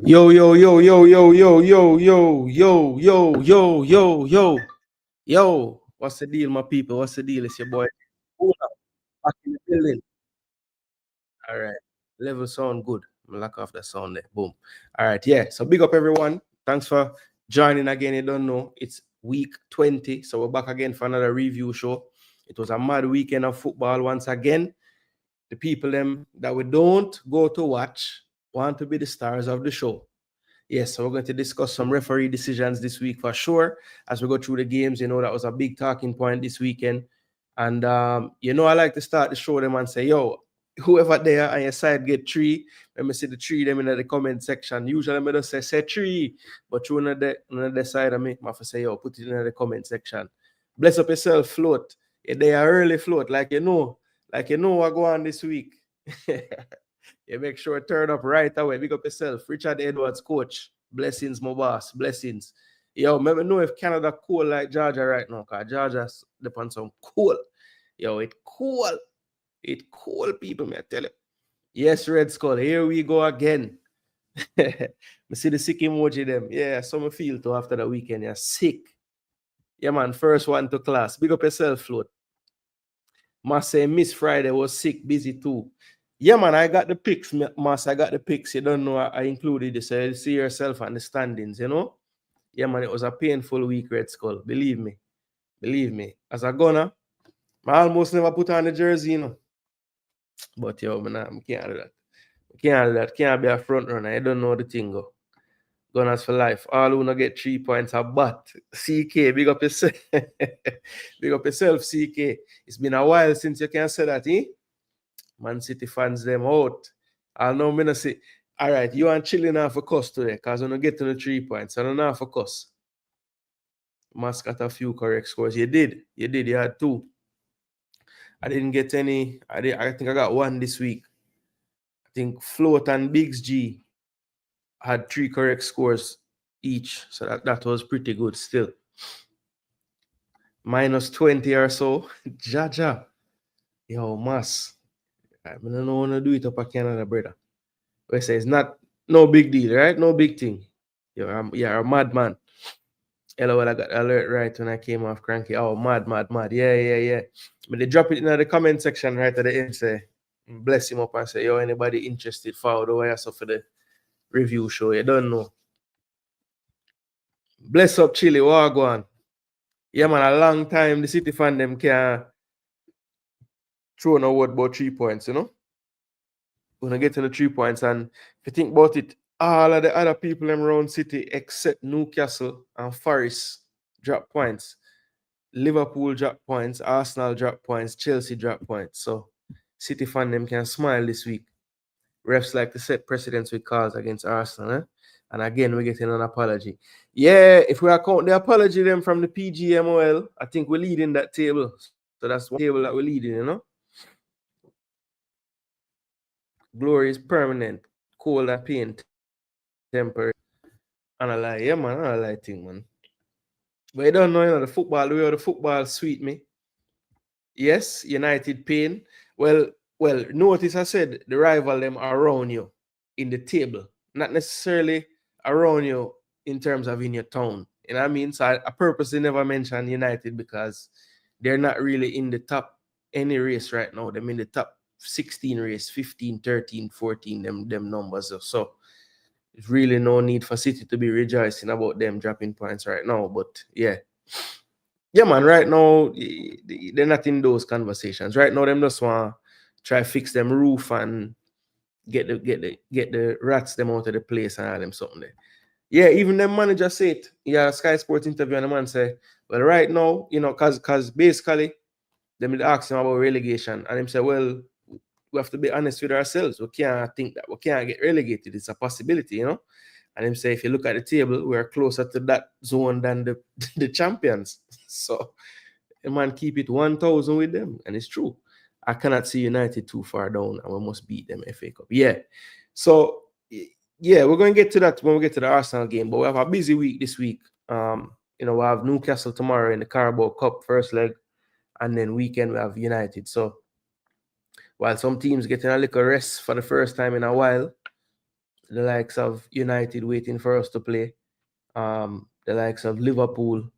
Yo, yo, yo, yo, yo, yo, yo, yo, yo, yo, yo, yo, yo, yo. What's the deal, my people? What's the deal? It's your boy Gooner back in the building. All right. Level sound good. I'm lock off the sound there. Boom. All right. Yeah. So big up everyone. Thanks for joining again. You don't know. It's week 20. So we're back again for another review show. It was a mad weekend of football once again. The people them that we don't go to watch want to be the stars of the show. Yes, so we're going to discuss some referee decisions this week for sure. As we go through the games, that was a big talking point this weekend. And, I like to start the show them and say, yo, whoever there on your side get three, let me see the three them in the comment section. Usually I just say three, but you on the side of me, I have to say, yo, put it in the comment section. Bless up yourself, float. They are early float, like you know what go on this week. You make sure turn up right away. Big up yourself. Richard Edwards, coach. Blessings, my boss. Blessings. Yo, let me know if Canada cool like Georgia right now, because Georgia's depends some cool. Yo, it cool. It cool, people, me I tell you. Yes, Red Skull, here we go again. Me see the sick emoji them. Yeah, some feel too after the weekend. You're sick. Yeah, man, first one to class. Big up yourself, float. Must say Miss Friday was sick, busy too. Yeah, man, I got the pics, Mas. I got the pics. You don't know I included this. So you see yourself on the standings. Yeah, man, it was a painful week, Red Skull. Believe me. Believe me. As a gunner, I almost never put on the jersey. But yo, man, I can't do that. I can't do that. Can't be a front runner. I don't know the thing go. Gunners for life. All who not get 3 points are but CK, big up yourself. Big up yourself, CK. It's been a while since you can say that, eh? Man City fans them out. I know me not say, all right, you and chilling off a cuss today, because when you get to the 3 points, I don't know for cuss. Must got a few correct scores. You did. You had two. I didn't get any. I think I got one this week. I think Float and Biggs G had 3 correct scores each. So that was pretty good still. Minus 20 or so. Jaja. Yo, Mas. I don't know how to do it up at Canada, brother. We say it's not no big deal, right? No big thing. You're a madman. Hello, I got alert right when I came off cranky. Oh, mad. Yeah. But they drop it in the comment section right at the end. Say, bless him up and say, yo, anybody interested, forward over so for the review show. You don't know. Bless up, Chile. What go on? Yeah, man, a long time the City fan them can throw no word about 3 points. When I get to the 3 points, and if you think about it, all of the other people around City except Newcastle and Forest drop points. Liverpool drop points, Arsenal drop points, Chelsea drop points. So City fan them can smile this week. Refs like to set precedents with calls against Arsenal. And again, we're getting an apology. Yeah, if we account the apology them from the PGMOL, I think we're leading that table. So that's one table that we're leading. Glory is permanent. Cold and pain temporary. And I lie, yeah, man, I lie thing, man. But you don't know, the football, the way the football sweet me. Yes, United pain. Well, notice I said the rival them around you in the table, not necessarily around you in terms of in your town. You know what I mean? So I purposely never mentioned United because they're not really in the top any race right now. They're in the top 16 race, 15, 13, 14, them numbers. So there's really no need for City to be rejoicing about them dropping points right now. But yeah, man, right now they're not in those conversations. Right now, them just want to try fix them roof and get the rats them out of the place and all them something there. Yeah, even them manager say it. Yeah, Sky Sports interview and the man say, well, right now, cause basically them ask him about relegation and him say, well, we have to be honest with ourselves. We can't think that we can't get relegated. It's a possibility. And him say, if you look at the table, we're closer to that zone than the champions. So the man keep it 1,000 with them. And it's true. I cannot see United too far down and we must beat them FA Cup. Yeah. So yeah, we're going to get to that when we get to the Arsenal game. But we have a busy week this week. We have Newcastle tomorrow in the Carabao Cup first leg. And then weekend we have United. So while some teams getting a little rest for the first time in a while, the likes of United waiting for us to play. The likes of Liverpool.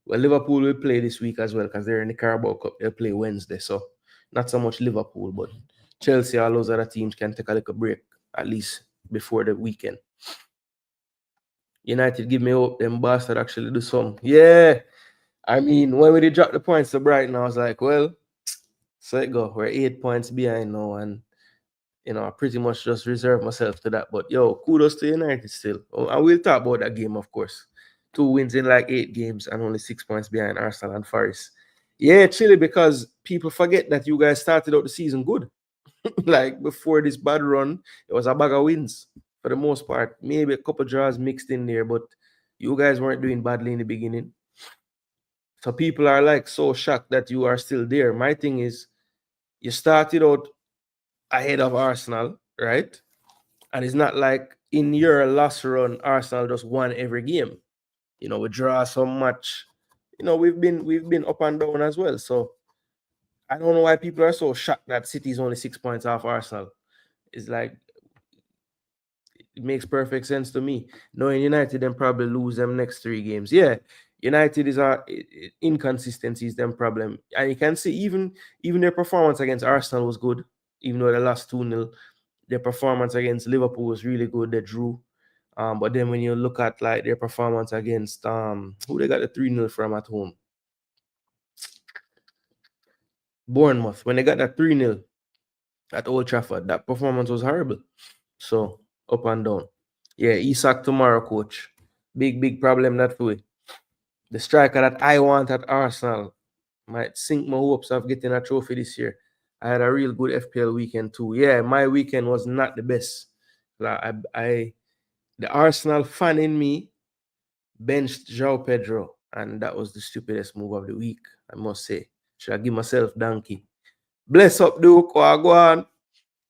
Well, Liverpool will play this week as well because they're in the Carabao Cup. They'll play Wednesday, so not so much Liverpool, but Chelsea, all those other teams can take a little break at least before the weekend. United give me hope them bastard actually do some. Yeah. I mean, when we dropped the points to Brighton, I was like, well, so it go. We're 8 points behind now, and I pretty much just reserve myself to that. But yo, kudos to United still. Oh, and we'll talk about that game, of course. 2 wins in like 8 games and only 6 points behind Arsenal and Forest. Yeah, chilly because people forget that you guys started out the season good. Like before this bad run, it was a bag of wins for the most part. Maybe a couple draws mixed in there, but you guys weren't doing badly in the beginning. So people are like so shocked that you are still there. My thing is, you started out ahead of Arsenal, right? And it's not like in your last run, Arsenal just won every game. We draw so much. We've been up and down as well. So I don't know why people are so shocked that City is only 6 points off Arsenal. It's like it makes perfect sense to me. Knowing United then probably lose them next 3 games. Yeah, United is our inconsistency is them problem. And you can see even their performance against Arsenal was good, even though they lost 2-0. Their performance against Liverpool was really good. They drew. But then when you look at like their performance against who they got the 3-0 from at home? Bournemouth. When they got that 3-0 at Old Trafford, that performance was horrible. So up and down. Yeah, Isak tomorrow, coach. Big problem that way. The striker that I want at Arsenal might sink my hopes of getting a trophy this year. I had a real good FPL weekend too. Yeah, my weekend was not the best. The Arsenal fan in me benched João Pedro, and that was the stupidest move of the week, I must say. Should I give myself donkey? Bless up, Duke. Go on.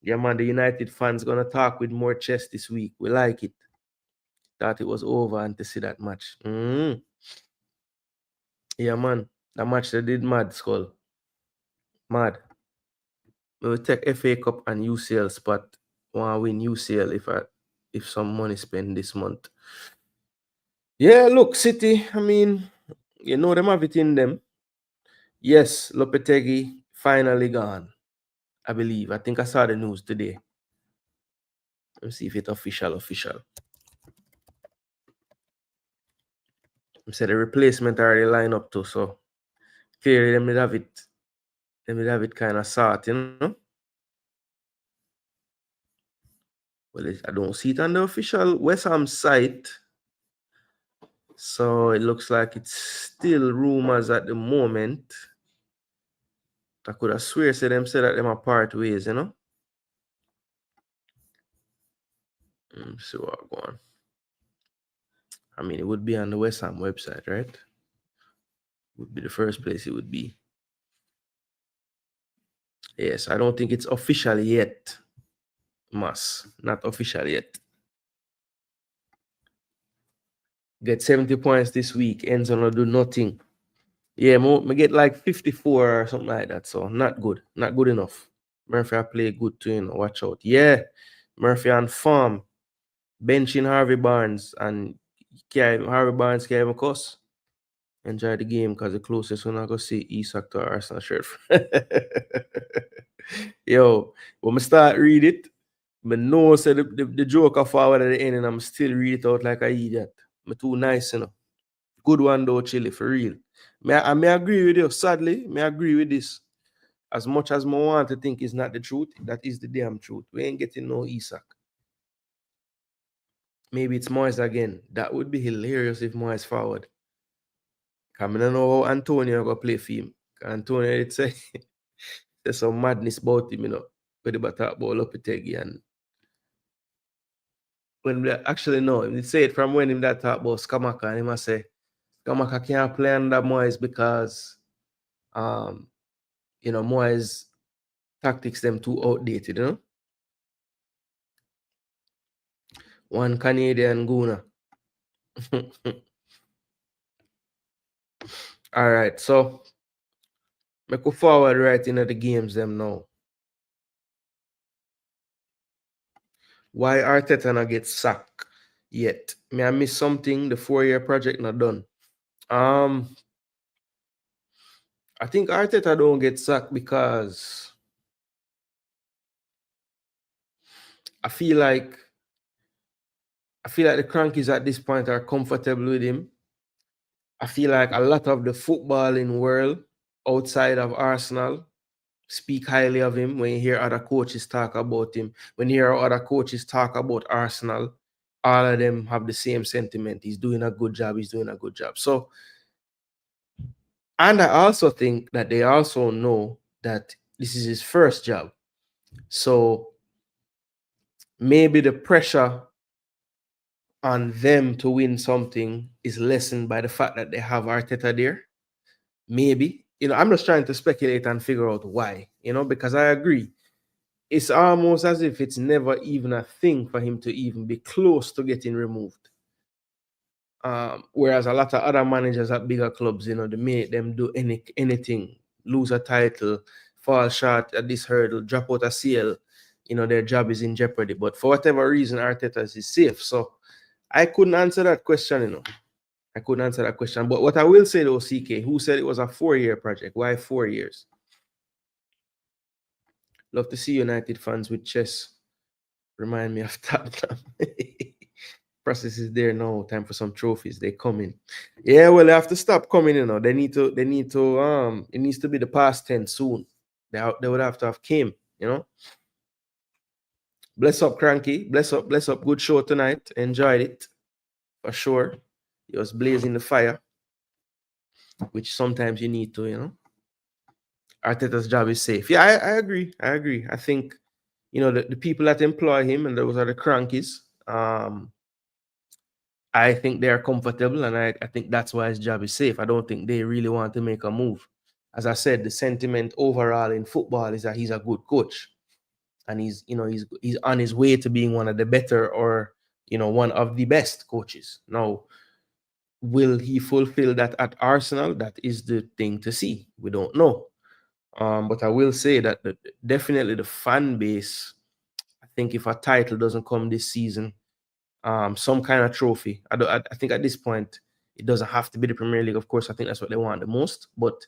Yeah, man, the United fans gonna talk with more chest this week. We like it. Thought it was over and to see that match. Yeah, man. That match they did mad, Skull. Mad. We will take FA Cup and UCL spot. Want to win UCL if some money spent this month. Yeah, look, City, I mean, them have it in them. Yes, Lopetegui finally gone. I believe. I think I saw the news today. Let's see if it's official. I said the replacement already lined up too, so clearly them will have it. Them will have it kind of sort, Well, I don't see it on the official West Ham site. So it looks like it's still rumors at the moment. I could have swear say them said that them are part ways, Let's see what go on. I mean, it would be on the West Ham website, right? Would be the first place it would be. Yes, I don't think it's official yet. Not official yet. Get 70 points this week. Ends on do nothing. Yeah, me get like 54 or something like that. So not good. Not good enough. Murphy I play good too, watch out. Yeah. Murphy on farm. Benching Harvey Barnes and Harvey Barnes can't even cuss. Enjoy the game because the closest one I go see Isak to Arsenal shirt. Yo, when I start read it, I know say the joke forward at the end and I'm still read it out like an idiot. I'm too nice, Good one though, Chile, for real. I may agree with you. Sadly, may agree with this. As much as I want to think is not the truth, that is the damn truth. We ain't getting no Isak. Maybe it's Moyes again. That would be hilarious if Moyes forward. I don't know how Antonio go play for him. Antonio, it's there's some madness about him, When they talk about Lopetegui and when they actually know him, they say it from when him that talk about Skamaka and he must say Skamaka can't play under Moyes because Moyes tactics them too outdated, One Canadian Gooner. All right, so me go forward right into the games them now. Why Arteta not get sacked yet? May I miss something? The 4-year project not done. I think Arteta don't get sacked because I feel like the Crankies at this point are comfortable with him. I feel like a lot of the footballing world outside of Arsenal speak highly of him. When you hear other coaches talk about him, when you hear other coaches talk about Arsenal, all of them have the same sentiment. He's doing a good job. He's doing a good job. So, and I also think that they also know that this is his first job. So maybe the pressure on them to win something is lessened by the fact that they have Arteta there. Maybe. I'm just trying to speculate and figure out why, because I agree. It's almost as if it's never even a thing for him to even be close to getting removed. Whereas a lot of other managers at bigger clubs, they make them do anything, lose a title, fall short at this hurdle, drop out a CL, their job is in jeopardy. But for whatever reason, Arteta is safe. So I couldn't answer that question, I couldn't answer that question. But what I will say though, CK, who said it was a 4-year project? Why 4 years? Love to see United fans with chess. Remind me of Tottenham. Process is there now. Time for some trophies. They coming. Yeah, well, they have to stop coming, They need to, it needs to be the past tense soon. They would have to have came, Bless up, Cranky. Bless up. Good show tonight. Enjoyed it. For sure. It was blazing the fire, which sometimes you need to, Arteta's job is safe. Yeah, I agree. I think, the people that employ him, and those are the Crankies, I think they're comfortable, and I think that's why his job is safe. I don't think they really want to make a move. As I said, the sentiment overall in football is that he's a good coach, and he's on his way to being one of the better, or one of the best coaches. Now, will he fulfill that at Arsenal? That is the thing to see. We don't know. But I will say that definitely the fan base, I think if a title doesn't come this season, some kind of trophy. I think at this point, it doesn't have to be the Premier League. Of course, I think that's what they want the most. But,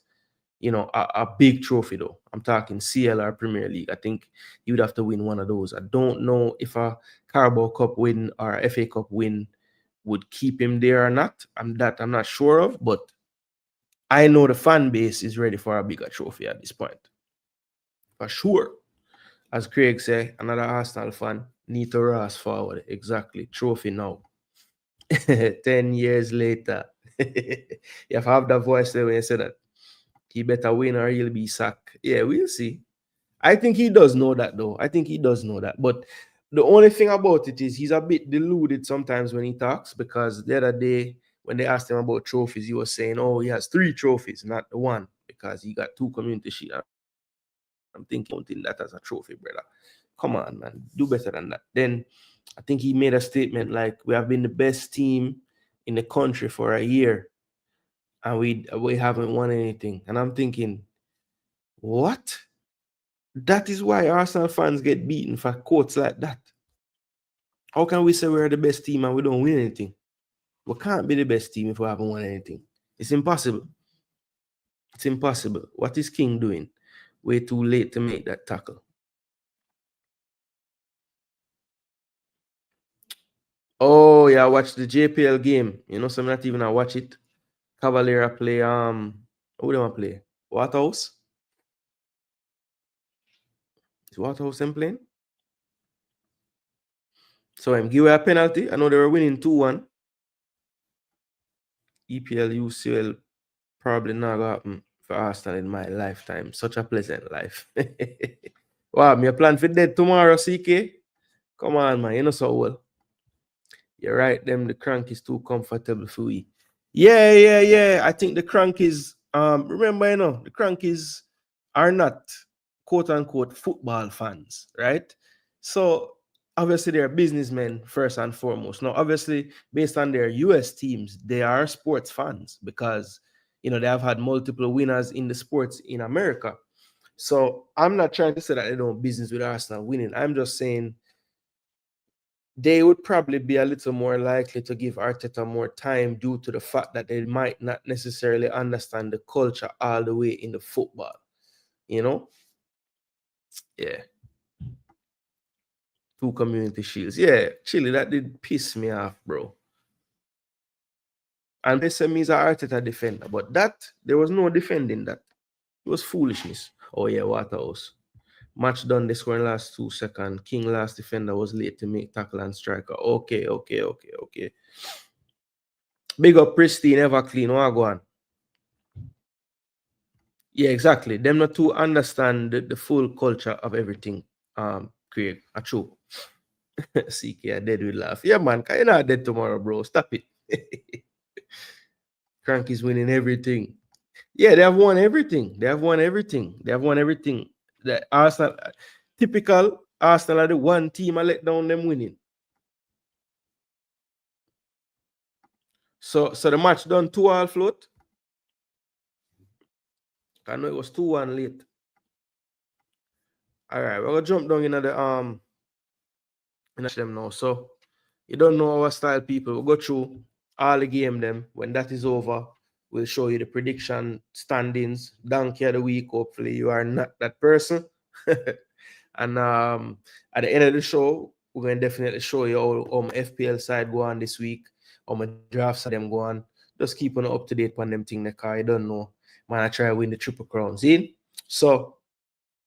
a big trophy, though. I'm talking CL or Premier League. I think you would have to win one of those. I don't know if a Carabao Cup win or a FA Cup win would keep him there or not. I'm not sure of. But I know the fan base is ready for a bigger trophy at this point. For sure. As Craig said, another Arsenal fan need to rise forward. Exactly. Trophy now. 10 years later. You have that voice there when you say that. He better win or he'll be sacked. Yeah, we'll see. I think he does know that, though. I think he does know that. But the only thing about it is he's a bit deluded sometimes when he talks, because the other day when they asked him about trophies, he was saying, oh, he has 3 trophies, not the one, because he got 2 community shields. I'm thinking that as a trophy, brother. Come on, man. Do better than that. Then I think he made a statement like, we have been the best team in the country for a year, and we haven't won anything. And I'm thinking, what? That is why Arsenal fans get beaten for quotes like that. How can we say we're the best team and we don't win anything? We can't be the best team if we haven't won anything. It's impossible. It's impossible. What is King doing? Way too late to make that tackle. Oh, yeah, watch the JPL game. So I'm not even gonna watch it. Cavalera play, who do I play? Waterhouse? Is Waterhouse them playing? So give away a penalty. I know they were winning 2-1. EPL UCL probably not gonna happen for Arsenal in my lifetime. Such a pleasant life. Wow, me plan for dead tomorrow, CK. Come on, man. You know so well. You're right, the crank is too comfortable for we. Yeah. I think the crank is remember, the crankies are not quote unquote football fans, right? So obviously they're businessmen first and foremost. Now, obviously, based on their US teams, they are sports fans because they have had multiple winners in the sports in America. So I'm not trying to say that they don't business with Arsenal winning. I'm just saying they would probably be a little more likely to give Arteta more time due to the fact that they might not necessarily understand the culture all the way in the football. You know? Yeah. 2 community shields. Yeah, Chile, that did piss me off, bro. And they said me is an Arteta defender, but that, there was no defending that. It was foolishness. Oh, yeah, Waterhouse. Match done, they scored in the last 2 seconds. King last defender was late to make tackle and striker. Okay. Big up Pristine, ever clean. What go on? Yeah, exactly. Them not to understand the full culture of everything. Craig, a true. CK, I dead with laugh. Yeah, man, you're not dead tomorrow, bro. Stop it. Crank is winning everything. Yeah, they have won everything. They have won everything. They have won everything. The Arsenal, typical Arsenal are the one team I let down them winning. So the match done 2-2 float. I know it was 2-1 late. All right, we're gonna jump down into the them now. So you don't know our style, people. We'll go through all the game them. When that is over, we'll show you the prediction standings, donkey of the week. Hopefully, you are not that person. And at the end of the show, we're going to definitely show you how my FPL side go on this week, how my draft side them go on. Just keep on up to date on them thing, because I don't know. Man, I try to win the Triple Crown. See? So,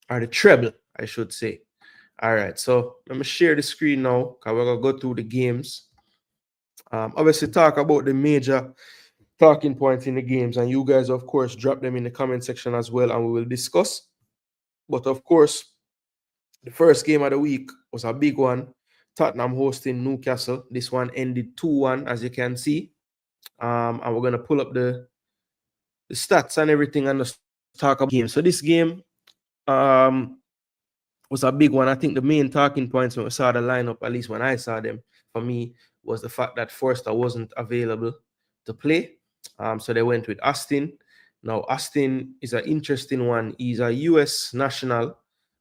or the treble, I should say. All right, so let me share the screen now, because we're going to go through the games. Obviously, talk about the major talking points in the games, and you guys, of course, drop them in the comment section as well, and we will discuss. But of course, the first game of the week was a big one. Tottenham hosting Newcastle. This one ended 2-1, as you can see. And we're going to pull up the stats and everything and just talk about the game. So this game was a big one. I think the main talking points when we saw the lineup, at least when I saw them, for me, was the fact that Forster wasn't available to play. So they went with Austin. Now, Austin is an interesting one. He's a US national,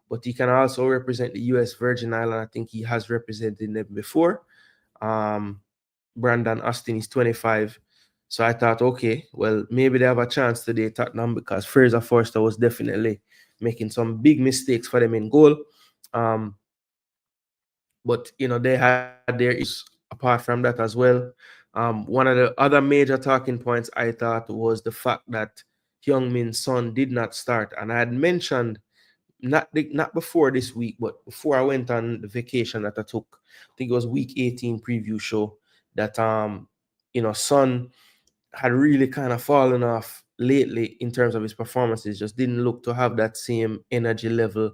but he can also represent the US Virgin Island. I think he has represented them before. Brandon Austin is 25. So I thought, okay, well, maybe they have a chance today, Tottenham, because Fraser Forster was definitely making some big mistakes for them in goal. But, they had their issues apart from that as well. One of the other major talking points I thought was the fact that Heung-Min's son did not start. And I had mentioned, not before this week, but before I went on the vacation that I took, I think it was week 18 preview show, that Son had really kind of fallen off lately in terms of his performances. Just didn't look to have that same energy level.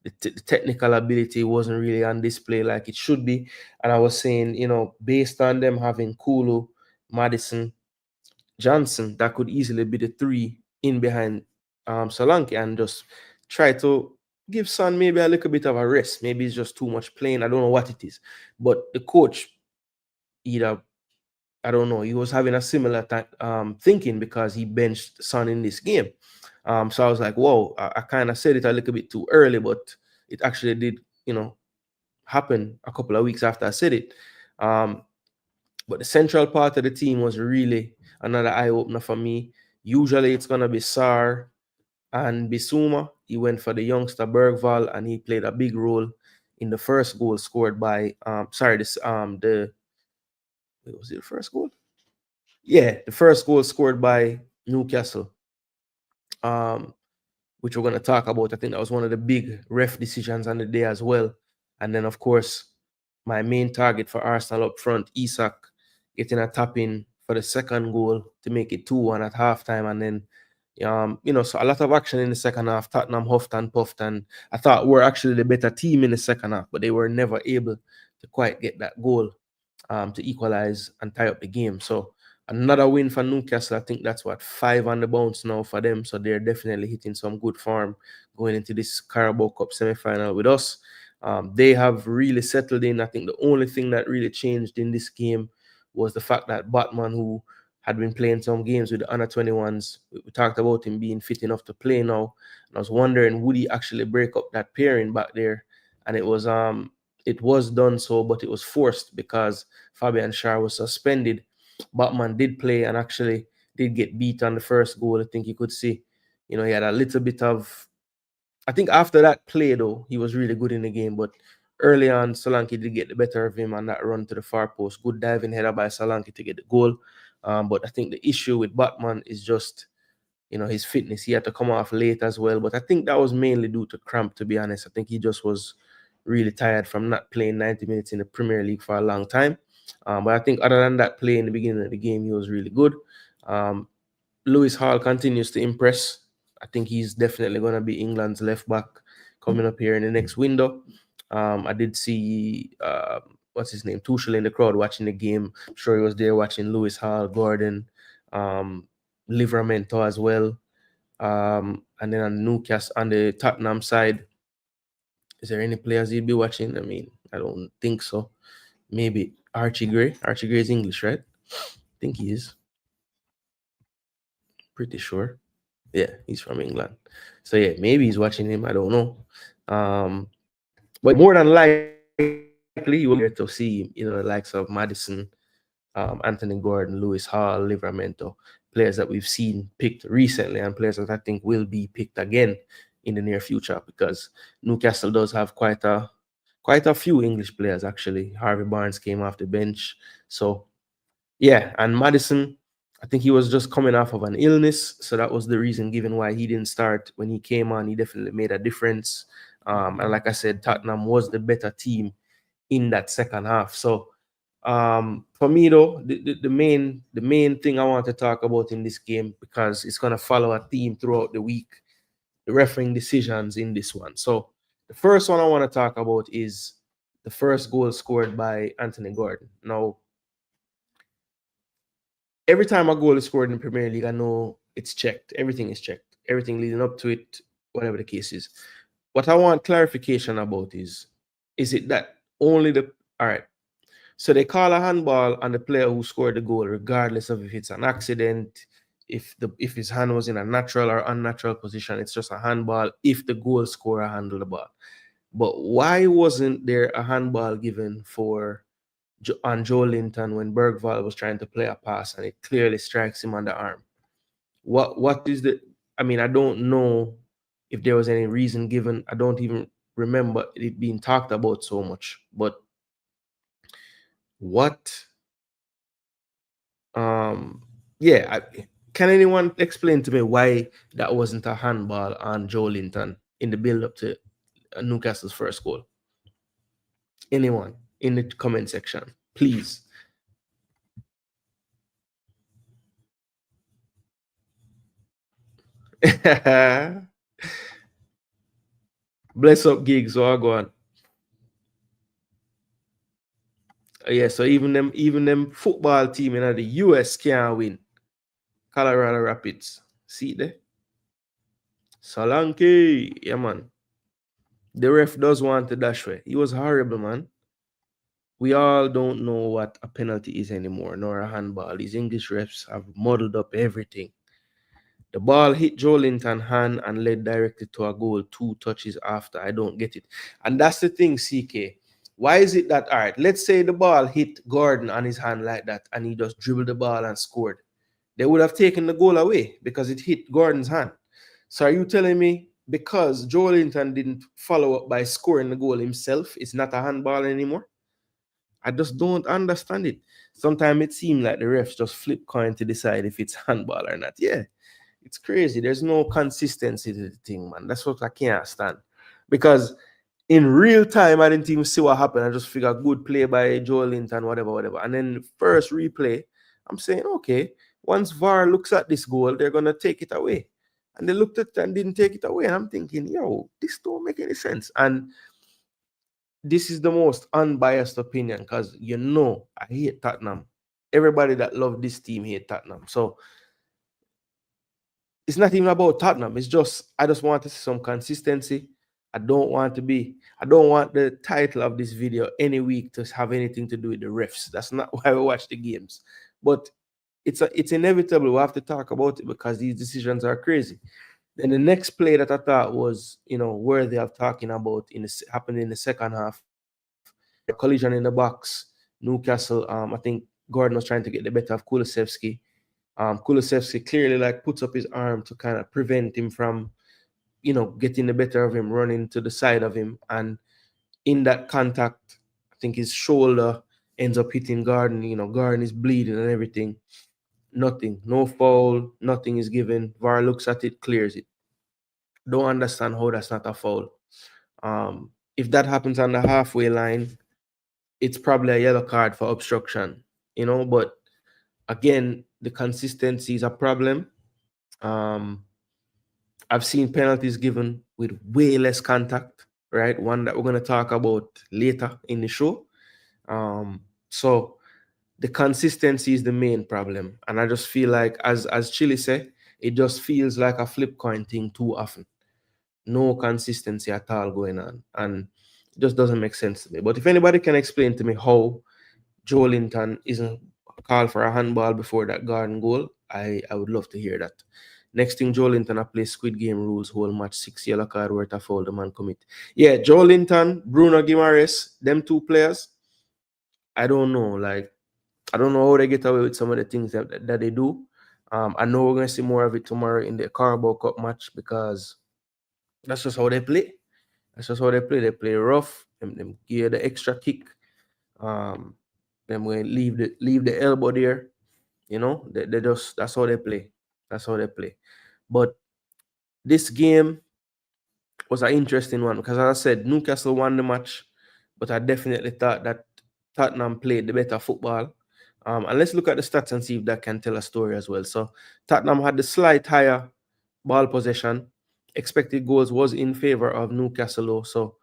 The technical ability wasn't really on display like it should be. And I was saying, based on them having Kulu, Madison, Johnson, that could easily be the 3 in behind Solanke, and just try to give Son maybe a little bit of a rest. Maybe it's just too much playing. I don't know what it is. But the coach, either, I don't know, he was having a similar thinking, because he benched Son in this game. So I was like, whoa, I kind of said it a little bit too early, but it actually did, happen a couple of weeks after I said it. But the central part of the team was really another eye-opener for me. Usually it's going to be Sar and Bissouma. He went for the youngster Bergval, and he played a big role in the first goal scored by was it the first goal? Yeah, the first goal scored by Newcastle, which we're going to talk about. I think that was one of the big ref decisions on the day as well. And then, of course, my main target for Arsenal up front, Isak, getting a tap in for the second goal to make it 2-1 at halftime. And then, so a lot of action in the second half. Tottenham huffed and puffed, and I thought we're actually the better team in the second half, but they were never able to quite get that goal to equalize and tie up the game. So another win for Newcastle. I think that's 5 on the bounce now for them. So they're definitely hitting some good form going into this Carabao Cup semi-final with us. They have really settled in. I think the only thing that really changed in this game was the fact that Batman, who had been playing some games with the under 21s, we talked about him being fit enough to play now. And I was wondering, would he actually break up that pairing back there? And it was it was done so, but it was forced because Fabian Schär was suspended. Batman did play and actually did get beat on the first goal. I think you could see, he had a little bit of. I think after that play, though, he was really good in the game. But early on, Solanke did get the better of him on that run to the far post. Good diving header by Solanke to get the goal. But I think the issue with Batman is just, his fitness. He had to come off late as well. But I think that was mainly due to cramp, to be honest. I think he just was really tired from not playing 90 minutes in the Premier League for a long time. But I think other than that play in the beginning of the game, he was really good. Lewis Hall continues to impress. I think he's definitely going to be England's left back coming up here in the next window. I did see, what's his name, Tuchel in the crowd watching the game. I'm sure he was there watching Lewis Hall, Gordon, Livramento as well. And then on Newcastle, on the Tottenham side, is there any players you'd be watching? I mean, I don't think so. Maybe Archie Gray. Archie Gray is English, right? I think he is. Pretty sure. Yeah, he's from England. So yeah, maybe he's watching him. I don't know. But more than likely, you will be here to see, the likes of Madison, Anthony Gordon, Lewis Hall, Livramento, players that we've seen picked recently and players that I think will be picked again in the near future, because Newcastle does have quite a few English players actually. Harvey Barnes came off the bench. So yeah, and Madison, I think he was just coming off of an illness, so that was the reason given why he didn't start. When he came on, he definitely made a difference. And like I said, Tottenham was the better team in that second half. So for me though, the main thing I want to talk about in this game, because it's gonna follow a theme throughout the week, the refereeing decisions in this one. So the first one I want to talk about is the first goal scored by Anthony Gordon. Now, every time a goal is scored in the Premier League, I know it's checked. Everything is checked. Everything leading up to it, whatever the case is. What I want clarification about is it that only all right, so they call a handball on the player who scored the goal, regardless of if it's an accident, if his hand was in a natural or unnatural position, it's just a handball if the goal scorer handled the ball. But why wasn't there a handball given on Joe Linton when Bergvall was trying to play a pass and it clearly strikes him on the arm? What is the? I mean, I don't know if there was any reason given. I don't even remember it being talked about so much. But what? Yeah. Can anyone explain to me why that wasn't a handball on Joe Linton in the build-up to Newcastle's first goal? Anyone in the comment section, please. Bless up, gigs. So I go on. Yeah, so even them football team in the US can't win. Colorado Rapids. See there? Solanke. Yeah, man. The ref does want to dash way. He was horrible, man. We all don't know what a penalty is anymore, nor a handball. These English refs have muddled up everything. The ball hit Joe Linton's hand and led directly to a goal 2 touches after. I don't get it. And that's the thing, CK. Why is it that, all right, let's say the ball hit Gordon on his hand like that and he just dribbled the ball and scored. They would have taken the goal away because it hit Gordon's hand. So are you telling me because Joe Linton didn't follow up by scoring the goal himself, it's not a handball anymore? I just don't understand it. Sometimes it seems like the refs just flip coin to decide if it's handball or not. Yeah, it's crazy. There's no consistency to the thing, man. That's what I can't stand. Because in real time, I didn't even see what happened. I just figured good play by Joe Linton, whatever. And then first replay, I'm saying, okay, once VAR looks at this goal, they're going to take it away. And they looked at it and didn't take it away. And I'm thinking, yo, this don't make any sense. And this is the most unbiased opinion because I hate Tottenham. Everybody that loved this team hate Tottenham. So it's not even about Tottenham. It's just I just want to see some consistency. I don't want the title of this video any week to have anything to do with the refs. That's not why we watch the games. But it's inevitable. We have to talk about it because these decisions are crazy. Then the next play that I thought was, worthy of talking about happened in the second half. collision in the box. Newcastle, I think Gordon was trying to get the better of Kulusevski. Kulusevski clearly like puts up his arm to kind of prevent him from, getting the better of him, running to the side of him. And in that contact, I think his shoulder ends up hitting Gordon. Gordon is bleeding and everything. Nothing, no foul, nothing is given. VAR looks at it, clears it. Don't understand how that's not a foul. If that happens on the halfway line, it's probably a yellow card for obstruction, but again, the consistency is a problem. I've seen penalties given with way less contact, right? One that we're going to talk about later in the show. So the consistency is the main problem. And I just feel like, as Chile said, it just feels like a flip coin thing too often. No consistency at all going on. And it just doesn't make sense to me. But if anybody can explain to me how Joe Linton isn't called for a handball before that Garden goal, I would love to hear that. Next thing, Joe Linton I play Squid Game rules, whole match, 6 yellow card worth of foul the man commit. Yeah, Joe Linton, Bruno Guimaraes, them two players, I don't know. Like, I don't know how they get away with some of the things that they do. I know we're going to see more of it tomorrow in the Carabao Cup match because that's just how they play. That's just how they play. They play rough. Them give the extra kick. Them going leave the elbow there. They just, that's how they play. That's how they play. But this game was an interesting one because, as I said, Newcastle won the match, but I definitely thought that Tottenham played the better football. And let's look at the stats and see if that can tell a story as well. So Tottenham had the slight higher ball possession. Expected goals was in favor of Newcastle, though. So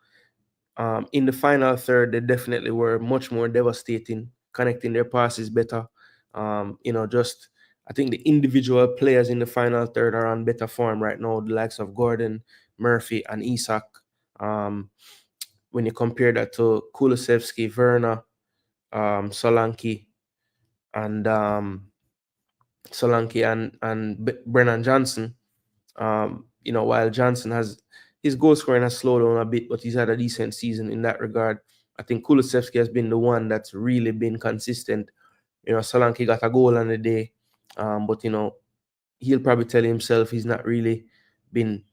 in the final third, they definitely were much more devastating, connecting their passes better. Just I think the individual players in the final third are on better form right now, the likes of Gordon, Murphy, and Isak. When you compare that to Kulusevski, Werner, Solanke, and Brennan Johnson. While Johnson has his goal scoring has slowed down a bit, but he's had a decent season in that regard. I think Kulusevski has been the one that's really been consistent. Solanke got a goal on the day, but he'll probably tell himself he's not really been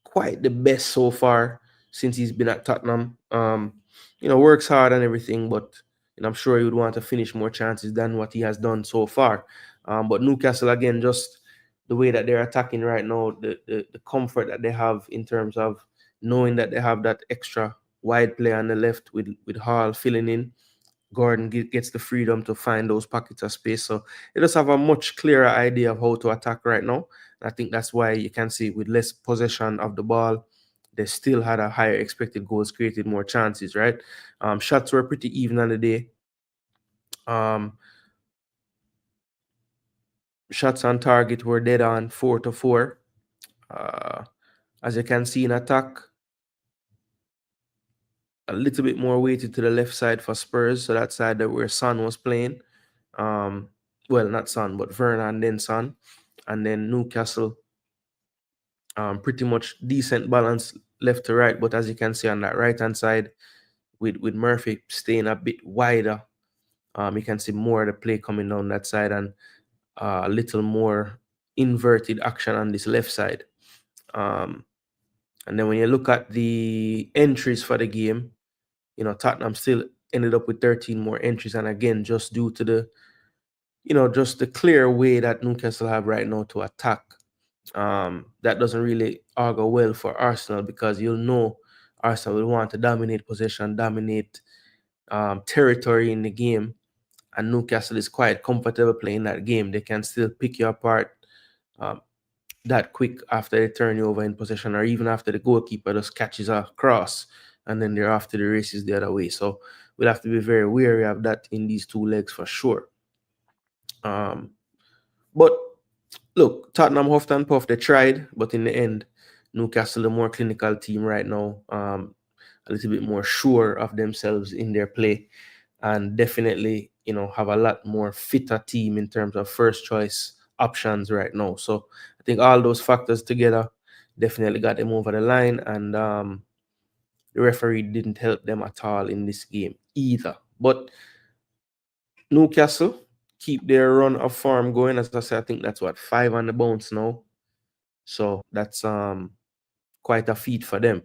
quite the best so far since he's been at Tottenham. Works hard and everything, but I'm sure he would want to finish more chances than what he has done so far. But Newcastle, again, just the way that they're attacking right now, the comfort that they have in terms of knowing that they have that extra wide player on the left with Hall filling in. Gordon gets the freedom to find those pockets of space. So they just have a much clearer idea of how to attack right now. And I think that's why you can see with less possession of the ball, they still had a higher expected goals, created more chances, right? Shots were pretty even on the day. Shots on target were dead on 4-4. As you can see in attack, a little bit more weighted to the left side for Spurs. So that side that where Son was playing. Well, not Son, but Werner and then Son. And then Newcastle, pretty much decent balance left to right. But as you can see on that right-hand side, with Murphy staying a bit wider, you can see more of the play coming down that side and a little more inverted action on this left side. And then when you look at the entries for the game, Tottenham still ended up with 13 more entries. And again, just due to the, just the clear way that Newcastle have right now to attack. That doesn't really augur well for Arsenal because Arsenal will want to dominate possession, dominate territory in the game. And Newcastle is quite comfortable playing that game. They can still pick you apart that quick after they turn you over in possession, or even after the goalkeeper just catches a cross and then they're off to the races the other way. So we'll have to be very wary of that in these two legs for sure. But look, Tottenham huffed and puffed, they tried, but in the end, Newcastle, the more clinical team right now, a little bit more sure of themselves in their play, and definitely, have a lot more fitter team in terms of first choice options right now. So I think all those factors together definitely got them over the line, and the referee didn't help them at all in this game either. But Newcastle keep their run of form going. As I said, I think that's what 5 on the bounce now. So that's quite a feat for them.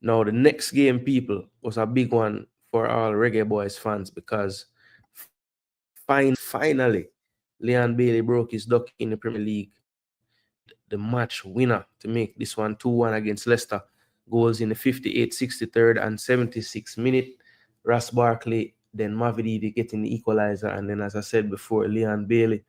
Now the next game, people, was a big one for all Reggae Boys fans because finally, Leon Bailey broke his duck in the Premier League. The match winner to make this one 2-1 against Leicester. Goals in the 58th, 63rd, and 76th minute. Ross Barkley, then Mavididi getting the equalizer, and then, as I said before, Leon Bailey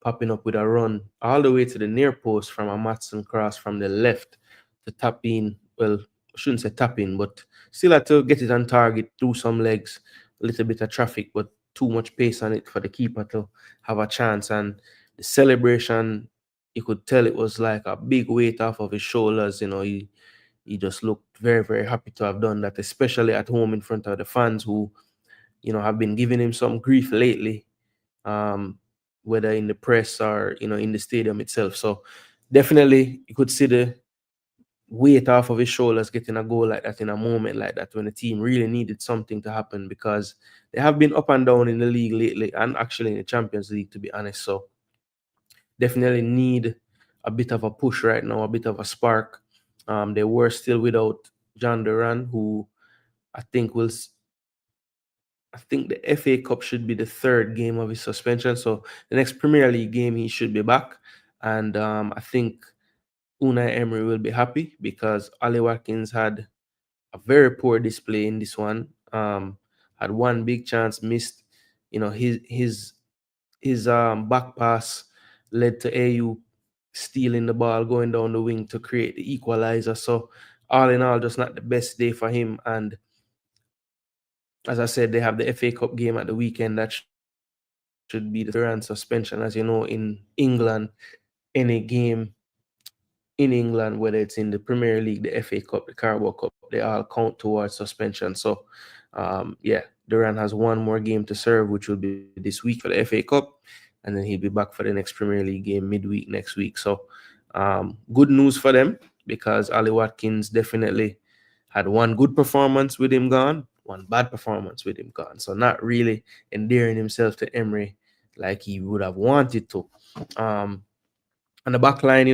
popping up with a run all the way to the near post from a Matson cross from the left to tap in. Well, I shouldn't say tap in, but still had to get it on target through some legs, a little bit of traffic, but too much pace on it for the keeper to have a chance. And the celebration, you could tell it was like a big weight off of his shoulders. He just looked very, very happy to have done that, especially at home in front of the fans who, have been giving him some grief lately, um, whether in the press or, in the stadium itself. So definitely you could see the weight off of his shoulders getting a goal like that in a moment like that when the team really needed something to happen, because they have been up and down in the league lately and actually in the Champions League, to be honest. So definitely need a bit of a push right now, a bit of a spark. They were still without John Duran, who I think will. I think the FA Cup should be the third game of his suspension. So the next Premier League game, he should be back. And I think Unai Emery will be happy because Ali Watkins had a very poor display in this one. Had one big chance missed. His back pass led to AU stealing the ball, going down the wing to create the equalizer. So all in all, just not the best day for him. And as I said, they have the FA Cup game at the weekend. That should be the third suspension. As you know, in England, any game in England, whether it's in the Premier League, the FA Cup, the Carabao Cup, they all count towards suspension. So, yeah, Duran has one more game to serve, which will be this week for the FA Cup, and then he'll be back for the next Premier League game midweek next week. So, good news for them, because Ali Watkins definitely had one good performance with him gone, one bad performance with him gone. So, not really endearing himself to Emery like he would have wanted to. On the back line,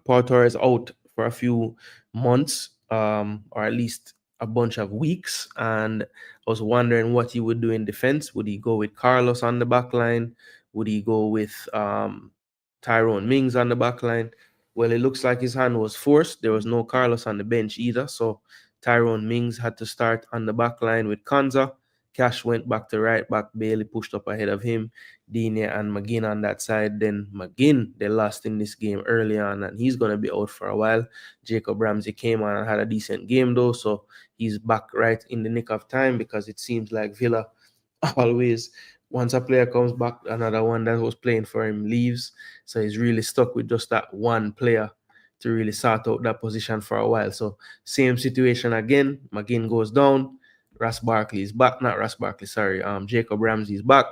Porter is out for a few months, or at least a bunch of weeks. And I was wondering what he would do in defense. Would he go with Carlos on the back line? Would he go with Tyrone Mings on the back line? Well, it looks like his hand was forced. There was no Carlos on the bench either. So Tyrone Mings had to start on the back line with Konza. Cash went back to right back. Bailey pushed up ahead of him. Digne and McGinn on that side. Then McGinn, they lost in this game early on, and he's going to be out for a while. Jacob Ramsey came on and had a decent game, though, so he's back right in the nick of time, because it seems like Villa always, once a player comes back, another one that was playing for him leaves. So he's really stuck with just that one player to really sort out that position for a while. So same situation again. McGinn goes down. Ross Barkley is back. Not Ross Barkley, sorry. Jacob Ramsey is back.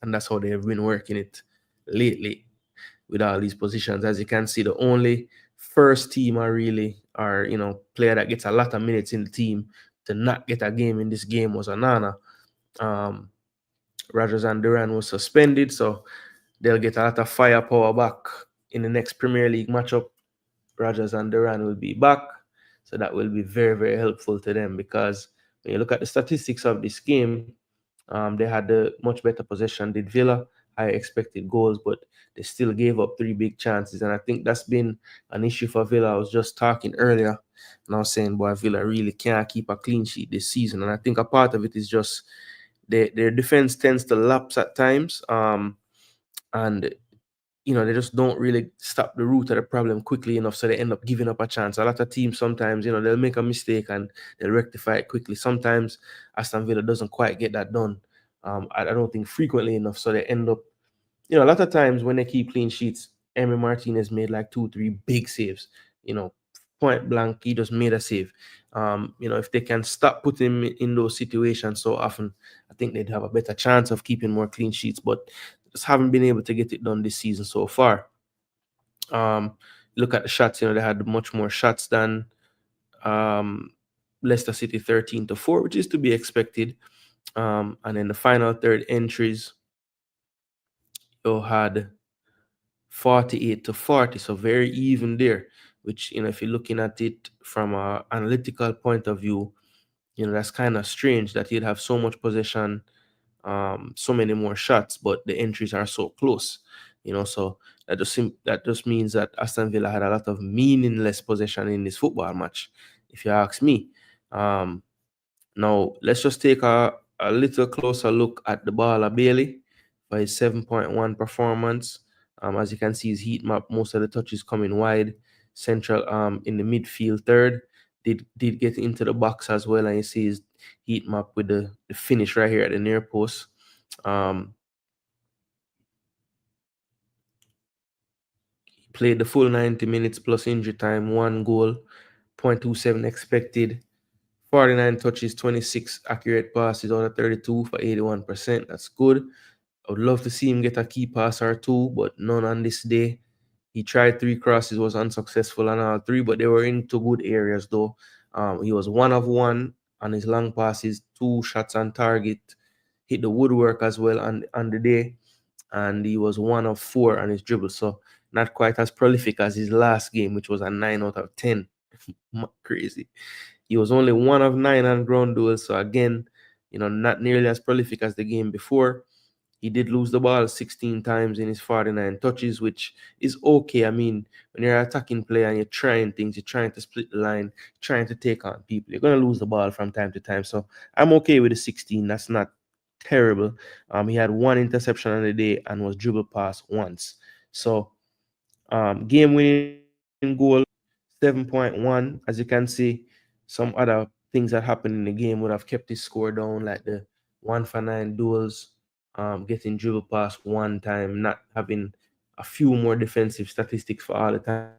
And that's how they have been working it lately with all these positions. As you can see, the only first team player that gets a lot of minutes in the team to not get a game in this game was Onana. Rogers and Duran was suspended, so they'll get a lot of firepower back in the next Premier League matchup. Rogers and Duran will be back, so that will be very, very helpful to them, because when you look at the statistics of this game, they had the much better possession, did Villa. I expected goals, but they still gave up 3 big chances. And I think that's been an issue for Villa. I was just talking earlier, and I was saying, boy, Villa really can't keep a clean sheet this season. And I think a part of it is just their defense tends to lapse at times. And they just don't really stop the root of the problem quickly enough, so they end up giving up a chance. A lot of teams sometimes, they'll make a mistake and they'll rectify it quickly. Sometimes Aston Villa doesn't quite get that done. I don't think frequently enough, so they end up, a lot of times when they keep clean sheets, Emi Martinez made like 2-3 big saves. Point blank, he just made a save. If they can stop putting him in those situations so often, I think they'd have a better chance of keeping more clean sheets, but just haven't been able to get it done this season so far. Look at the shots, they had much more shots than Leicester City 13-4, which is to be expected. And then the final third entries, you had 48-40, so very even there. Which, if you're looking at it from an analytical point of view, that's kind of strange that you'd have so much possession, so many more shots, but the entries are so close. So that just means that Aston Villa had a lot of meaningless possession in this football match, if you ask me. Now let's just take a little closer look at the ball of Bailey for his 7.1 performance. As you can see, his heat map, most of the touches coming wide, central in the midfield third. Did get into the box as well, and you see his heat map with the finish right here at the near post. Played the full 90 minutes plus injury time, 1 goal, 0.27 expected, 49 touches, 26 accurate passes out of 32 for 81%. That's good. I would love to see him get a key pass or two, but none on this day. He tried 3 crosses, was unsuccessful on all 3, but they were into good areas though. He was 1 of 1 on his long passes, 2 shots on target, hit the woodwork as well on the day, and he was 1 of 4 on his dribble. So not quite as prolific as his last game, which was a 9 out of 10. Crazy. He was only 1 of 9 on ground duels. So again, not nearly as prolific as the game before. He did lose the ball 16 times in his 49 touches, which is okay. I mean, when you're an attacking player and you're trying things, you're trying to split the line, trying to take on people, you're going to lose the ball from time to time. So I'm okay with the 16. That's not terrible. He had 1 interception on the day and was dribbled past once. So game winning goal, 7.1. As you can see, some other things that happened in the game would have kept his score down, like the 1 for 9 duels, getting dribble past 1 time, not having a few more defensive statistics for all the time,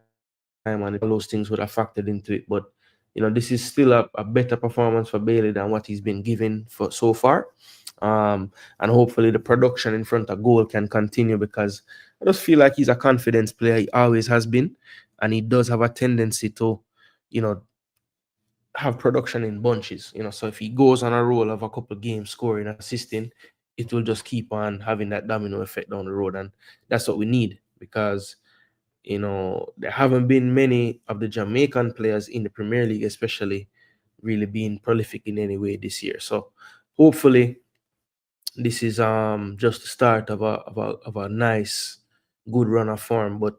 and all those things would have factored into it. But this is still a better performance for Bailey than what he's been given for so far. And hopefully the production in front of goal can continue, because I just feel like he's a confidence player. He always has been, and he does have a tendency to, have production in bunches. So if he goes on a roll of a couple of games scoring, assisting, it will just keep on having that domino effect down the road, and that's what we need, because there haven't been many of the Jamaican players in the Premier League, especially, really being prolific in any way this year. So hopefully this is just the start of a nice, good run of form. But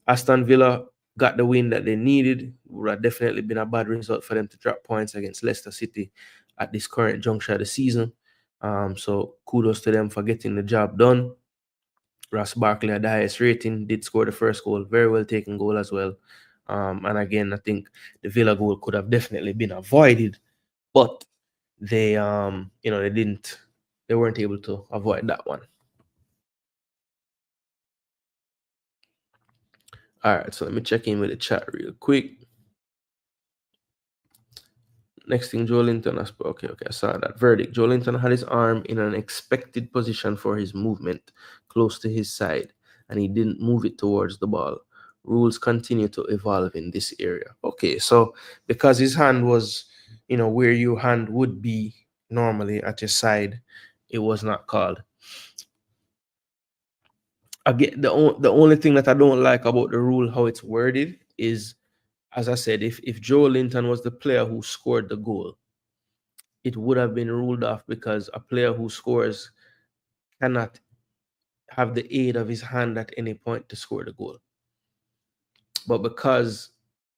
Aston Villa got the win that they needed. Would have definitely been a bad result for them to drop points against Leicester City at this current juncture of the season. So kudos to them for getting the job done. Ross Barkley had the highest rating, did score the first goal, very well taken goal as well. And again, I think the Villa goal could have definitely been avoided, but they weren't able to avoid that one. All right, so let me check in with the chat real quick. Next thing, Joe Linton. Okay, I saw that. Verdict. Joe Linton had his arm in an expected position for his movement, close to his side, and he didn't move it towards the ball. Rules continue to evolve in this area. Okay, so because his hand was, where your hand would be normally at your side, it was not called. Again, the only thing that I don't like about the rule, how it's worded, is, as I said, if Joe Linton was the player who scored the goal, it would have been ruled off, because a player who scores cannot have the aid of his hand at any point to score the goal. But because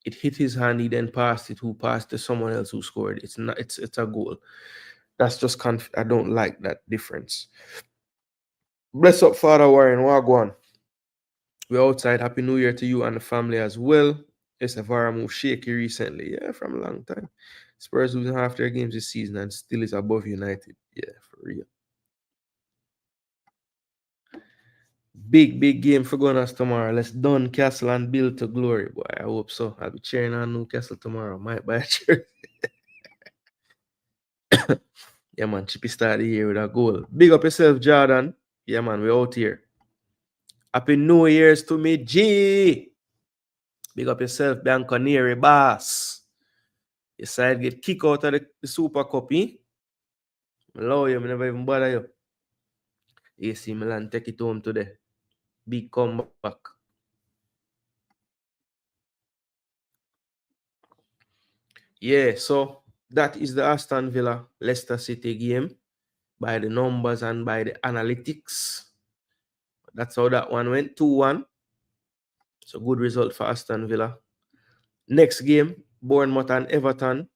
it hit his hand, he then passed it, who passed to someone else who scored. It's not. It's a goal. That's just I don't like that difference. Bless up, Father Warren. Wagwan. We're outside. Happy New Year to you and the family as well. SFR moved shaky recently. Yeah, from a long time. Spurs losing half their games this season and still is above United. Yeah, for real. Big game for Gunners tomorrow. Let's done Castle and build to glory, boy. I hope so. I'll be cheering on Newcastle tomorrow. Might buy a shirt. Yeah, man. Chippy start the year with a goal. Big up yourself, Jordan. Yeah, man. We're out here. Happy New Year's to me, G. Big up yourself, Bianconeri, boss. Your side get kicked out of the Super Cup, eh? Allow you, me never even bother you. AC Milan take it home today. Big comeback. Yeah, so that is the Aston Villa Leicester City game by the numbers and by the analytics. That's how that one went, 2-1. So good result for Aston Villa. Next game, Bournemouth and Everton.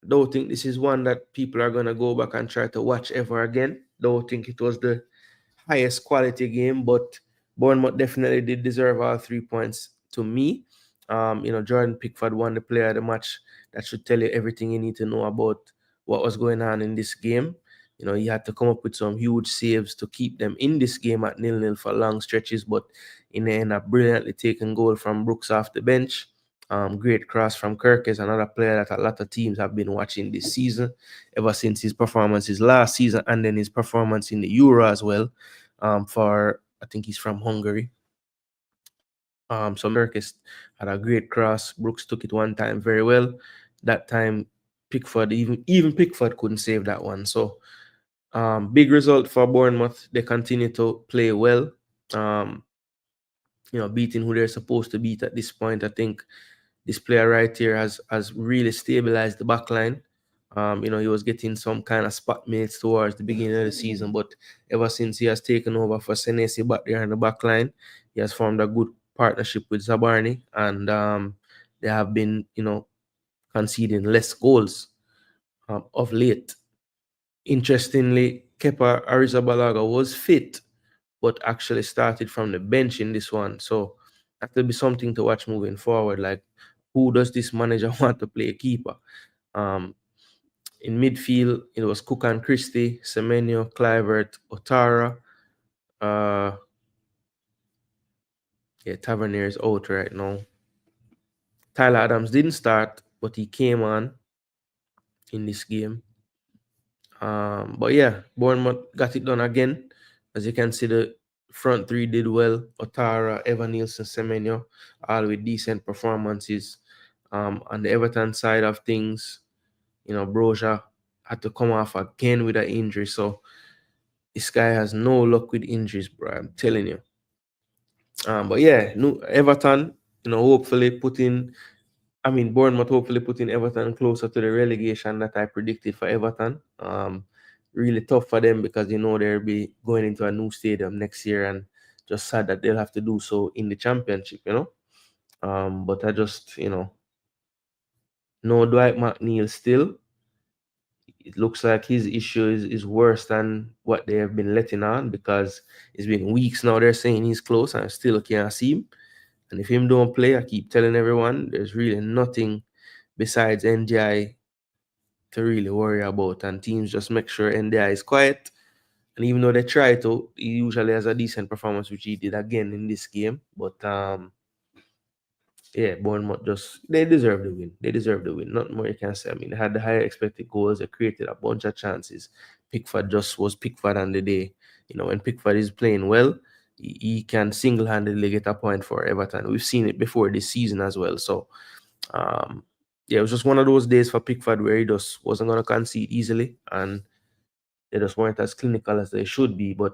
Don't think this is one that people are going to go back and try to watch ever again. Don't think it was the highest quality game, but Bournemouth definitely did deserve all 3 points to me. Jordan Pickford won the player of the match. That should tell you everything you need to know about what was going on in this game. He had to come up with some huge saves to keep them in this game at 0-0 for long stretches, but in the end, a brilliantly taken goal from Brooks off the bench. Great cross from Kirk is another player that a lot of teams have been watching this season, ever since his performances last season and then his performance in the Euro as well. I think he's from Hungary. So Kirkis had a great cross. Brooks took it one time very well. That time, Pickford, even Pickford couldn't save that one. So big result for Bournemouth. They continue to play well. Beating who they're supposed to beat at this point. I think this player right here has really stabilized the back line. He was getting some kind of spot mates towards the beginning of the season, but ever since he has taken over for Senesi back there in the back line, he has formed a good partnership with Zabarni, and they have been, conceding less goals of late. Interestingly, Kepa Arrizabalaga was fit, but actually started from the bench in this one. So that will be something to watch moving forward. Like, who does this manager want to play keeper? In midfield, it was Cook and Christie, Semenyo, Clivert, Otara. Tavernier is out right now. Tyler Adams didn't start, but he came on in this game. But yeah, Bournemouth got it done again. As you can see, the front three did well. Otara, Evan Nielsen, Semenyo, all with decent performances. On the Everton side of things, Broja had to come off again with an injury. So this guy has no luck with injuries, bro. I'm telling you. But yeah, no, Everton, Bournemouth hopefully putting Everton closer to the relegation that I predicted for Everton. Really tough for them because they'll be going into a new stadium next year, and just sad that they'll have to do so in the championship, But I just, no Dwight McNeil still. It looks like his issue is worse than what they have been letting on, because it's been weeks now they're saying he's close and I still can't see him. And if him don't play, I keep telling everyone there's really nothing besides NDI to really worry about, and teams just make sure NDI is quiet. And even though they try to, he usually has a decent performance, which he did again in this game. But Bournemouth they deserve the win. They deserve the win. Nothing more you can say. They had the higher expected goals. They created a bunch of chances. Pickford just was Pickford on the day. When Pickford is playing well, he can single-handedly get a point for Everton. We've seen it before this season as well. So, it was just one of those days for Pickford where he just wasn't going to concede easily, and they just weren't as clinical as they should be. But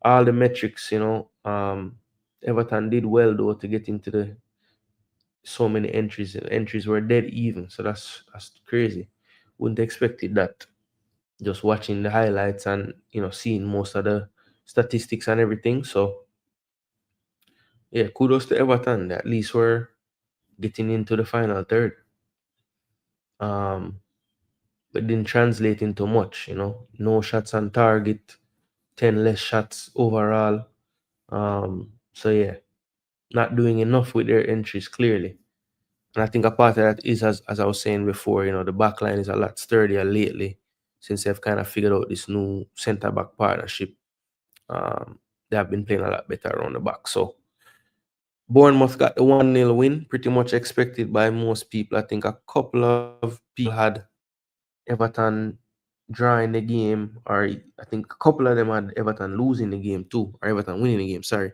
all the metrics, Everton did well though to get into the so many entries. Entries were dead even, so that's crazy. Wouldn't expected that. Just watching the highlights and seeing most of the statistics and everything. So yeah, kudos to Everton. At least we're getting into the final third. But didn't translate into much. No shots on target, 10 less shots overall. So yeah, not doing enough with their entries clearly. And I think a part of that is, as I was saying before, the back line is a lot sturdier lately since they've kind of figured out this new centre-back partnership. They have been playing a lot better around the back. So Bournemouth got the 1-0 win, pretty much expected by most people. I think a couple of people had Everton drawing the game, or I think a couple of them had Everton losing the game too, or Everton winning the game, sorry,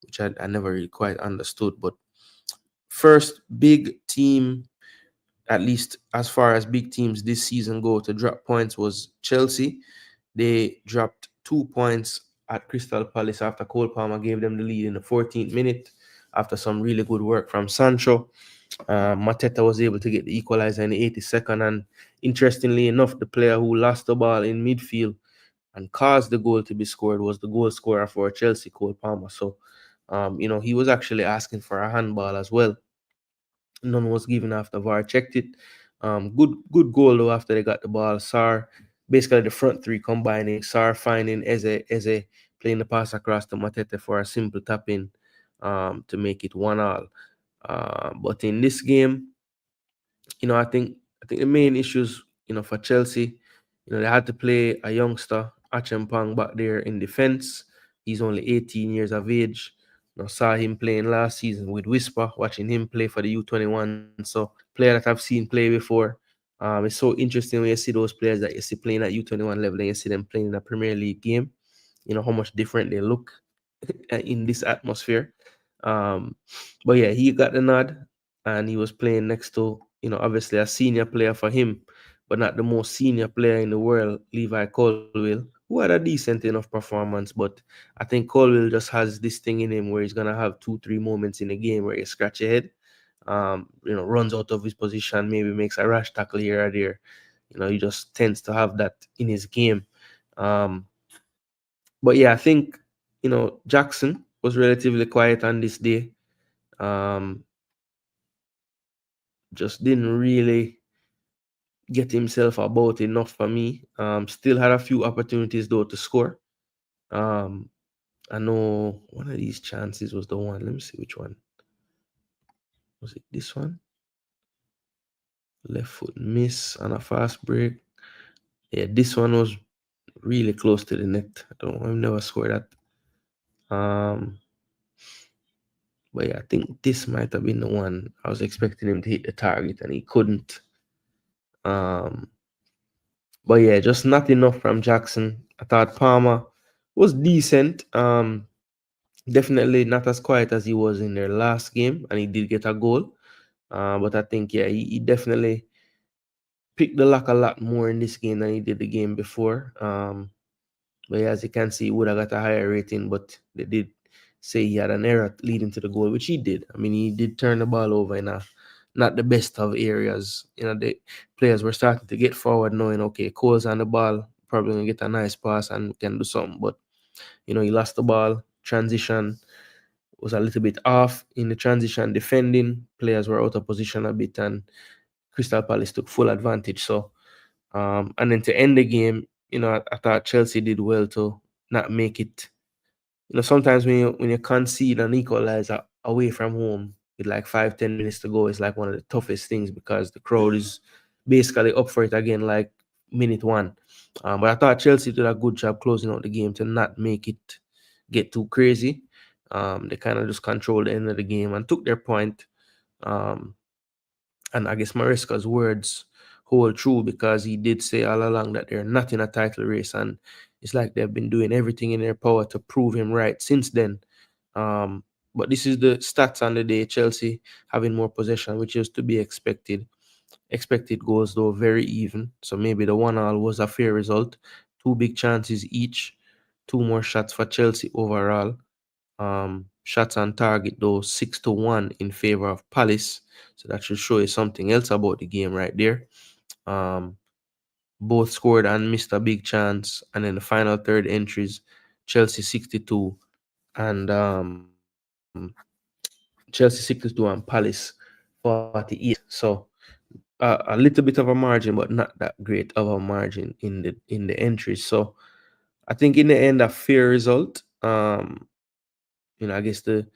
which I never really quite understood. But first big team at least as far as big teams this season go to drop points, was Chelsea. They dropped 2 points at Crystal Palace after Cole Palmer gave them the lead in the 14th minute after some really good work from Sancho. Mateta was able to get the equalizer in the 82nd, and interestingly enough, the player who lost the ball in midfield and caused the goal to be scored was the goal scorer for Chelsea, Cole Palmer. So, he was actually asking for a handball as well. None was given after VAR checked it. Good goal though after they got the ball. Sar, basically the front three combining. Sar finding Eze playing the pass across to Matete for a simple tap in, to make it 1-1. But in this game, I think the main issues, for Chelsea, they had to play a youngster, Achampong, back there in defense. He's only 18 years of age. Saw him playing last season with Whisper, watching him play for the U21. So, player that I've seen play before. It's so interesting when you see those players that you see playing at U21 level and you see them playing in a Premier League game. How much different they look in this atmosphere. Um, but yeah, he got the nod, and he was playing next to, obviously a senior player for him, but not the most senior player in the world, Levi Colwill, who had a decent enough performance. But I think Colwill just has this thing in him where he's gonna have 2, 3 moments in a game where he scratch your head, runs out of his position, maybe makes a rash tackle here or there. He just tends to have that in his game. Um, but yeah, I think Jackson was relatively quiet on this day. Um, just didn't really get himself about enough for me. Still had a few opportunities though to score. Um, I know one of these chances was the one. Let me see which one. Was it this one? Left foot miss on a fast break. Yeah, this one was really close to the net. I've never scored that. But yeah, I think this might have been the one. I was expecting him to hit the target and he couldn't. Um, but yeah, just not enough from Jackson. I thought Palmer was decent. Definitely not as quiet as he was in their last game, and he did get a goal. But I think, yeah, he definitely picked the lock a lot more in this game than he did the game before. But yeah, as you can see, he would have got a higher rating, but they did say he had an error leading to the goal, which he did. I mean, he did turn the ball over in a not the best of areas. The players were starting to get forward, knowing, okay, Cole's on the ball, probably gonna get a nice pass and can do something. But he lost the ball. Transition was a little bit off in the transition. Defending players were out of position a bit, and Crystal Palace took full advantage. So, and then to end the game, I thought Chelsea did well to not make it. Sometimes when you concede an equalizer away from home with like 5-10 minutes to go, it's like one of the toughest things because the crowd is basically up for it again, like minute one. But I thought Chelsea did a good job closing out the game to not make it get too crazy. They kind of just controlled the end of the game and took their point. Um, and I guess Maresca's words hold true because he did say all along that they're not in a title race, and it's like they've been doing everything in their power to prove him right since then. But this is the stats on the day. Chelsea having more possession, which is to be expected. Expected goals, though, very even. So maybe the 1-1 was a fair result. Two big chances each. Two more shots for Chelsea overall. Shots on target, though, 6-1 in favor of Palace. So that should show you something else about the game right there. Um, Both scored and missed a big chance. And then the final third entries, Chelsea 62 and Chelsea 62 and Palace 48. So a little bit of a margin, but not that great of a margin in the entries. So I think in the end, a fair result. I guess the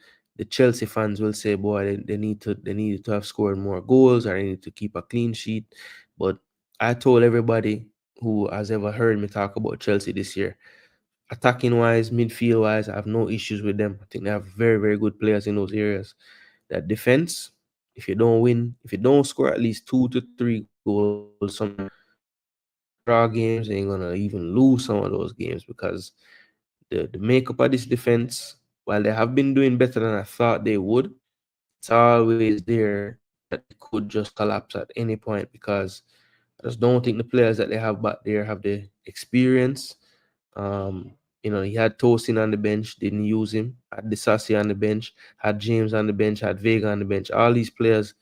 Chelsea fans will say, boy, they needed to have scored more goals, or they need to keep a clean sheet. But I told everybody who has ever heard me talk about Chelsea this year, attacking wise, midfield wise, I have no issues with them. I think they have very, very good players in those areas. That defense, if you don't score at least 2 to 3 goals, draw games, and you're gonna even lose some of those games because the makeup of this defense, while they have been doing better than I thought they would, it's always there that it could just collapse at any point because I just don't think the players that they have back there have the experience. He had Tosin on the bench, didn't use him. Had Disasi on the bench, had James on the bench, had Vega on the bench. All these players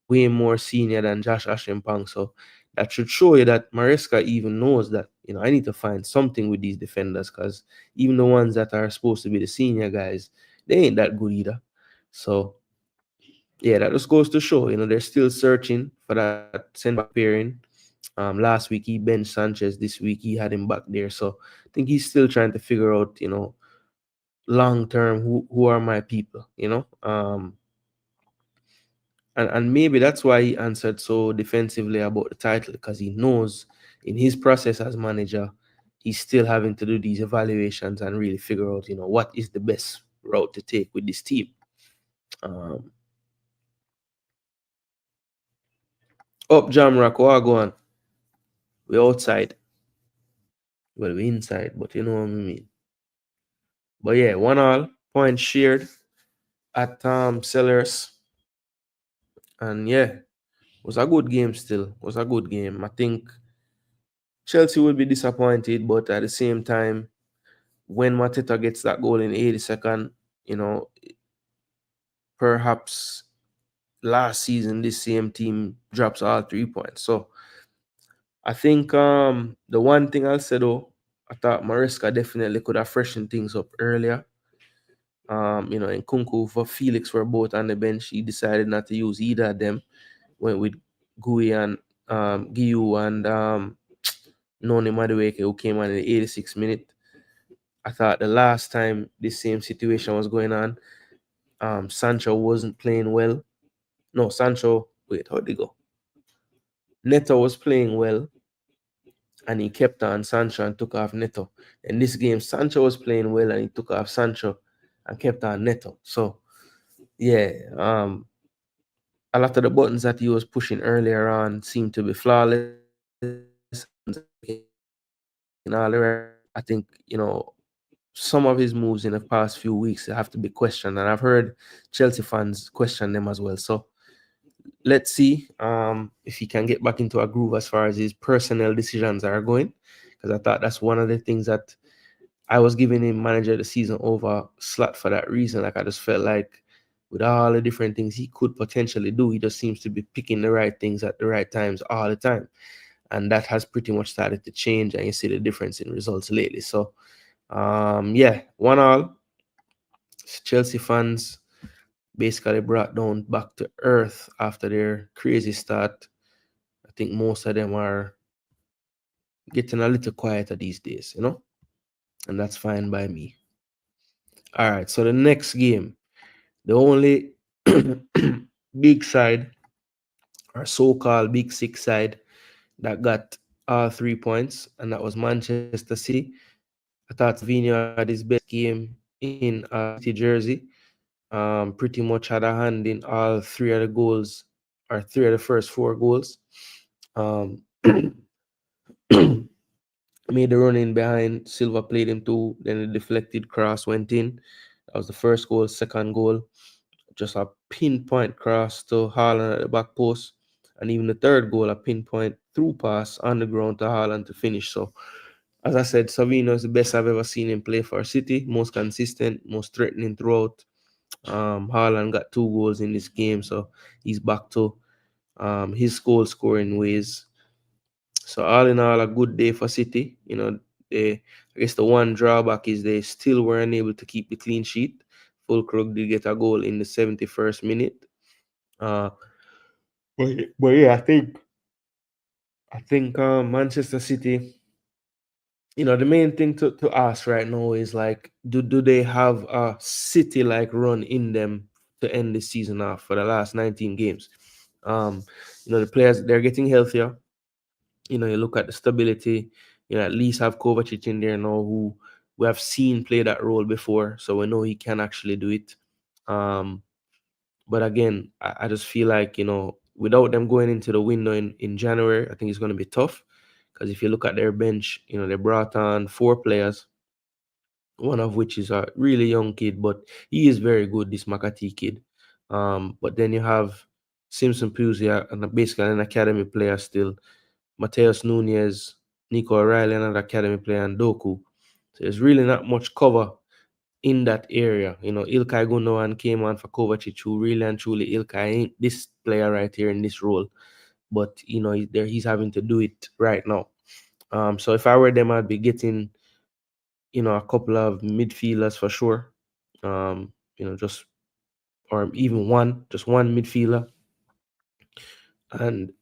way more senior than Josh Ashimpong. So that should show you that Maresca even knows that, I need to find something with these defenders because even the ones that are supposed to be the senior guys, they ain't that good either. So yeah, that just goes to show, they're still searching for that send back pairing. Last week he benched Sanchez. This week he had him back there. So I think he's still trying to figure out, long term who are my people, and maybe that's why he answered so defensively about the title because he knows in his process as manager, he's still having to do these evaluations and really figure out, what is the best route to take with this team. Up Jamrock, what go on? We're outside. Well, we're inside, but you know what I mean. But yeah, 1-1, point shared at Sellers. And yeah, it was a good game still. It was a good game. I think Chelsea will be disappointed, but at the same time, when Mateta gets that goal in 82nd, perhaps last season this same team drops all 3 points. So I think the one thing I'll say though, I thought Maresca definitely could have freshened things up earlier. And Kunku for Felix were both on the bench. He decided not to use either of them. Went with Gui and Giu and Noni Madueke, who came on in the 86th minute. I thought the last time this same situation was going on, Sancho wasn't playing well. No, Sancho, wait, how'd they go? Neto was playing well, and he kept on Sancho and took off Neto. In this game, Sancho was playing well, and he took off Sancho and kept on Neto. So, yeah, a lot of the buttons that he was pushing earlier on seemed to be flawless. I think, some of his moves in the past few weeks have to be questioned, and I've heard Chelsea fans question them as well. So let's see if he can get back into a groove as far as his personnel decisions are going, because I thought that's one of the things that I was giving him manager of the season over slot for that reason. Like, I just felt like with all the different things he could potentially do, he just seems to be picking the right things at the right times all the time. And that has pretty much started to change, and you see the difference in results lately. So, yeah, 1-1. Chelsea fans basically brought down back to earth after their crazy start. I think most of them are getting a little quieter these days, and that's fine by me. All right, so the next game, the only big side, or so-called big six side, that got all 3 points, and that was Manchester City. I thought Savinho had his best game in a City jersey. Pretty much had a hand in all three of the goals, or three of the first four goals. Made the run in behind. Silva played him two. Then the deflected cross went in. That was the first goal. Second goal, just a pinpoint cross to Haaland at the back post. And even the third goal, a pinpoint through pass on the ground to Haaland to finish. So, as I said, Savino is the best I've ever seen him play for City. Most consistent, most threatening throughout. Haaland got 2 goals in this game, so he's back to his goal scoring ways. So all in all, a good day for City. I guess the one drawback is they still weren't able to keep the clean sheet. Fulkrug did get a goal in the 71st minute. Uh, but yeah, I think Manchester City. The main thing to ask right now is like, do they have a City like run in them to end the season off for the last 19 games? The players, they're getting healthier. You look at the stability. At least have Kovacic in there now, who we have seen play that role before, so we know he can actually do it. But again, I just feel like, without them going into the window in January, I think it's going to be tough. Because if you look at their bench, they brought on 4 players, one of which is a really young kid, but he is very good, this Makati kid. But then you have Simpson Puzia, and basically an academy player still. Mateus Nunez, Nico O'Reilly, another academy player, and Doku. So there's really not much cover in that area. You know, Ilkay Gundogan came on for Kovacic, who really and truly Ilkay ain't this player right here in this role. But you know, he's having to do it right now. So if I were them, I'd be getting, you know, a couple of midfielders for sure. You know, just or even just one midfielder, and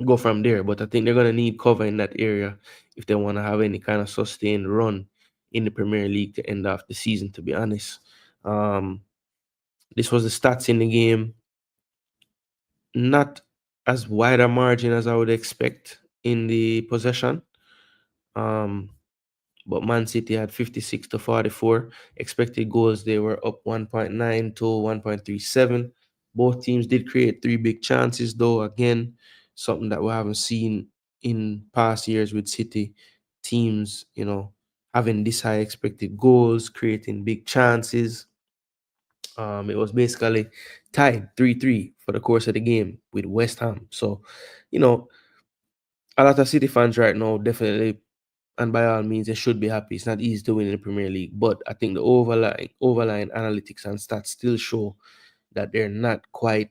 go from there. But I think they're gonna need cover in that area if they want to have any kind of sustained run in the Premier League to end off the season. To be honest, um, this was the stats in the game. Not as wide a margin as I would expect in the possession. Um, but Man City had 56 to 44. Expected goals, they were up 1.9 to 1.37. Both teams did create three big chances, though. Again, something that we haven't seen in past years with City teams, you know, having this high expected goals, creating big chances. It was basically tied 3-3 for the course of the game with West Ham. So, you know, a lot of City fans right now definitely, and by all means, they should be happy. It's not easy to win in the Premier League, but I think the overlying analytics and stats still show that they're not quite,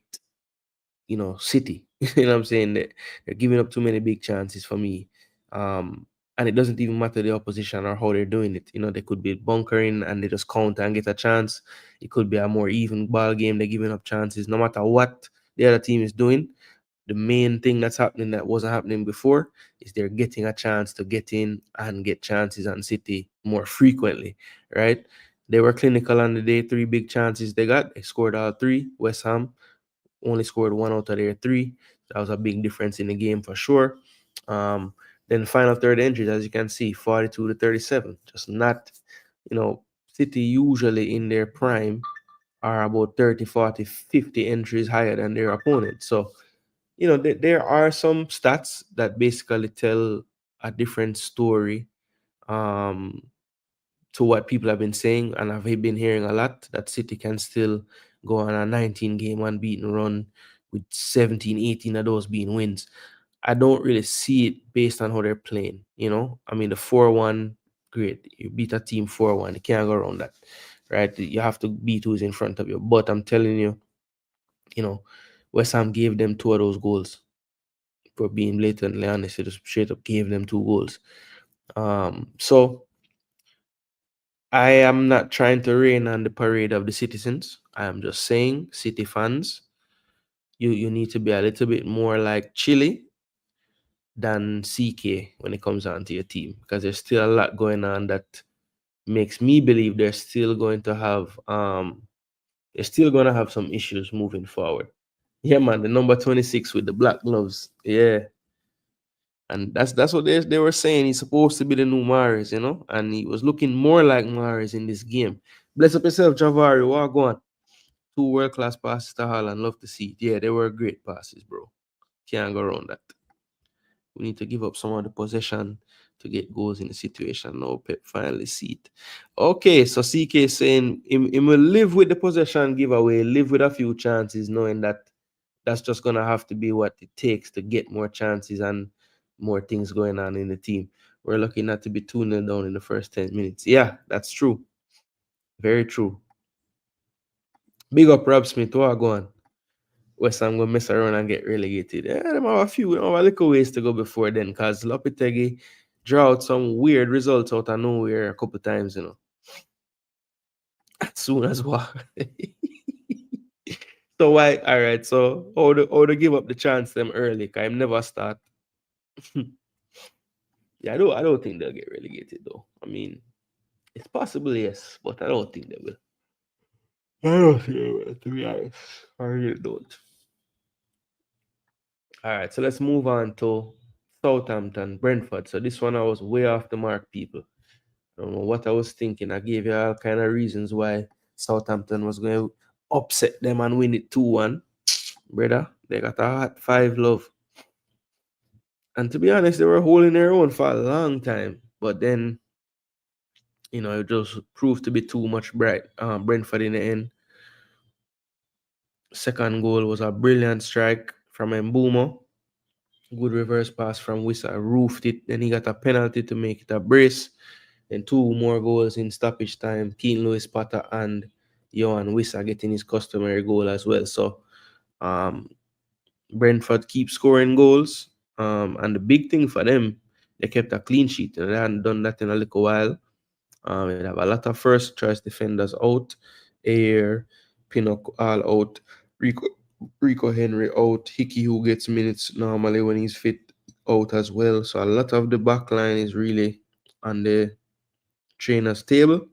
you know, City. You know what I'm saying? They're giving up too many big chances for me. And it doesn't even matter the opposition or how they're doing it. You know, they could be bunkering and they just counter and get a chance. It could be a more even ball game. They're giving up chances. No matter what the other team is doing, the main thing that's happening that wasn't happening before is they're getting a chance to get in and get chances on City more frequently, right? They were clinical on the day. Three big chances they got. They scored all three. West Ham only scored one out of their three. That was a big difference in the game for sure. Then the final third entries, as you can see, 42 to 37. Just not, you know, City usually in their prime are about 30, 40, 50 entries higher than their opponent. So, you know, there are some stats that basically tell a different story um, to what people have been saying. And I've been hearing a lot that City can still go on a 19 game unbeaten run with 17, 18 of those being wins. I don't really see it based on how they're playing. You know, I mean, the 4-1, great. You beat a team 4-1. You can't go around that, right? You have to beat who's in front of you. But I'm telling you, you know, West Ham gave them two of those goals. For being blatantly honest, they just straight up gave them two goals. So I am not trying to rain on the parade of the citizens. I am just saying, City fans, you need to be a little bit more like Chile than CK when it comes down to your team, because there's still a lot going on that makes me believe they're still gonna have some issues moving forward. Yeah, man, the number 26 with the black gloves. Yeah. And that's what they were saying. He's supposed to be the new Mahrez, you know, and he was looking more like Mahrez in this game. Bless up yourself, Javari. What go on? Two world class passes to Haaland. Love to see it. Yeah, they were great passes, bro. Can't go around that. We need to give up some of the possession to get goals in the situation. No, Pep finally see it. Okay, so CK saying he will live with the possession giveaway, live with a few chances, knowing that that's just gonna have to be what it takes to get more chances and more things going on in the team. We're lucky not to be 2-0 down in the first 10 minutes. Yeah, that's true. Very true. Big up Rob Smith. What go on? West Ham gonna mess around and get relegated. Yeah, them have a little ways to go before then, because Lopetegui draw out some weird results out of nowhere a couple times, you know. As soon as what? So why? All right. So how to give up the chance them early? Cause I'm never start. Yeah, I don't think they'll get relegated though. I mean, it's possible, yes, but I don't think they will. I don't think they will, to be honest. I really don't. All right, so let's move on to Southampton, Brentford. So this one I was way off the mark, people. I don't know what I was thinking. I gave you all kind of reasons why Southampton was going to upset them and win it 2-1. Brother, they got a hot 5 love. And to be honest, they were holding their own for a long time. But then, you know, it just proved to be too much Brentford in the end. Second goal was a brilliant strike from Mbumo. Good reverse pass from Wissa, roofed it. Then he got a penalty to make it a brace. Then two more goals in stoppage time. Keane Lewis Potter and Johan Wissa getting his customary goal as well. So um, Brentford keep scoring goals. And the big thing for them, they kept a clean sheet. And they hadn't done that in a little while. They have a lot of first choice defenders out. Ayer, Pinnock all out. Rico, Rico Henry out. Hickey, who gets minutes normally when he's fit, out as well. So a lot of the back line is really on the trainer's table.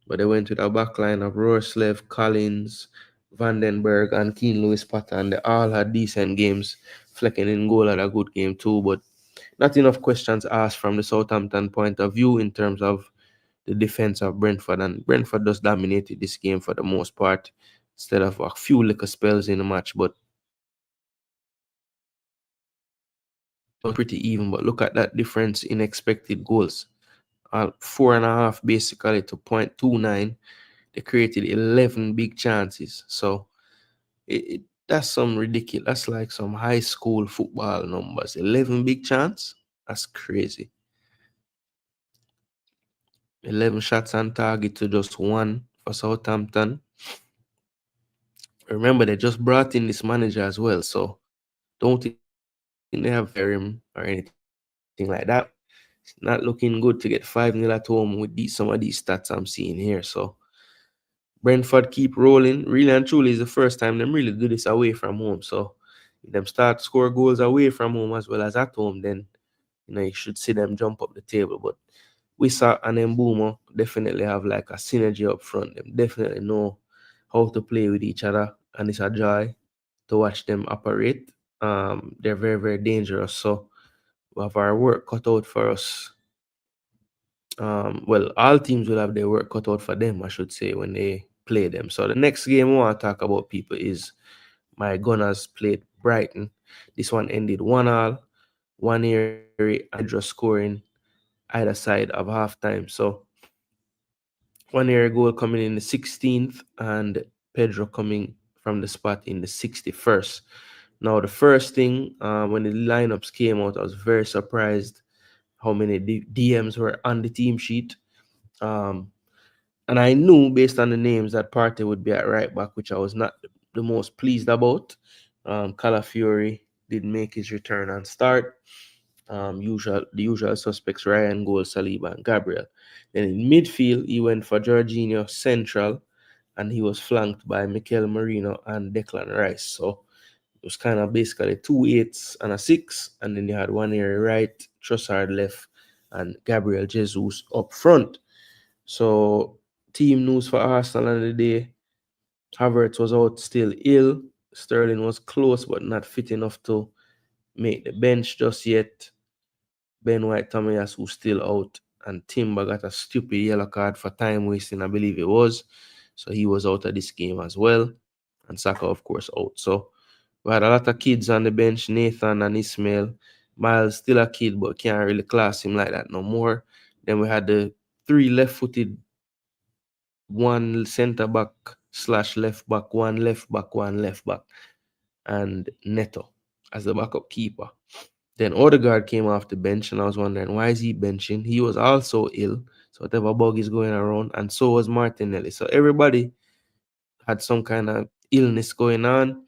But they went with a back line of Roerslev, Collins, Vandenberg, and Keane Lewis Potter. And they all had decent games. Flecken in goal had a good game too. But not enough questions asked from the Southampton point of view in terms of the defense of Brentford, and Brentford just dominated this game for the most part, instead of a few little spells in the match, but pretty even. But look at that difference in expected goals. 4.5 basically to 0.29. They created 11 big chances. So that's some ridiculous. That's like some high school football numbers. 11 big chance. That's crazy. 11 shots on target to just one for Southampton. Remember, they just brought in this manager as well, so don't think they have him or anything like that. It's not looking good to get 5-0 at home with some of these stats I'm seeing here. So Brentford keep rolling. Really and truly is the first time them really do this away from home. So if them start score goals away from home as well as at home, then you should see them jump up the table. But Wissa and Mbeumo definitely have like a synergy up front. Them definitely know how to play with each other, and it's a joy to watch them operate. They're very, very dangerous. So we have our work cut out for us. Well, all teams will have their work cut out for them, I should say, when they play them. So the next game I want to talk about, people, is my Gunners played Brighton. This one ended 1-1, one area, and just scoring either side of halftime. So 1 year goal coming in the 16th, and Pedro coming from the spot in the 61st. Now, the first thing, when the lineups came out, I was very surprised how many DMs were on the team sheet. And I knew based on the names that Partey would be at right back, which I was not the most pleased about. Calafiori did make his return and start. The usual suspects, Ryan, Gold, Saliba, and Gabriel. Then in midfield, he went for Jorginho central, and he was flanked by Mikel Merino and Declan Rice. So it was kind of basically 2 8s and a 6, and then you had 1 area right, Trossard left, and Gabriel Jesus up front. So team news for Arsenal on the day: Havertz was out still ill. Sterling was close but not fit enough to make the bench just yet. Ben White, Tomiyasu still out, and Timber got a stupid yellow card for time wasting, I believe it was. So he was out of this game as well. And Saka, of course, out. So we had a lot of kids on the bench, Nathan and Ismail. Miles still a kid, but can't really class him like that no more. Then we had the three left-footed, one centre back slash left back, one left back, one left back, and Neto as the backup keeper. Then Odegaard came off the bench, and I was wondering, why is he benching? He was also ill, so whatever bug is going around, and so was Martinelli. So everybody had some kind of illness going on.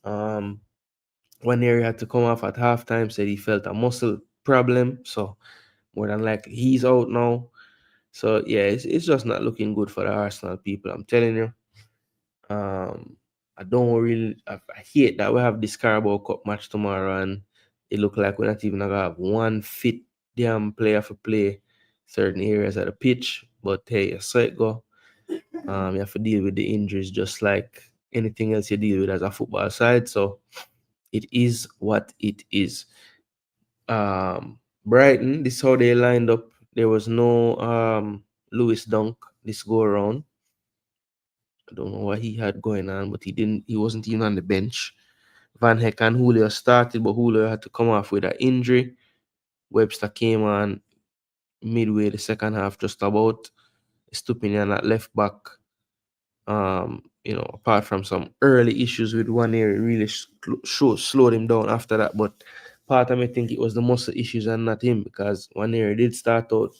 One area had to come off at halftime, said he felt a muscle problem, so more than likely he's out now. So yeah, it's just not looking good for the Arsenal people, I'm telling you. I don't really, I hate that we have this Carabao Cup match tomorrow, and it look like we're not even gonna have one fit damn player for play certain areas of the pitch. But hey, so it go. You have to deal with the injuries just like anything else you deal with as a football side. So it is what it is. Brighton, this is how they lined up. There was no Lewis Dunk this go around. I don't know what he had going on, but he wasn't even on the bench. Van Heck and Julio started, but Julio had to come off with an injury. Webster came on midway the second half, just about. Stupinian at left back. apart from some early issues with one area, really slowed him down after that. But part of me think it was the muscle issues and not him, because one area did start out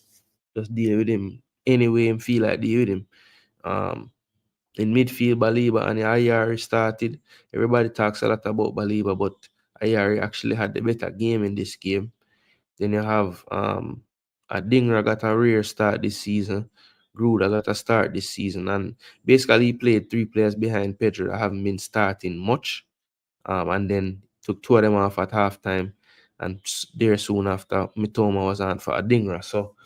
just deal with him anyway and feel like deal with him. Um, in midfield, Baliba and Ayari started. Everybody talks a lot about Baliba, but Ayari actually had the better game in this game. Then you have Adingra got a rare start this season. Gruda got a start this season. And basically he played three players behind Pedro that haven't been starting much. And then took two of them off at halftime. And there soon after, Mitoma was on for Adingra. So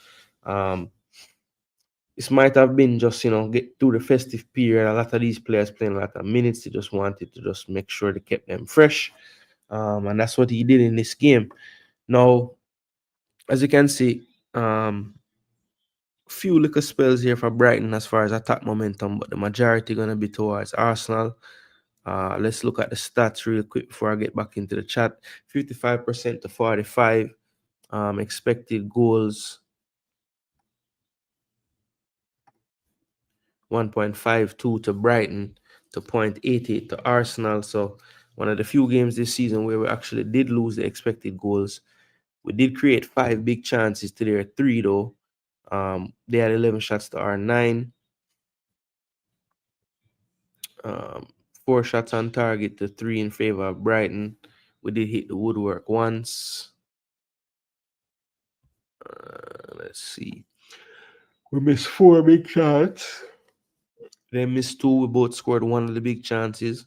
this might have been just, get through the festive period. A lot of these players playing a lot of minutes. They just wanted to just make sure they kept them fresh. And that's what he did in this game. Now, as you can see, few little spells here for Brighton as far as attack momentum, but the majority gonna be towards Arsenal. Let's look at the stats real quick before I get back into the chat. 55% to 45. Expected goals 1.52 to Brighton to 0.88 to Arsenal. So one of the few games this season where we actually did lose the expected goals. We did create 5 big chances to their 3 though. They had 11 shots to our 9. 4 shots on target to 3 in favor of Brighton. We did hit the woodwork once. Let's see. We missed 4 big shots. They missed 2. We both scored one of the big chances.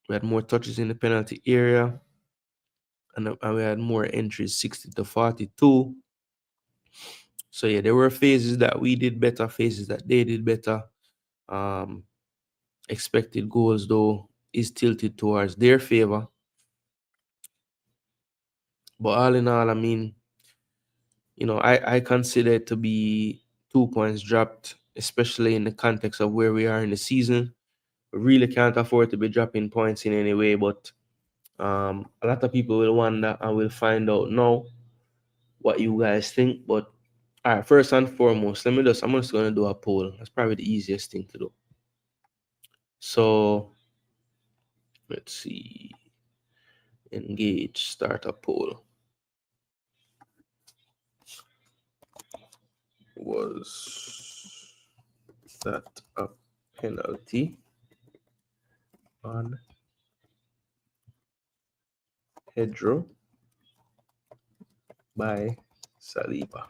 We had more touches in the penalty area. And we had more entries, 60 to 42. So yeah, there were phases that we did better, phases that they did better. Expected goals though is tilted towards their favor. But all in all, I mean, I consider it to be 2 points dropped, especially in the context of where we are in the season. We really can't afford to be dropping points in any way, but a lot of people will wonder and will find out now what you guys think. But all right, first and foremost, I'm just going to do a poll. That's probably the easiest thing to do. So let's see. Engage, start a poll. Was that a penalty on Pedro by Saliba?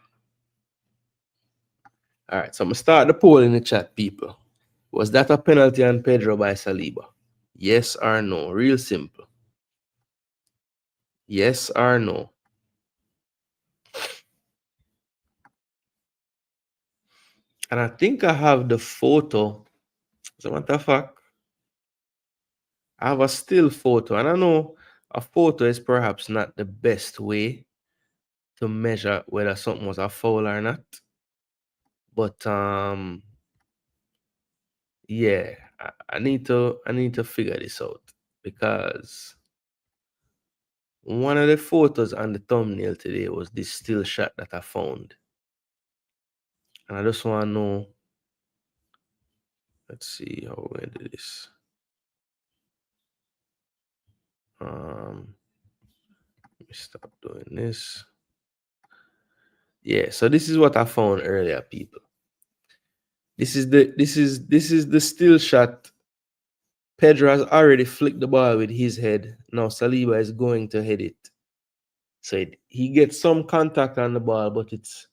All right, so I'm going to start the poll in the chat, people. Was that a penalty on Pedro by Saliba? Yes or no? Real simple. Yes or no? And I think I have the photo. As a matter of fact, I have a still photo. And I know a photo is perhaps not the best way to measure whether something was a foul or not. But yeah, I need to figure this out, because one of the photos on the thumbnail today was this still shot that I found. And I just want to know. Let's see how we're going to do this. Let me stop doing this. Yeah, so this is what I found earlier, people. This is the still shot. Pedro has already flicked the ball with his head. Now Saliba is going to head it. So he gets some contact on the ball, but it's,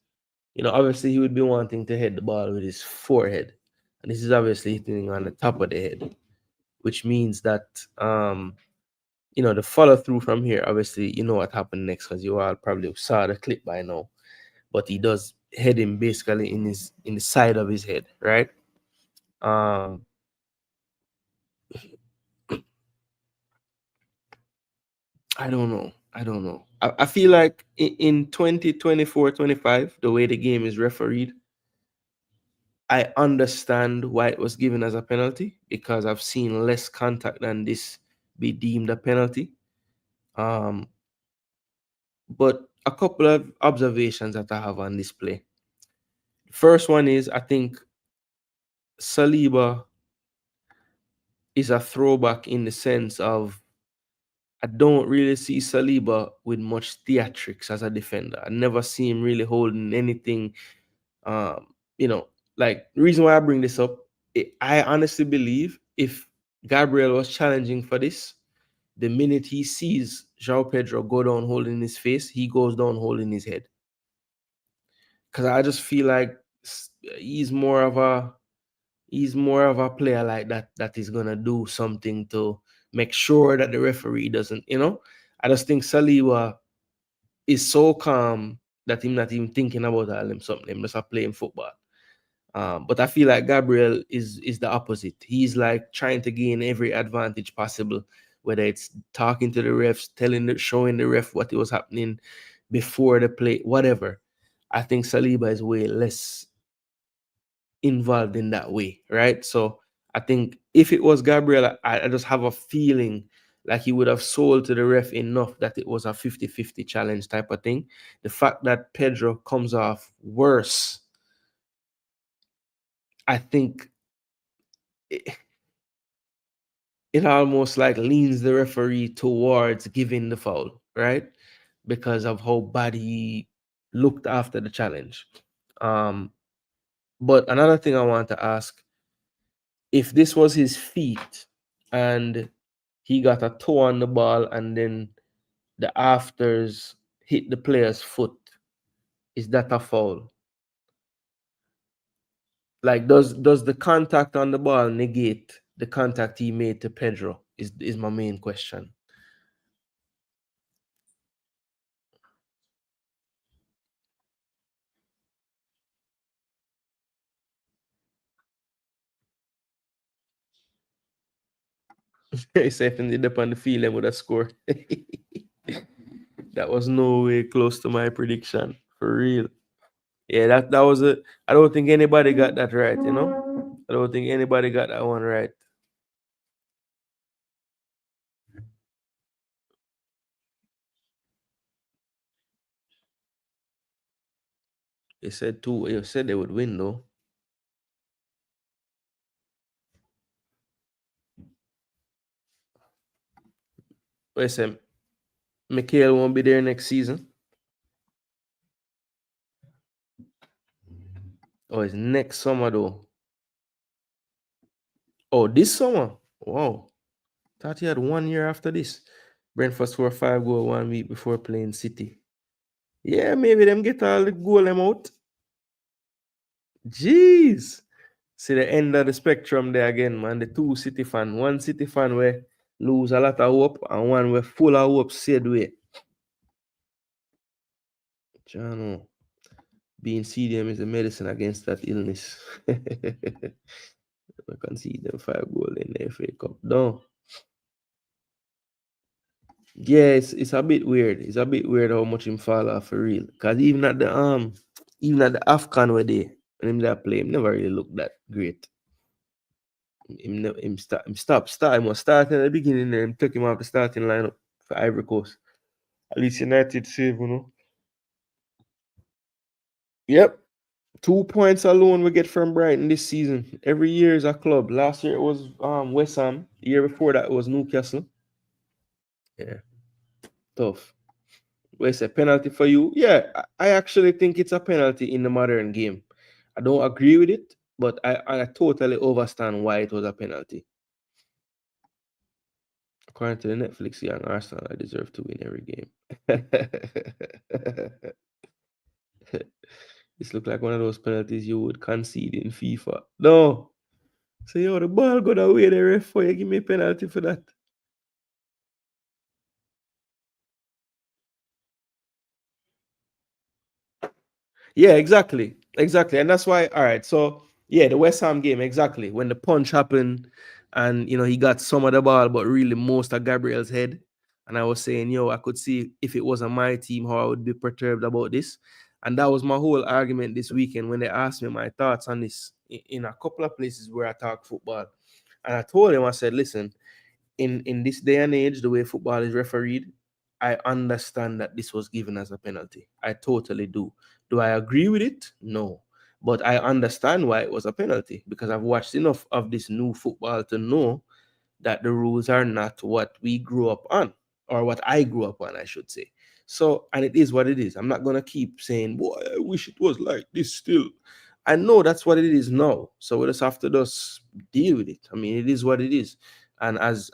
obviously he would be wanting to head the ball with his forehead. And this is obviously hitting on the top of the head, which means that, the follow through from here, obviously, you know what happened next, because you all probably saw the clip by now. But he does head him basically in the side of his head, right? I don't know. I feel like in 2024-25, the way the game is refereed, I understand why it was given as a penalty, because I've seen less contact than this be deemed a penalty. But a couple of observations that I have on this play. First one is, I think Saliba is a throwback in the sense of I don't really see Saliba with much theatrics as a defender. I never see him really holding anything. Um, you know, like the reason why I bring this up, I honestly believe if Gabriel was challenging for this, the minute he sees João Pedro go down holding his face, he goes down holding his head. Because I just feel like he's more of a player like that is gonna do something to make sure that the referee doesn't, I just think Saliba is so calm that him not even thinking about all them something. Him just a playing football. But I feel like Gabriel is the opposite. He's like trying to gain every advantage possible, whether it's talking to the refs, showing the ref what was happening before the play, whatever. I think Saliba is way less involved in that way, right? So I think if it was Gabriel, I just have a feeling like he would have sold to the ref enough that it was a 50-50 challenge type of thing. The fact that Pedro comes off worse, I think it almost like leans the referee towards giving the foul, right? Because of how bad he looked after the challenge. But another thing I want to ask, if this was his feet and he got a toe on the ball and then the afters hit the player's foot, is that a foul? Like, does the contact on the ball negate the contact he made to Pedro? Is my main question. Except in the on the field and would have scored. That was no way close to my prediction. For real. Yeah, that was it. I don't think anybody got that right, I don't think anybody got that one right. They said two. You said they would win though. Listen, Mikhail won't be there next season. Oh, it's next summer though. Oh, this summer. Wow. Thought he had 1 year after this. Brentford scored 5 goals 1 week before playing City. Yeah, maybe them get all the goal them out. Jeez. See the end of the spectrum there again, man. The two City fan. One City fan where lose a lot of hope and one where full of hope said way. Jano. Being CDM is a medicine against that illness. I can see them 5 goals in the FA Cup. No. Yeah, it's a bit weird. It's a bit weird how much him fall off for real. Cause even at the AFCON where they when him that play, him never really looked that great. Him was starting at the beginning there. Him took him off the starting lineup for Ivory Coast. At least United save. Yep. 2 points alone we get from Brighton this season. Every year is a club. Last year it was West Ham. The year before that it was Newcastle. Yeah, tough. Where's a penalty for you? Yeah, I actually think it's a penalty in the modern game. I don't agree with it, but I totally understand why it was a penalty. According to the Netflix, young Arsenal, I deserve to win every game. This looked like one of those penalties you would concede in FIFA. No. So, the ball got away the ref for you. Give me a penalty for that. Yeah, exactly. Exactly. And that's why, all right. So, yeah, the West Ham game, exactly. When the punch happened and, he got some of the ball, but really most of Gabriel's head. And I was saying, I could see if it was on my team, how I would be perturbed about this. And that was my whole argument this weekend when they asked me my thoughts on this in a couple of places where I talk football. And I told them, I said, listen, in this day and age, the way football is refereed, I understand that this was given as a penalty. I totally do. Do I agree with it? No. But I understand why it was a penalty because I've watched enough of this new football to know that the rules are not what we grew up on, or what I grew up on, I should say. So, and it is what it is. I'm not gonna keep saying, "Boy, I wish it was like this." Still, I know that's what it is now. So we just have to just deal with it. I mean, it is what it is. And as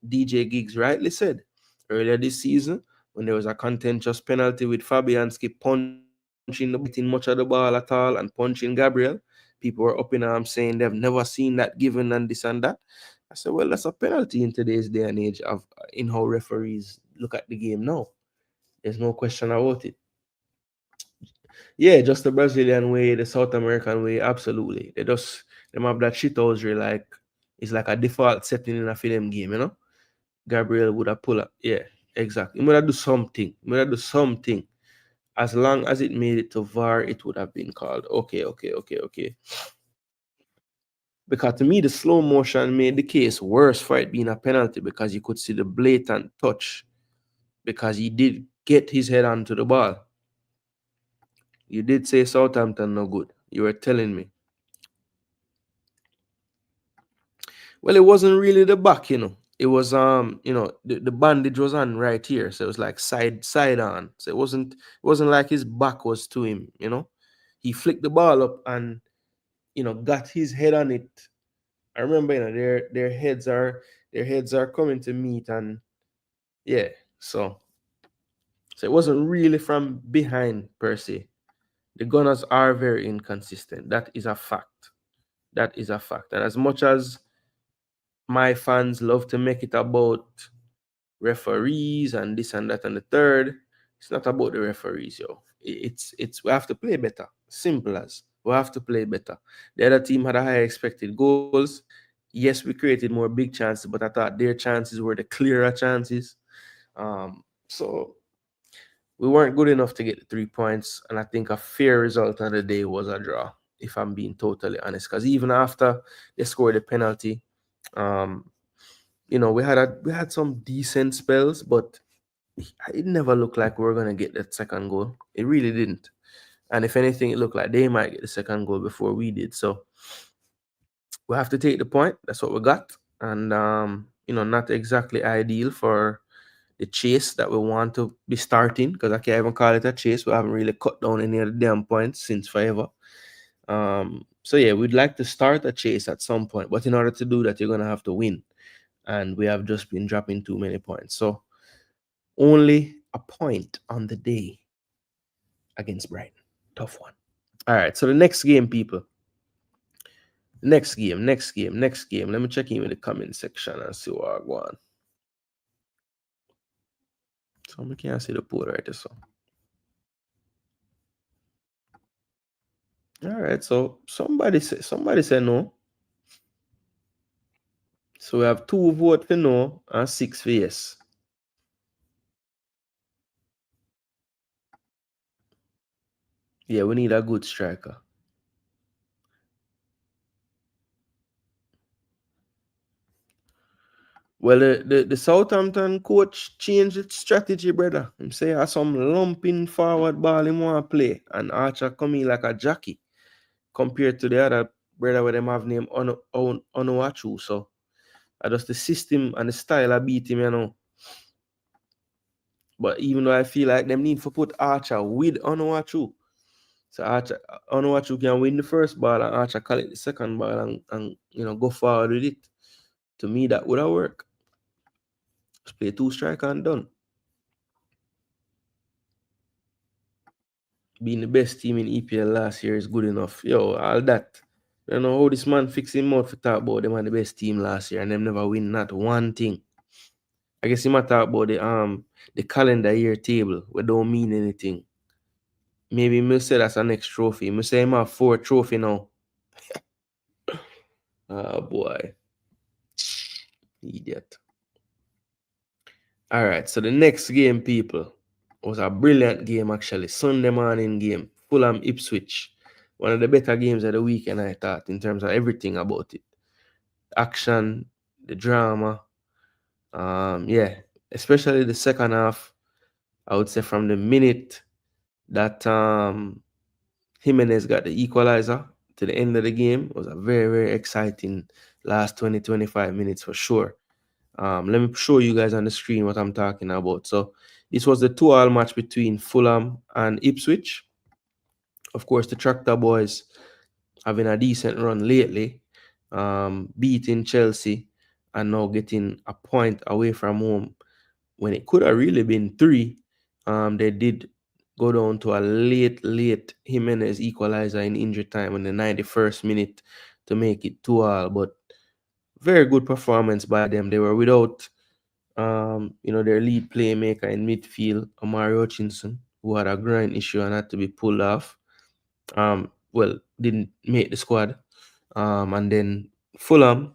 DJ Giggs rightly said earlier this season, when there was a contentious penalty with Fabianski punching the ball, not getting much of the ball at all, and punching Gabriel, people were up in arms saying they've never seen that given and this and that. I said, well, that's a penalty in today's day and age of in how referees look at the game now. There's no question about it. Yeah, just the Brazilian way, the South American way, absolutely. They just them have that shithousery like it's like a default setting in a film game, you know. Gabriel would have pulled up. Yeah, exactly. He would have do something. He would have do something. As long as it made it to VAR, it would have been called. Okay. Because to me, the slow motion made the case worse for it being a penalty because you could see the blatant touch because he did get his head onto the ball. You did say Southampton no good. You were telling me. Well, it wasn't really the back, you know. It was the bandage was on right here, so it was like side on. So it wasn't like his back was to him, you know. He flicked the ball up and got his head on it. I remember, their heads are coming to meet, and yeah, so it wasn't really from behind per se. The Gunners are very inconsistent. That is a fact. That is a fact. And as much as my fans love to make it about referees and this and that and the third, it's not about the referees, yo. It's we have to play better. Simple as we have to play better. The other team had a higher expected goals. Yes, we created more big chances, but I thought their chances were the clearer chances. So we weren't good enough to get the 3 points, and I think a fair result of the day was a draw, if I'm being totally honest. Because even after they scored the penalty, we had some decent spells, but it never looked like we were gonna get that second goal. It really didn't. And if anything, it looked like they might get the second goal before we did. So we have to take the point. That's what we got. And not exactly ideal for the chase that we want to be starting, because I can't even call it a chase. We haven't really cut down any of the damn points since forever. So yeah, we'd like to start a chase at some point, but in order to do that, you're gonna have to win. And we have just been dropping too many points. So only a point on the day against Brighton. Tough one. All right, so the next game, people. Next game. Let me check in with the comment section and see what I go on. So I can't see the poll right there. So. All right, so somebody said no. So we have 2 votes for no and 6 for yes. Yeah, we need a good striker. Well, the Southampton coach changed its strategy, brother. Him say some lumping forward ball him want to play, and Archer come in like a jockey compared to the other brother where them have name Onuachu. So I just the system and the style I beat him, But even though I feel like them need to put Archer with Onuachu. So Onuachu can win the first ball and Archer collect the second ball and go forward with it. To me, that would have worked. Just play 2 striker and done. Being the best team in EPL last year is good enough. Yo, all that. I don't know how this man fix him out for talk about them and the best team last year and them never win not one thing. I guess he might talk about the calendar year table, which don't mean anything. Maybe me say that's our next trophy. Me say him have 4 trophy now. Oh boy. Idiot. All right, so the next game, people, was a brilliant game actually. Sunday morning game, Fulham Ipswich. One of the better games of the weekend, I thought, in terms of everything about it. Action, the drama. Yeah, especially the second half. I would say from the minute that Jimenez got the equalizer to the end of the game, it was a very, very exciting last 20-25 minutes for sure. Let me show you guys on the screen what I'm talking about. So this was the 2-2 match between Fulham and Ipswich. Of course, the Tractor Boys having a decent run lately, beating Chelsea and now getting a point away from home when it could have really been 3. They did go down to a late Jimenez equalizer in injury time in the 91st minute to make it 2-2. But very good performance by them. They were without their lead playmaker in midfield, Amari Hutchinson, who had a groin issue and had to be pulled off. Didn't make the squad. And then Fulham,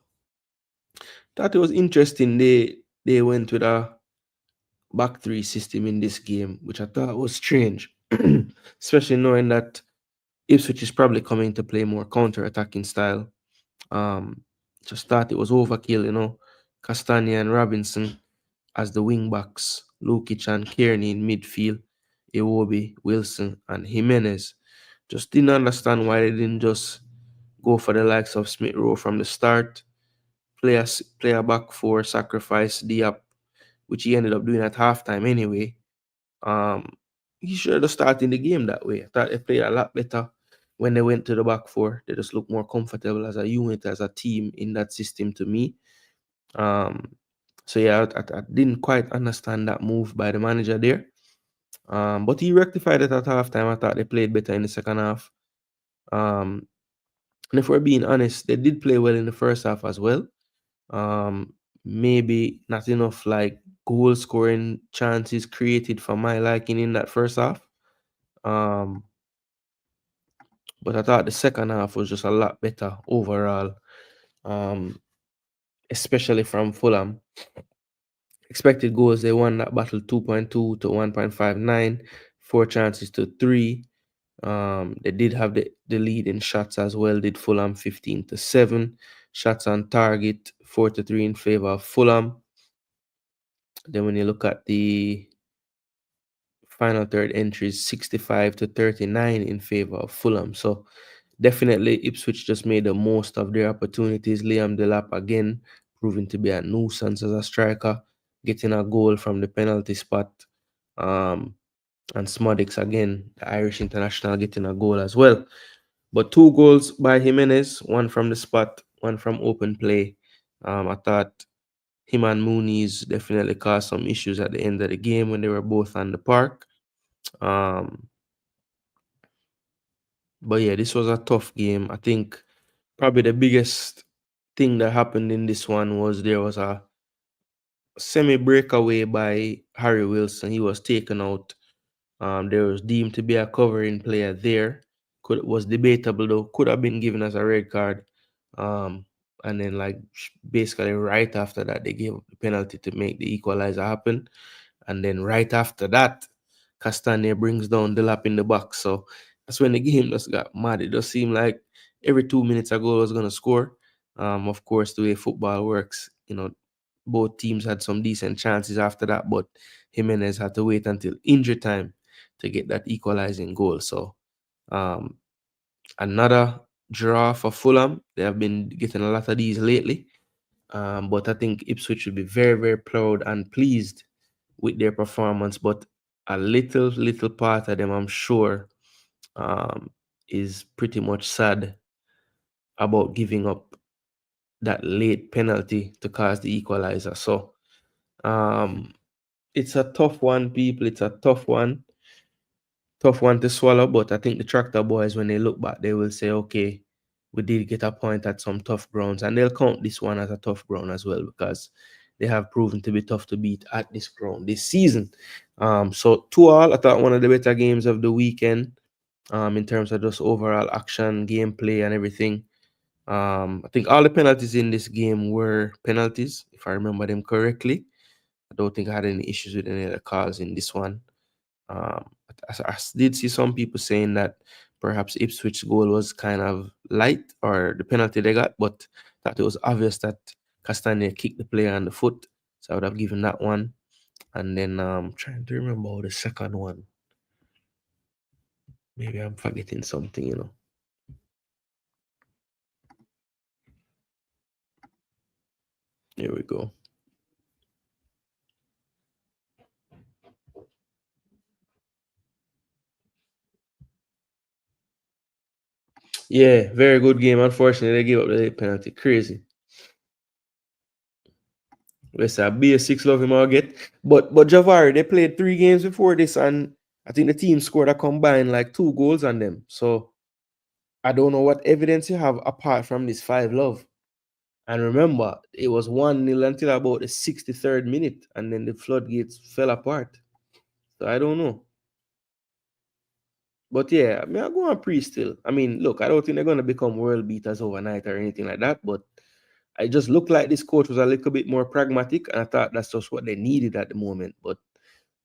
thought it was interesting. They went with a back three system in this game, which I thought was strange, especially knowing that Ipswich is probably coming to play more counter-attacking style. Um, just thought it was overkill, Castagna and Robinson as the wing backs, Lukic and Kearney in midfield, Iwobi, Wilson, and Jimenez. Just didn't understand why they didn't just go for the likes of Smith Rowe from the start, play a back four, sacrifice Diop, which he ended up doing at halftime anyway. He should have started the game that way. I thought they played a lot better when they went to the back four. They just looked more comfortable as a unit, as a team in that system to me. So yeah, I didn't quite understand that move by the manager there. But he rectified it at halftime. I thought they played better in the second half. And if we're being honest, they did play well in the first half as well. Maybe not enough like goal scoring chances created for my liking in that first half. But I thought the second half was just a lot better overall, especially from Fulham. Expected goals, they won that battle 2.2 to 1.59, 4 chances to 3. They did have the lead in shots as well, did Fulham 15 to 7. Shots on target, 4 to 3 in favor of Fulham. Then when you look at the final third entries, 65 to 39 in favor of Fulham. So definitely Ipswich just made the most of their opportunities. Liam Delap again proving to be a nuisance as a striker, getting a goal from the penalty spot. And Smodix again, the Irish international, getting a goal as well. But 2 goals by Jimenez, one from the spot, one from open play. I thought him and Mooney's definitely caused some issues at the end of the game when they were both on the park. But yeah, this was a tough game. I think probably the biggest thing that happened in this one was there was a semi-breakaway by Harry Wilson. He was taken out. There was deemed to be a covering player there. Was debatable though. Could have been given as a red card. And then basically right after that, they gave up the penalty to make the equalizer happen. And then right after that, Castagna brings down the lap in the box. So that's when the game just got mad. It just seemed like every 2 minutes a goal was going to score. Of course, the way football works, both teams had some decent chances after that, but Jimenez had to wait until injury time to get that equalizing goal. So another draw for Fulham. They have been getting a lot of these lately. But I think Ipswich should be very, very proud and pleased with their performance. But a little part of them, I'm sure, is pretty much sad about giving up that late penalty to cause the equalizer. So it's a tough one, people. It's a tough one. Tough one to swallow, but I think the Tractor Boys, when they look back, they will say, okay, we did get a point at some tough grounds. And they'll count this one as a tough ground as well because they have proven to be tough to beat at this ground this season. So 2-2, I thought one of the better games of the weekend in terms of just overall action, gameplay, and everything. I think all the penalties in this game were penalties, if I remember them correctly. I don't think I had any issues with any of the calls in this one. Um, I did see some people saying that perhaps Ipswich goal was kind of light or the penalty they got, but that it was obvious that Castagna kicked the player on the foot. So I would have given that one. And then trying to remember the second one. Maybe I'm forgetting something. Here we go. Yeah, very good game. Unfortunately, they gave up the late penalty. Crazy. West a basics love him all get. But Javari, they played 3 games before this, and I think the team scored a combined like 2 goals on them. So I don't know what evidence you have apart from this 5 love. And remember, it was 1-0 until about the 63rd minute, and then the floodgates fell apart. So I don't know. But yeah, I mean, I go on pre still. I mean, look, I don't think they're gonna become world beaters overnight or anything like that. But I just looked like this coach was a little bit more pragmatic, and I thought that's just what they needed at the moment. But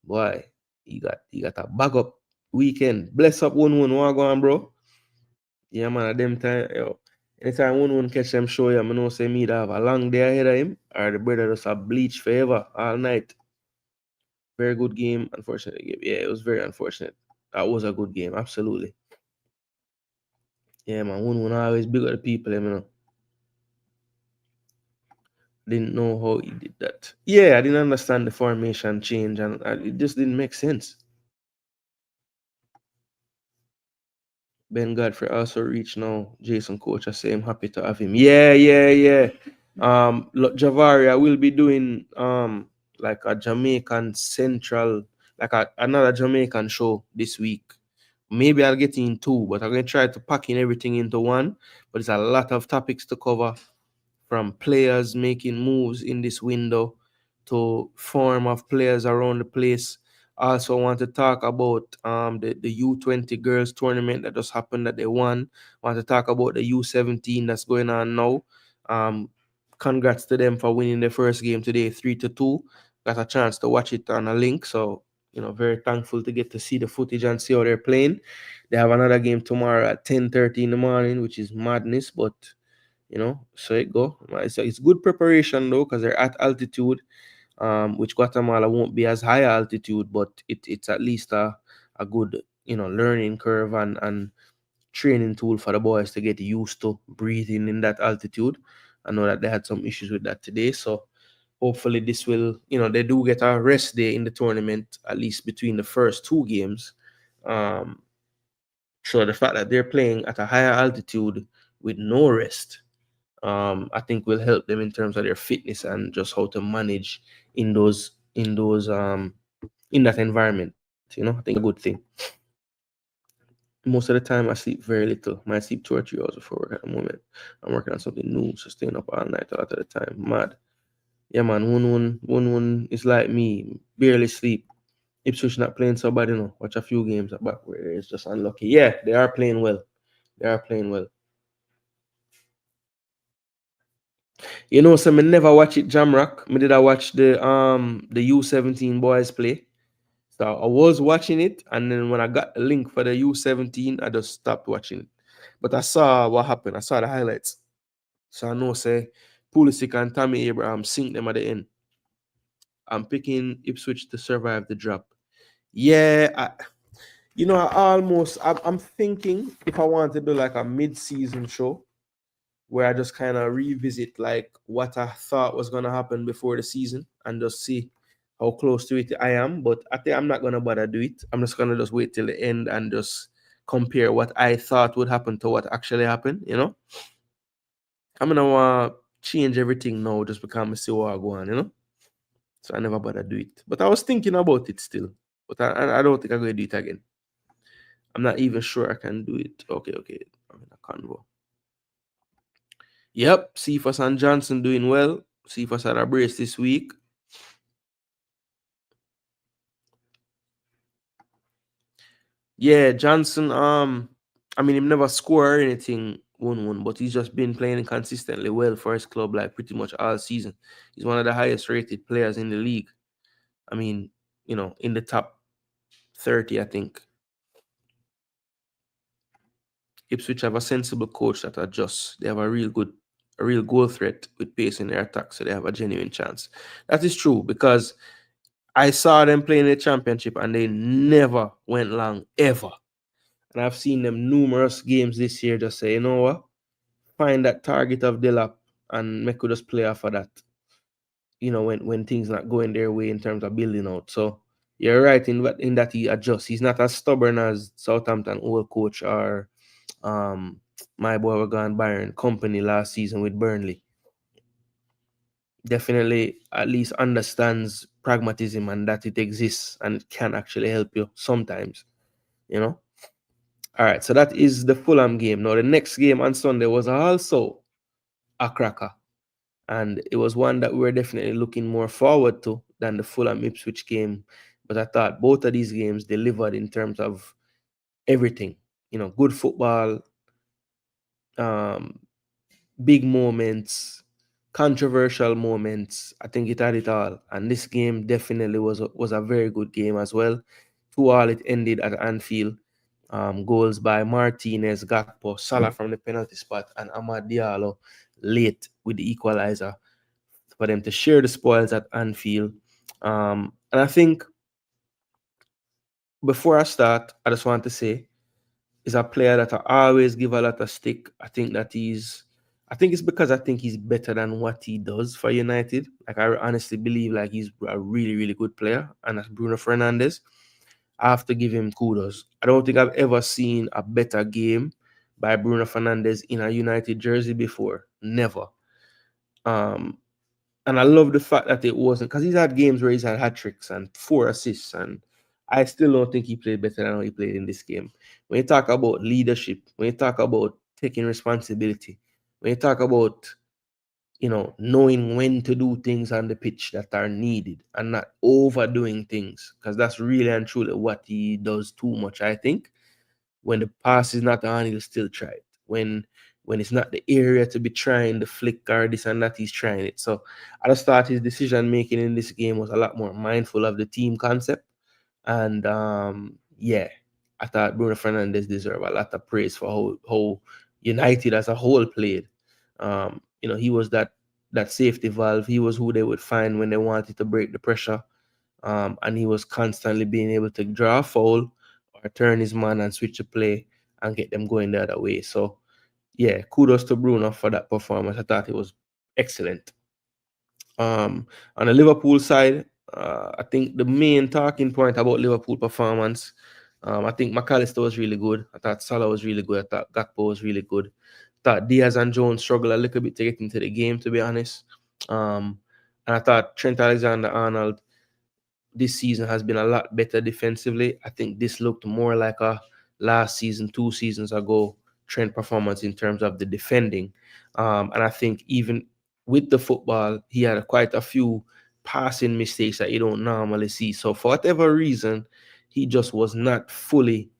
boy, you got a bag up weekend. Bless up 1-1. What go on, bro? Yeah, man. At them time, yo. Anytime 1-1 catch them show you, I know say me to have a long day ahead of him, or the brother just a bleach forever all night. Very good game. Unfortunate game. Yeah, it was very unfortunate. That was a good game, absolutely. Yeah, man. 1-1 always big at the people, you know. Didn't know how he did that. Yeah, I didn't understand the formation change, and it just didn't make sense. Ben Godfrey also reached now. Jason Coach, I say I'm happy to have him. Yeah, yeah, yeah. Look, Javari, I will be doing like a Jamaican Central, like another Jamaican show this week. Maybe I'll get in 2, but I'm gonna try to pack in everything into one. But it's a lot of topics to cover, from players making moves in this window to form of players around the place. I also want to talk about the U20 girls tournament that just happened that they won. I want to talk about the U17 that's going on now. Um, Congrats to them for winning the first game today, 3-2. Got a chance to watch it on a link, so very thankful to get to see the footage and see how they're playing. They have another game tomorrow at 10:30 in the morning, which is madness, but so it go. It's good preparation though, because they're at altitude, which Guatemala won't be as high altitude, but it's at least a good learning curve and training tool for the boys to get used to breathing in that altitude. I know that they had some issues with that today, so hopefully this will, they do get a rest day in the tournament, at least between the first 2 games. Um, so the fact that they're playing at a higher altitude with no rest, I think will help them in terms of their fitness and just how to manage in that environment. I think a good thing. Most of the time, I sleep very little. I sleep 2 or 3 hours before work at the moment. I'm working on something new, so staying up all night a lot of the time. Mad. Yeah, man. One is like me. Barely sleep. Ipswich not playing so bad, Watch a few games back where it's just unlucky. Yeah, they are playing well. They are playing well. So me never watch it Jamrock. Me did I watch the U17 boys play. So I was watching it, and then when I got the link for the U17, I just stopped watching it. But I saw what happened. I saw the highlights. So I know say Pulisic and Tammy Abraham sink them at the end. I'm picking Ipswich to survive the drop. Yeah, I'm thinking if I want to do like a mid-season show, where I just kind of revisit like what I thought was gonna happen before the season and just see how close to it I am. But I think I'm not gonna bother do it. I'm just gonna just wait till the end and just compare what I thought would happen to what actually happened. I'm gonna want to change everything now just because I see what I go on. So I never bother do it. But I was thinking about it still. But I don't think I'm gonna do it again. I'm not even sure I can do it. Okay. I'm in a convo. Yep, Cephas and Johnson doing well. Cephas had a brace this week. Yeah, Johnson, I mean, he never scored anything 1-1, but he's just been playing consistently well for his club, like pretty much all season. He's one of the highest rated players in the league. I mean, in the top 30, I think. Ipswich have a sensible coach that adjusts. They have a real goal threat with pace in their attack, so they have a genuine chance. That is true because I saw them playing the championship and they never went long, ever. And I've seen them numerous games this year just say, you know what? Find that target of Delap and make us just play off of that. When things not going their way in terms of building out. So you're right in that he adjusts. He's not as stubborn as Southampton old coach or my boy were gone Byron company last season with Burnley. Definitely at least understands pragmatism and that it exists and it can actually help you sometimes, you know. All right, so that is the Fulham game. Now the next game on Sunday was also a cracker, and it was one that we were definitely looking more forward to than the Fulham Ipswich game. But I thought both of these games delivered in terms of everything, you know, good football, um, big moments, controversial moments. I think it had it all, and this game definitely was a very good game as well. 2-2 it ended at Anfield. Goals by Martinez, Gakpo, Salah from the penalty spot, and Amad Diallo late with the equalizer for them to share the spoils at Anfield. And I think before I start, I just want to say is a player that I always give a lot of stick. I think it's because I think he's better than what he does for United. Like I honestly believe like he's a really, really good player, and that's Bruno Fernandes. I have to give him kudos. I don't think I've ever seen a better game by Bruno Fernandes in a United jersey before. Never. Um, and I love the fact that it wasn't because he's had games where he's had hat tricks and 4 assists, and I still don't think he played better than how he played in this game. When you talk about leadership, when you talk about taking responsibility, when you talk about knowing when to do things on the pitch that are needed and not overdoing things, because that's really and truly what he does too much. I think when the pass is not on, he'll still try it. When it's not the area to be trying the flick or this and that, he's trying it. So I just thought his decision making in this game was a lot more mindful of the team concept. And yeah, I thought Bruno Fernandes deserved a lot of praise for how United as a whole played. He was that safety valve. He was who they would find when they wanted to break the pressure. And he was constantly being able to draw a foul or turn his man and switch the play and get them going the other way. So yeah, kudos to Bruno for that performance. I thought it was excellent. On the Liverpool side, I think the main talking point about Liverpool performance, I think McAllister was really good. I thought Salah was really good. I thought Gakpo was really good. I thought Diaz and Jones struggled a little bit to get into the game, to be honest. And I thought Trent Alexander-Arnold this season has been a lot better defensively. I think this looked more like a last season, 2 seasons ago, Trent performance in terms of the defending. And I think even with the football, he had quite a few passing mistakes that you don't normally see. So for whatever reason, he just was not fully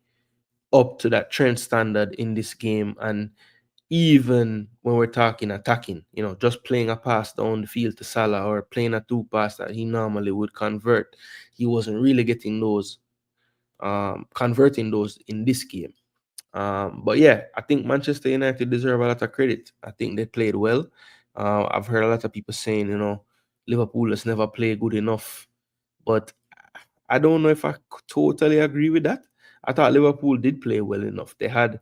up to that Trent standard in this game. And even when we're talking attacking, just playing a pass down the field to Salah or playing a 2 pass that he normally would convert, he wasn't really getting those, converting those in this game. But yeah, I think Manchester United deserve a lot of credit. I think they played well. I've heard a lot of people saying, Liverpool has never played good enough, but I don't know if I totally agree with that. I thought Liverpool did play well enough. They had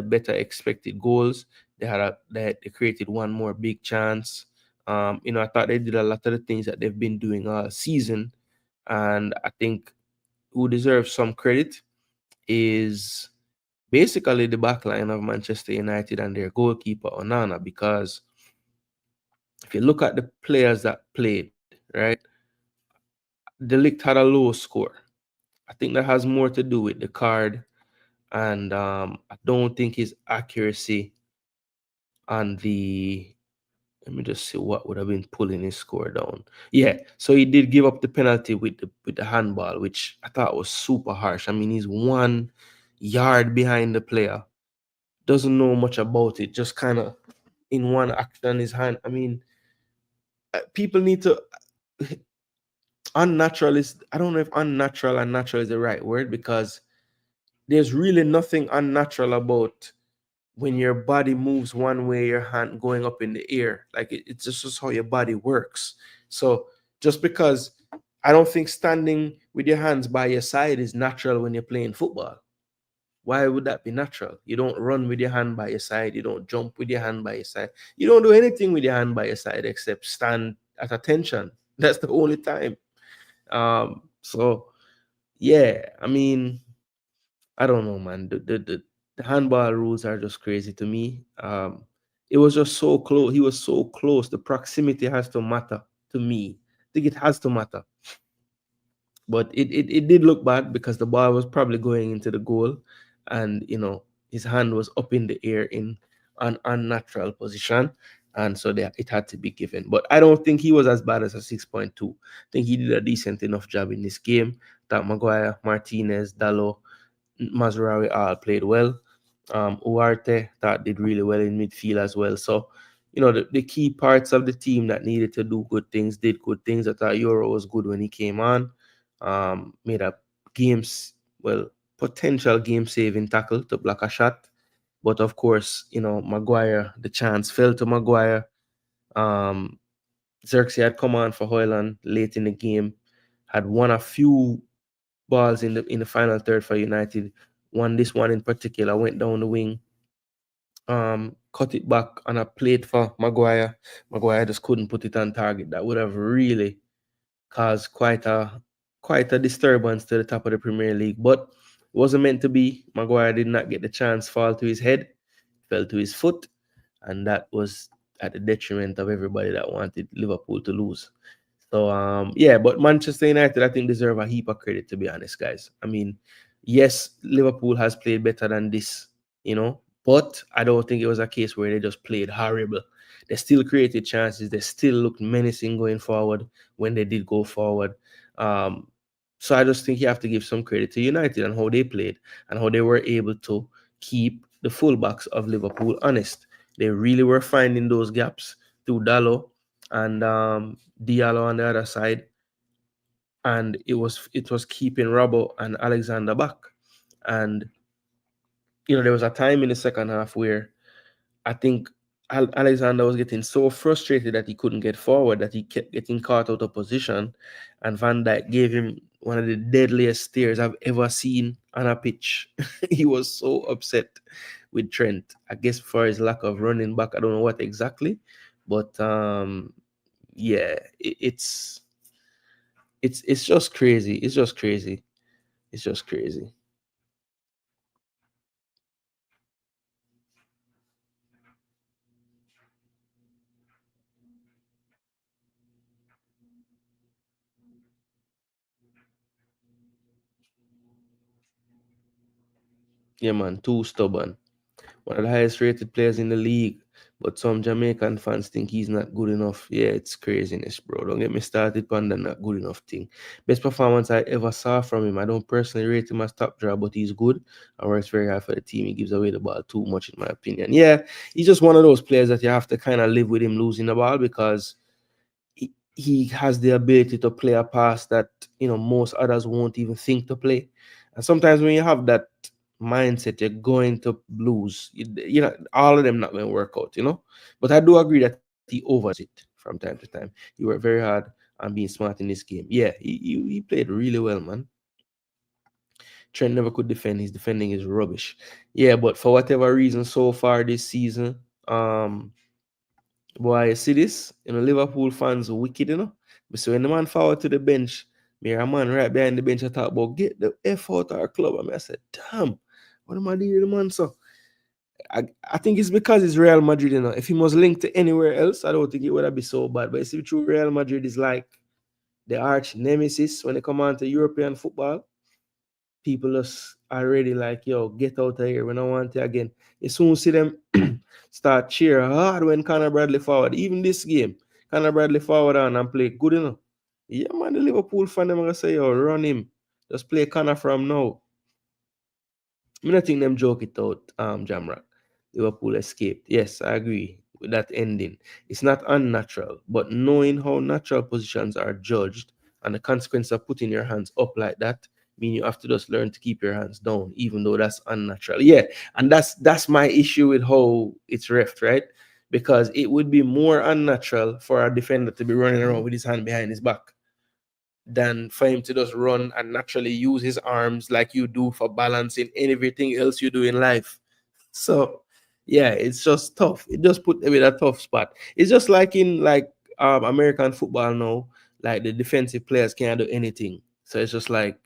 better expected goals. They created one more big chance. I thought they did a lot of the things that they've been doing all season, and I think who deserves some credit is basically the back line of Manchester United and their goalkeeper Onana, because if you look at the players that played, right, De Ligt had a low score. I think that has more to do with the card, and I don't think his accuracy on the. Let me just see what would have been pulling his score down. Yeah, so he did give up the penalty with the handball, which I thought was super harsh. I mean, he's 1 yard behind the player, doesn't know much about it, just kind of in one action his hand. I mean, people need to. Unnatural is. I don't know if unnatural and natural is the right word, because there's really nothing unnatural about when your body moves one way, your hand going up in the air. Like it's just how your body works. So just because I don't think standing with your hands by your side is natural when you're playing football. Why would that be natural? You don't run with your hand by your side. You don't jump with your hand by your side. You don't do anything with your hand by your side except stand at attention. That's the only time. So yeah, I mean, I don't know, man. The handball rules are just crazy to me. It was just so close. He was so close. The proximity has to matter to me. I think it has to matter. But it did look bad because the ball was probably going into the goal, and his hand was up in the air in an unnatural position, and so that it had to be given. But I don't think he was as bad as a 6.2. I think he did a decent enough job in this game. That Maguire, Martinez, Dallo, Mazraoui all played well. Uarte that did really well in midfield as well. So, the key parts of the team that needed to do good things did good things. I thought Euro was good when he came on. Made a games, well, potential game saving tackle to block a shot. But of course, Maguire, the chance fell to Maguire. Um, Xerxes had come on for Hoyland late in the game, had won a few balls in the final third for United. This one in particular went down the wing, cut it back on a plate for Maguire. Maguire just couldn't put it on target. That would have really caused quite a disturbance to the top of the Premier League. But it wasn't meant to be. Maguire did not get the chance, fall to his head, fell to his foot, and that was at the detriment of everybody that wanted Liverpool to lose. So yeah, but Manchester United I think deserve a heap of credit, to be honest, guys. I mean, yes, Liverpool has played better than this, but I don't think it was a case where they just played horrible. They still created chances. They still looked menacing going forward when they did go forward. Um, so I just think you have to give some credit to United and how they played and how they were able to keep the fullbacks of Liverpool honest. They really were finding those gaps through Dallo and Diallo on the other side, and it was keeping Robbo and Alexander back. And there was a time in the second half where I think Alexander was getting so frustrated that he couldn't get forward, that he kept getting caught out of position, and Van Dijk gave him one of the deadliest stares I've ever seen on a pitch. He was so upset with Trent, I guess for his lack of running back. I don't know what exactly, but yeah, it's just crazy. It's just crazy. It's just crazy. Yeah, man, too stubborn. One of the highest rated players in the league, but some Jamaican fans think he's not good enough. Yeah, it's craziness, bro. Don't get me started on the not good enough thing. Best performance I ever saw from him. I don't personally rate him as top draw, but he's good and works very hard for the team. He gives away the ball too much, in my opinion. Yeah, he's just one of those players that you have to kind of live with him losing the ball because he has the ability to play a pass that most others won't even think to play. And sometimes when you have that mindset, you're going to lose. All of them not going to work out. But I do agree that he overs it from time to time. He worked very hard on being smart in this game. Yeah, he played really well, man. Trent never could defend. His defending is rubbish. Yeah, but for whatever reason, so far this season, boy, you see this? Liverpool fans are wicked, But so when the man forward to the bench, me a man right behind the bench, I talk about get the F out of our club. I said, damn, what am I doing with the man? So I think it's because it's Real Madrid, If he was linked to anywhere else, I don't think it would have been so bad. But you see, true Real Madrid is like the arch nemesis when they come on to European football. People just already like, yo, get out of here. We don't want it again. You soon see them start cheer hard when Conor Bradley forward. Even this game, Conor Bradley forward on and play good enough. Yeah, man, the Liverpool fan, them gonna say, yo, run him. Just play Conor from now. I don't think them joke it out, Jamrock. Liverpool escaped. Yes, I agree with that ending. It's not unnatural, but knowing how natural positions are judged and the consequence of putting your hands up like that mean you have to just learn to keep your hands down, even though that's unnatural. Yeah, and that's my issue with how it's ref, right? Because it would be more unnatural for a defender to be running around with his hand behind his back than for him to just run and naturally use his arms like you do for balancing everything else you do in life. So yeah, it's just tough. It just put them in a tough spot. It's just like in American football now, like the defensive players can't do anything. So it's just like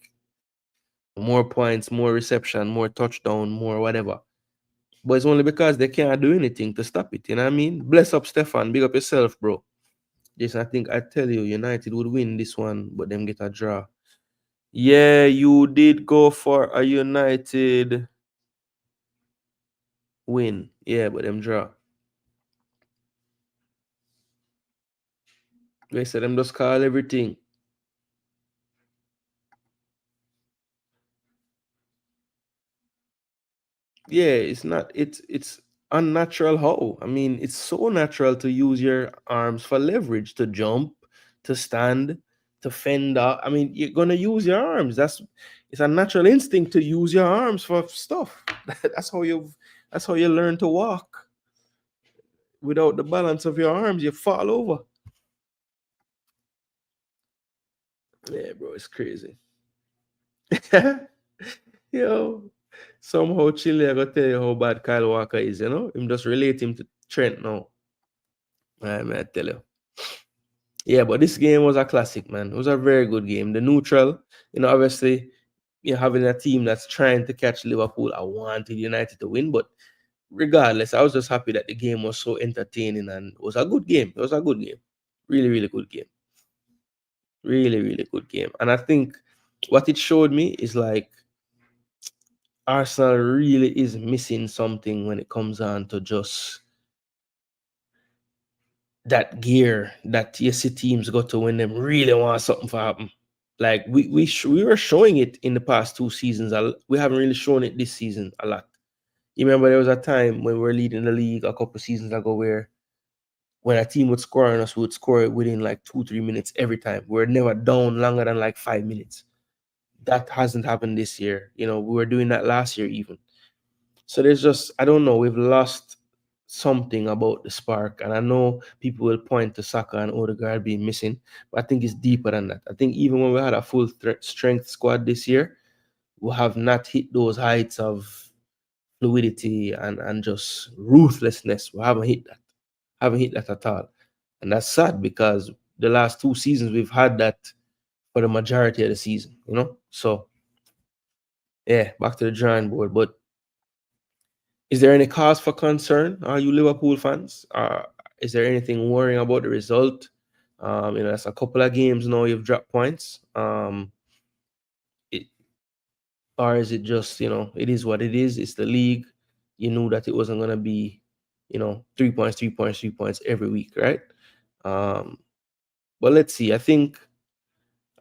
more points, more reception, more touchdown, more whatever. But it's only because they can't do anything to stop it. You know what I mean? Bless up Stefan. Big up yourself, bro. Jason, I think I tell you, United would win this one, but them get a draw. Yeah, you did go for a United win. Yeah, but them draw. They said them just call everything. Yeah, it's unnatural how. I mean, it's so natural to use your arms for leverage, to jump, to stand, to fend out. I mean, you're gonna use your arms. It's a natural instinct to use your arms for stuff. That's how you learn to walk. Without the balance of your arms, you fall over. Yeah, bro, it's crazy. Yo, somehow Chile, I gotta tell you how bad Kyle Walker is, you know? Him just relate him to Trent now. I tell you. Yeah, but this game was a classic, man. It was a very good game. The neutral, obviously, you're having a team that's trying to catch Liverpool. I wanted United to win, but regardless, I was just happy that the game was so entertaining and it was a good game. It was a good game. Really, really good game. Really, really good game. And I think what it showed me is like Arsenal really is missing something when it comes on to just that gear that you see teams go to when them really want something to happen. Like we were showing it in the past 2 seasons. We haven't really shown it this season a lot. You remember there was a time when we were leading the league a couple seasons ago where when a team would score on us, we would score it within like 2-3 minutes every time. We're never down longer than like 5 minutes. That hasn't happened this year. We were doing that last year even. So there's just, I don't know, we've lost something about the spark. And I know people will point to Saka and Odegaard being missing, but I think it's deeper than that. I think even when we had a full strength squad this year, we have not hit those heights of fluidity and just ruthlessness. We haven't hit that. Haven't hit that at all. And that's sad because the last 2 seasons we've had that for the majority of the season. So yeah, back to the drawing board. But is there any cause for concern? Are you Liverpool fans? Is there anything worrying about the result? That's a couple of games now you've dropped points. It, or is it just, it is what it is? It's the league. You knew that it wasn't gonna be, 3 points, 3 points, 3 points every week, right? Um, but let's see. I think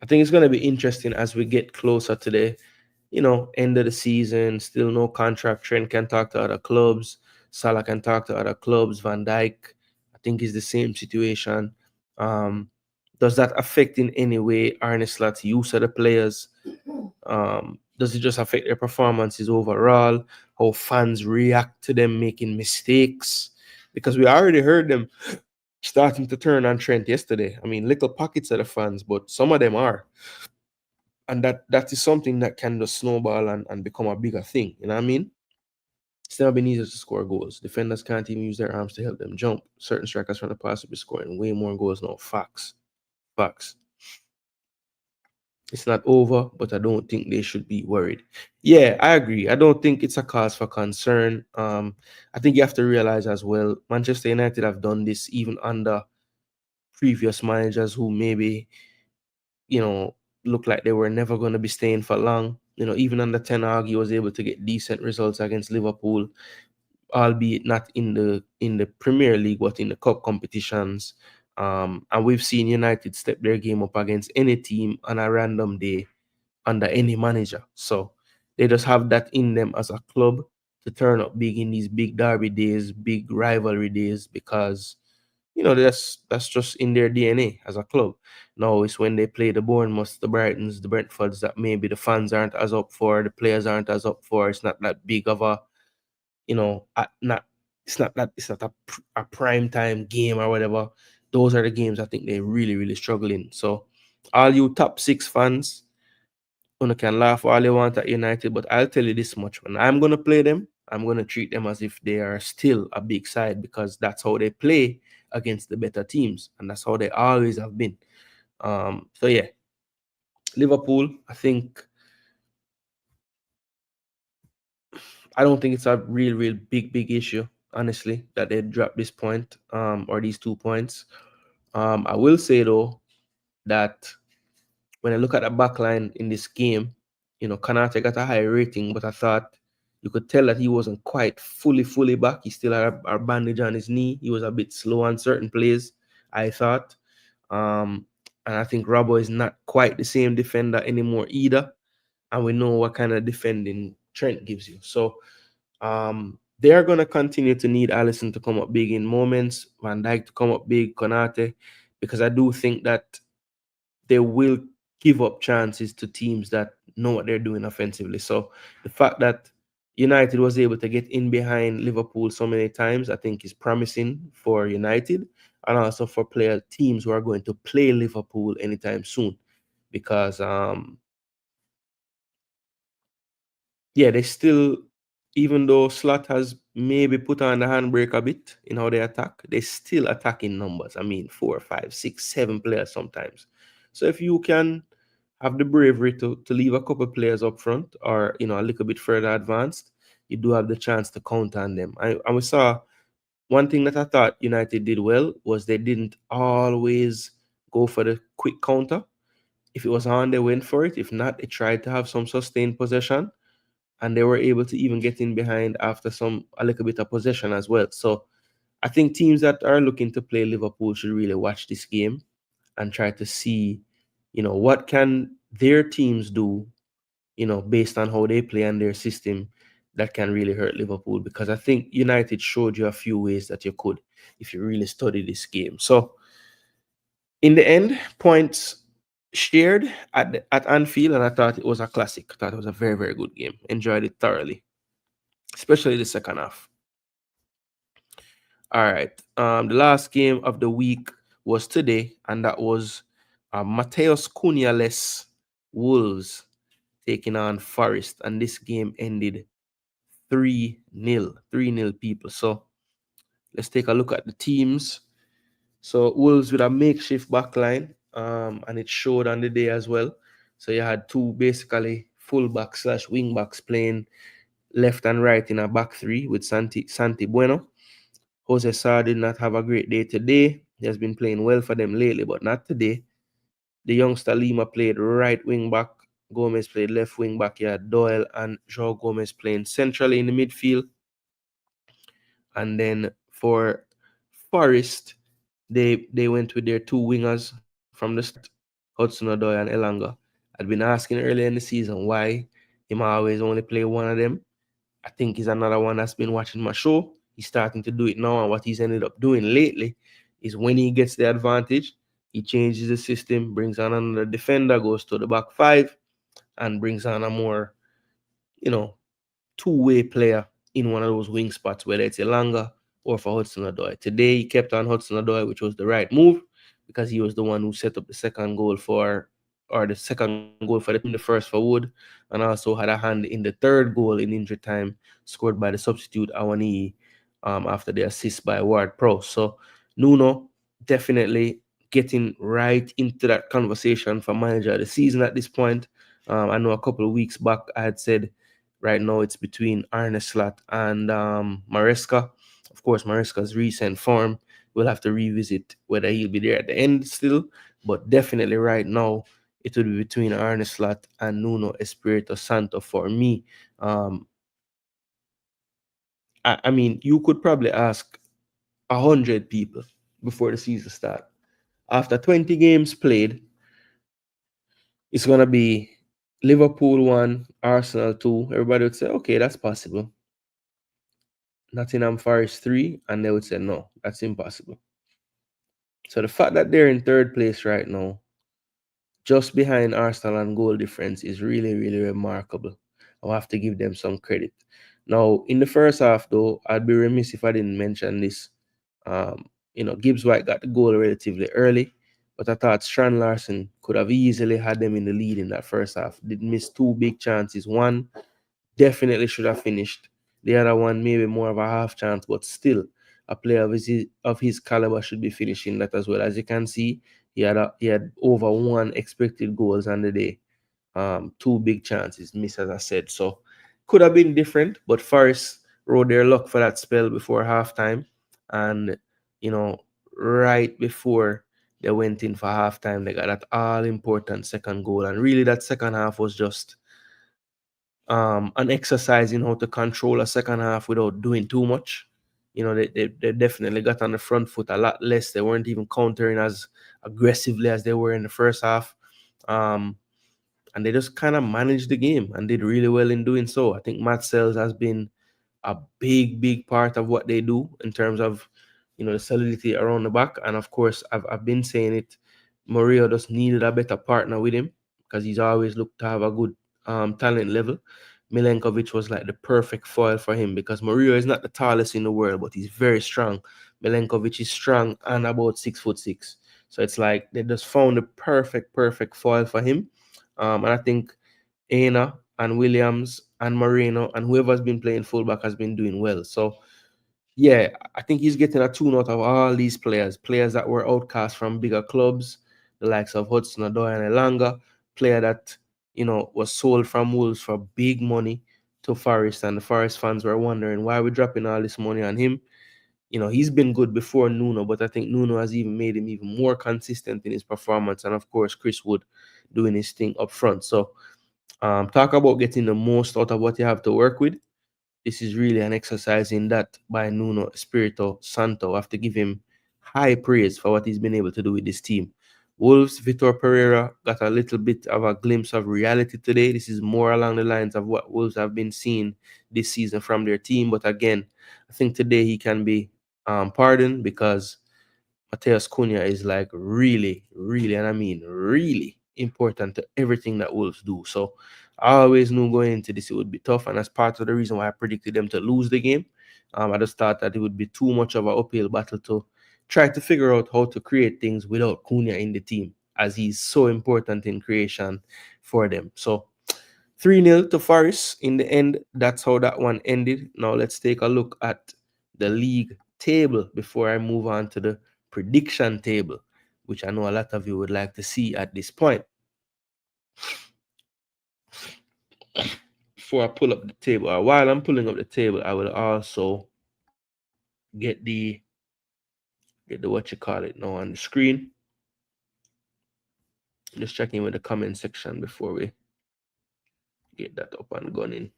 it's gonna be interesting as we get closer to the end of the season, still no contract. Trent can talk to other clubs. Salah can talk to other clubs. Van Dijk, I think, is the same situation. Does that affect in any way Arne Slot's use of the players? Does it just affect their performances overall? How fans react to them making mistakes? Because we already heard them starting to turn on Trent yesterday. I mean, little pockets of the fans, but some of them are, and that is something that can just snowball and become a bigger thing. You know what I mean? It's never been easier to score goals. Defenders can't even use their arms to help them jump. Certain strikers from the past will be scoring way more goals now. Facts. Facts. It's not over, but I don't think they should be worried. Yeah, I agree. I don't think it's a cause for concern. I think you have to realize as well, Manchester United have done this even under previous managers who maybe you know, looked like they were never going to be staying for long. Even under Ten Hag, he was able to get decent results against Liverpool, albeit not in the Premier League, but in the cup competitions. And we've seen United step their game up against any team on a random day under any manager. So they just have that in them as a club to turn up big in these big derby days, big rivalry days, because that's just in their DNA as a club. Now it's when they play the Bournemouths, the Brightons, the Brentfords that maybe the fans aren't as up for, the players aren't as up for. It's not that big of a, not it's not a prime time game or whatever. Those are the games I think they really really struggle in. So all you top six fans, can laugh all you want at United, but I'll tell you this much: when I'm gonna play them, I'm gonna treat them as if they are still a big side because that's how they play against the better teams, and that's how they always have been. So yeah, Liverpool, I think I don't think it's a real big issue, honestly, that they dropped this point, or these 2 points. I will say though that when I look at the back line in this game, Kanate got a high rating, but I thought you could tell that he wasn't quite fully back. He still had a bandage on his knee. He was a bit slow on certain plays, I thought. And I think Robbo is not quite the same defender anymore either. And we know what kind of defending Trent gives you. So they are going to continue to need Allison to come up big in moments, Van Dijk to come up big, Konate, because I do think that they will give up chances to teams that know what they're doing offensively. So the fact that United was able to get in behind Liverpool so many times, I think is promising for United and also for player teams who are going to play Liverpool anytime soon. Because yeah, they still, even though Slot has maybe put on the handbrake a bit in how they attack, they still attack in numbers. I mean, 4, 5, 6, 7 players sometimes. So if you can have the bravery to leave a couple players up front or, a little bit further advanced, you do have the chance to count on them. And we saw one thing that I thought United did well was they didn't always go for the quick counter. If it was on, they went for it. If not, they tried to have some sustained possession, and they were able to even get in behind after a little bit of possession as well. So I think teams that are looking to play Liverpool should really watch this game and try to see, what can their teams do, based on how they play and their system that can really hurt Liverpool. Because I think United showed you a few ways that you could if you really study this game. So in the end, points shared at Anfield, and I thought it was a classic. I thought it was a very good game. Enjoyed it thoroughly, especially the second half. All right. The last game of the week was today, and that was Mateus Cunha-less Wolves taking on Forest, and this game ended 3-0. 3-0 people. So let's take a look at the teams. So Wolves with a makeshift backline, and it showed on the day as well. So you had two basically fullbacks slash wingbacks playing left and right in a back three with Santi Bueno. Jose Sarr did not have a great day today. He has been playing well for them lately, but not today. The youngster Lima played right wing back. Gomez played left wing back. You had Doyle and Joao Gomez playing centrally in the midfield. And then for Forest, they went with their two wingers from the start, Hudson Odoi and Elanga. I'd been asking earlier in the season why him always only play one of them. I think he's another one that's been watching my show. He's starting to do it now, and what he's ended up doing lately is when he gets the advantage, he changes the system, brings on another defender, goes to the back five, and brings on a more, two-way player in one of those wing spots, whether it's Elanga or for Hudson Odoi. Today, he kept on Hudson Odoi, which was the right move because he was the one who set up the second goal for the team, the first for Wood, and also had a hand in the third goal in injury time scored by the substitute Awani after the assist by Ward Prowse. So Nuno definitely getting right into that conversation for manager of the season at this point. I know a couple of weeks back I had said right now it's between Arne Slot and Maresca. Of course, Maresca's recent form, we'll have to revisit whether he'll be there at the end still, but definitely right now it would be between Arne Slot and Nuno Espirito Santo for me. I mean, you could probably ask 100 people before the season start. After 20 games played, it's gonna be Liverpool 1, Arsenal 2. Everybody would say, okay, that's possible. Nottingham Forest 3, and they would say, no, that's impossible. So the fact that they're in third place right now, just behind Arsenal and goal difference, is really remarkable. I'll have to give them some credit. Now, in the first half, though, I'd be remiss if I didn't mention this. Gibbs White got the goal relatively early, but I thought Strand Larson could have easily had them in the lead in that first half. Did miss two big chances. One definitely should have finished. The other one maybe more of a half chance, but still, a player of his caliber should be finishing that as well. As you can see, he had over one expected goals on the day. Two big chances missed, as I said. So Could have been different, but Forest rode their luck for that spell before halftime. And, you know, right before they went in for halftime, they got that all important second goal. And really, that second half was just an exercise in how to control a second half without doing too much. You know, they definitely got on the front foot a lot less. They weren't even countering as aggressively as they were in the first half. Um, and they just kind of managed the game and did really well in doing so. I think Matt Sells has been a big part of what they do in terms of, the solidity around the back. And of course, I've been saying it. Mario just needed a better partner with him because he's always looked to have a good talent level. Milenkovic was like the perfect foil for him because Mario is not the tallest in the world, but he's very strong. Milenkovic is strong and about 6'6". So it's like they just found the perfect foil for him. And I think Aina and Williams and Moreno and whoever's been playing fullback has been doing well. So yeah, I think he's getting a tune out of all these players that were outcast from bigger clubs, the likes of Hudson Odoi and Elanga, player that, was sold from Wolves for big money to Forest, and the Forest fans were wondering why we're dropping all this money on him. He's been good before Nuno, but I think Nuno has even made him even more consistent in his performance. And of course, Chris Wood doing his thing up front. So talk about getting the most out of what you have to work with. This is really an exercise in that by Nuno Espirito Santo. I have to give him high praise for what he's been able to do with this team. Wolves, Vitor Pereira got a little bit of a glimpse of reality today. This is more along the lines of what Wolves have been seeing this season from their team. But again, I think today he can be pardoned because Mateus Cunha is like really, and I mean really important to everything that Wolves do. So I always knew going into this it would be tough, and that's part of the reason why I predicted them to lose the game. I just thought that it would be too much of an uphill battle to try to figure out how to create things without Cunha in the team, as he's so important in creation for them. So 3-0 to Forest in the end. That's how that one ended. Now let's take a look at the league table before I move on to the prediction table, which I know a lot of you would like to see at this point. Before I pull up the table, or while I'm pulling up the table, I will also get the what you call it now on the screen. Just checking with the comment section before we get that up and going.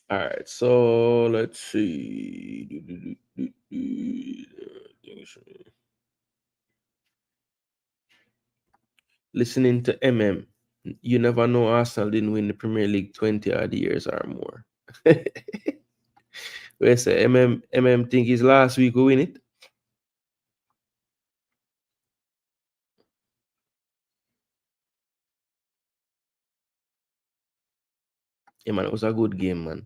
All right, so let's see. Listening to MM, you never know Arsenal didn't win the Premier League 20 odd years or more. Where say MM think his last week will win it? Yeah, man, it was a good game, man.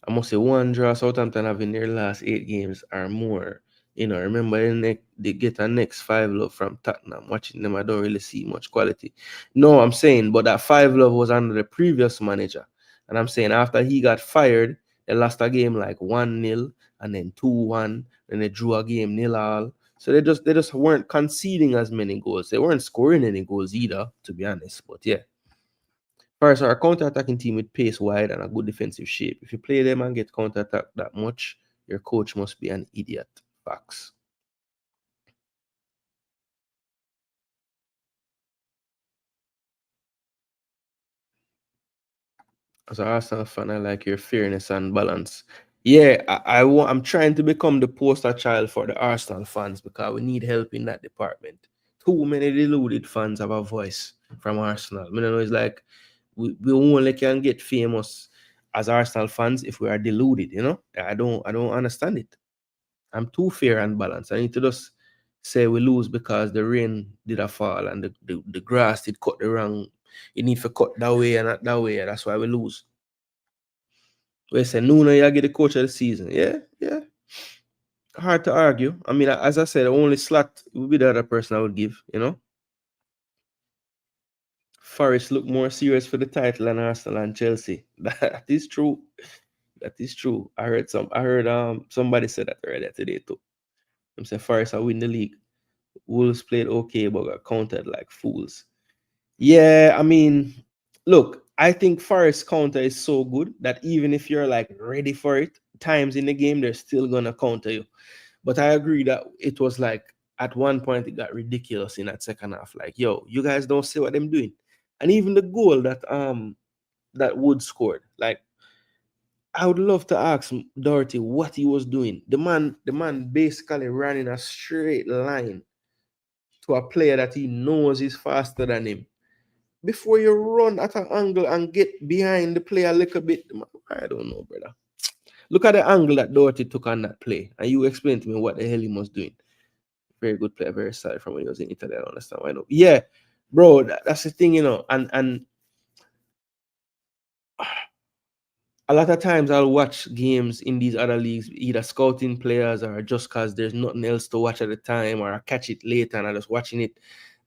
I must say one draw Southampton have in their last 8 games or more. Remember they get a next 5 love from Tottenham. Watching them, I don't really see much quality. No, I'm saying, but that 5 love was under the previous manager. And I'm saying after he got fired, they lost a game like 1-0 and then 2-1, and they drew a game 0-all. So they just weren't conceding as many goals. They weren't scoring any goals either, to be honest. But yeah. First, are a counter-attacking team with pace wide and a good defensive shape. If you play them and get counter-attacked that much, your coach must be an idiot. Facts. As an Arsenal fan, I like your fairness and balance. Yeah, I'm trying to become the poster child for the Arsenal fans because we need help in that department. Too many deluded fans have a voice from Arsenal. It's like we only can get famous as Arsenal fans if we are deluded. I don't understand it. I'm too fair and balanced. I need to just say we lose because the rain did a fall and the grass did cut the wrong. You need to cut that way and not that way. That's why we lose. We say Nuno, you get the coach of the season. Yeah, yeah. Hard to argue. I mean, as I said, the only slot would be the other person I would give. Forest look more serious for the title than Arsenal and Chelsea. That is true. That is true. I heard somebody said that earlier today too. I'm saying Forest I win the league. Wolves played okay, but got countered like fools. Yeah, I mean, look, I think Forest counter is so good that even if you're like ready for it, times in the game they're still gonna counter you. But I agree that it was like at one point it got ridiculous in that second half. Like, yo, you guys don't see what I'm doing. And even the goal that Wood scored, like I would love to ask Doherty what he was doing. The man basically ran in a straight line to a player that he knows is faster than him. Before you run at an angle and get behind the player a little bit, I don't know, brother. Look at the angle that Doherty took on that play, and you explain to me what the hell he was doing. Very good player, very solid from when he was in Italy. I don't understand why. No, yeah, bro, that's the thing, and a lot of times I'll watch games in these other leagues, either scouting players or just because there's nothing else to watch at the time, or I catch it later and I'm just watching it.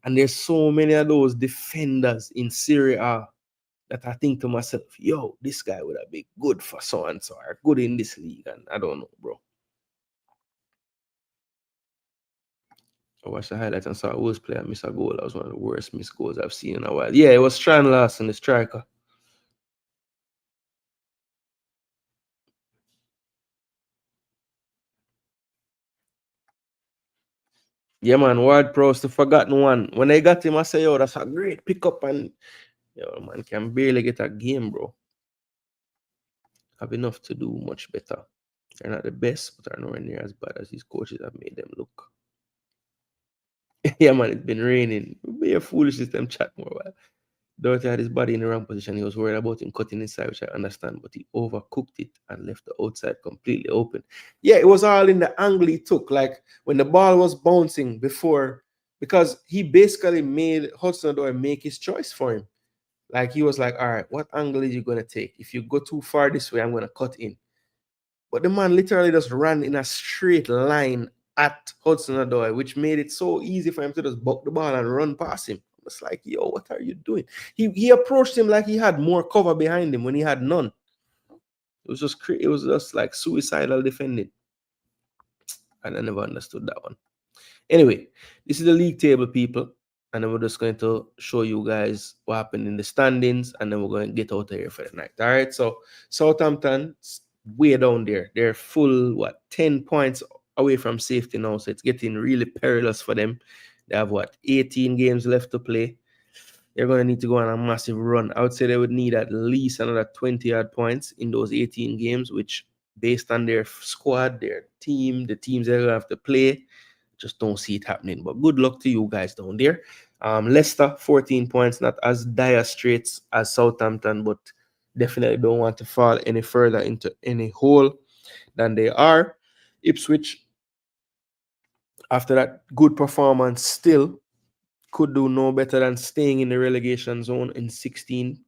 And there's so many of those defenders in Serie A that I think to myself, yo, this guy would have been good for so and so, or good in this league. And I don't know, bro. I watched the highlights and saw a Wolves player miss a goal. That was one of the worst missed goals I've seen in a while. Yeah, it was Strand Larson, the striker. Yeah, man, Ward Prowse, the forgotten one. When I got him, I say, yo, that's a great pickup. And, yo, man, can barely get a game, bro. Have enough to do much better. They're not the best, but are nowhere near as bad as these coaches have made them look. Yeah, man, it's been raining. Be a foolish system chat more while. Dorothy had his body in the wrong position. He was worried about him cutting inside, which I understand, but he overcooked it and left the outside completely open. Yeah, it was all in the angle he took. Like when the ball was bouncing before, because he basically made Hudson-Odoi make his choice for him. Like he was like, all right, what angle are you going to take? If you go too far this way, I'm going to cut in. But the man literally just ran in a straight line at Hudson-Odoi, which made it so easy for him to just buck the ball and run past him. It's like, yo, what are you doing? He approached him like he had more cover behind him when he had none. It was just like suicidal defending. And I never understood that one. Anyway, this is the league table, people. And then we're just going to show you guys what happened in the standings. And then we're going to get out of here for the night. All right. So Southampton, way down there. They're full, 10 points away from safety now. So it's getting really perilous for them. They have 18 games left to play. They're going to need to go on a massive run. I would say they would need at least another 20 odd points in those 18 games, which based on their squad, their team, the teams they're going to have to play, just don't see it happening. But good luck to you guys down there. Leicester, 14 points, not as dire straits as Southampton, but definitely don't want to fall any further into any hole than they are. Ipswich, after that good performance, still could do no better than staying in the relegation zone in 16.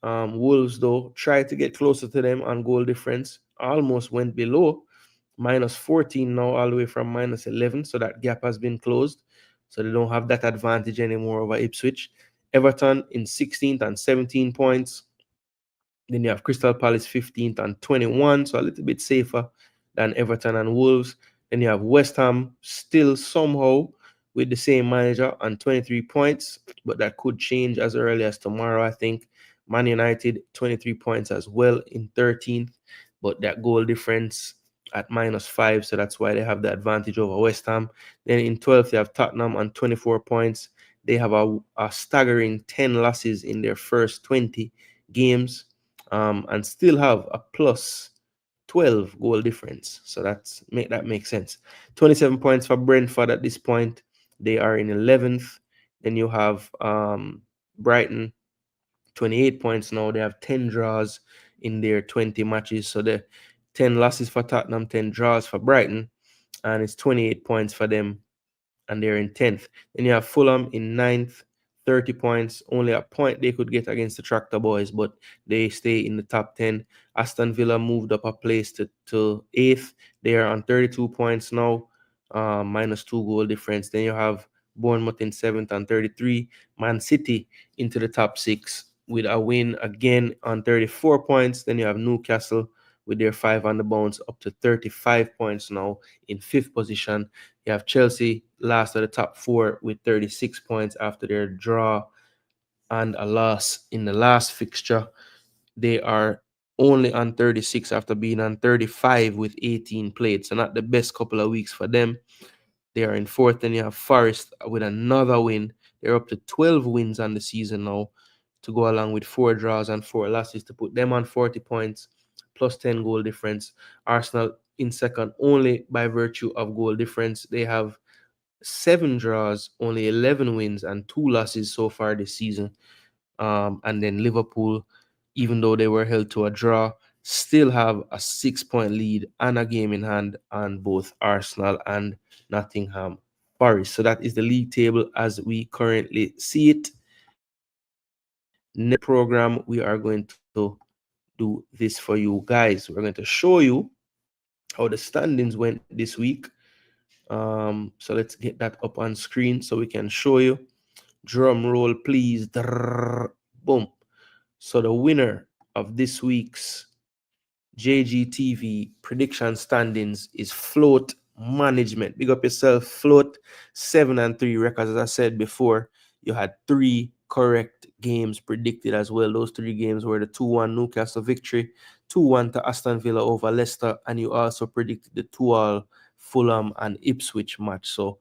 Wolves, though, tried to get closer to them on goal difference, almost went below, minus 14 now, all the way from minus 11. So that gap has been closed. So they don't have that advantage anymore over Ipswich. Everton in 16th and 17 points. Then you have Crystal Palace 15th and 21, so a little bit safer than Everton and Wolves. Then you have West Ham still somehow with the same manager on 23 points, but that could change as early as tomorrow, I think. Man United, 23 points as well in 13th, but that goal difference at -5, so that's why they have the advantage over West Ham. Then in 12th, you have Tottenham on 24 points. They have a staggering 10 losses in their first 20 games, and still have a plus 12 goal difference. So that makes sense. 27 points for Brentford at this point. They are in 11th. Then you have Brighton, 28 points now. They have 10 draws in their 20 matches. So the 10 losses for Tottenham, 10 draws for Brighton, and it's 28 points for them, and they're in 10th. Then you have Fulham in 9th, 30 points, only a point they could get against the Tractor Boys, but they stay in the top 10. Aston Villa moved up a place to 8th. They are on 32 points now, -2 goal difference. Then you have Bournemouth in 7th on 33. Man City into the top 6 with a win again on 34 points. Then you have Newcastle with their 5 on the bounce, up to 35 points now in 5th position. You have Chelsea last of the top 4 with 36 points after their draw and a loss in the last fixture. They are only on 36 after being on 35 with 18 played. So not the best couple of weeks for them. They are in 4th, and you have Forest with another win. They're up to 12 wins on the season now, to go along with 4 draws and 4 losses to put them on 40 points plus 10 goal difference. Arsenal in 2nd only by virtue of goal difference. They have 7 draws, only 11 wins, and 2 losses so far this season. And then Liverpool, even though they were held to a draw, still have a 6-point lead and a game in hand on both Arsenal and Nottingham Forest. So that is the league table as we currently see it. Next program, we are going to do this for you guys. We're going to show you how the standings went this week. So let's get that up on screen so we can show you. Drum roll, please. Boom. So the winner of this week's JGTV prediction standings is Float Management. Big up yourself, Float. 7-3 records. As I said before, you had 3 correct games predicted as well. Those 3 games were the 2-1 Newcastle victory, 2-1 to Aston Villa over Leicester, and you also predicted the 2-all Fulham and Ipswich match. So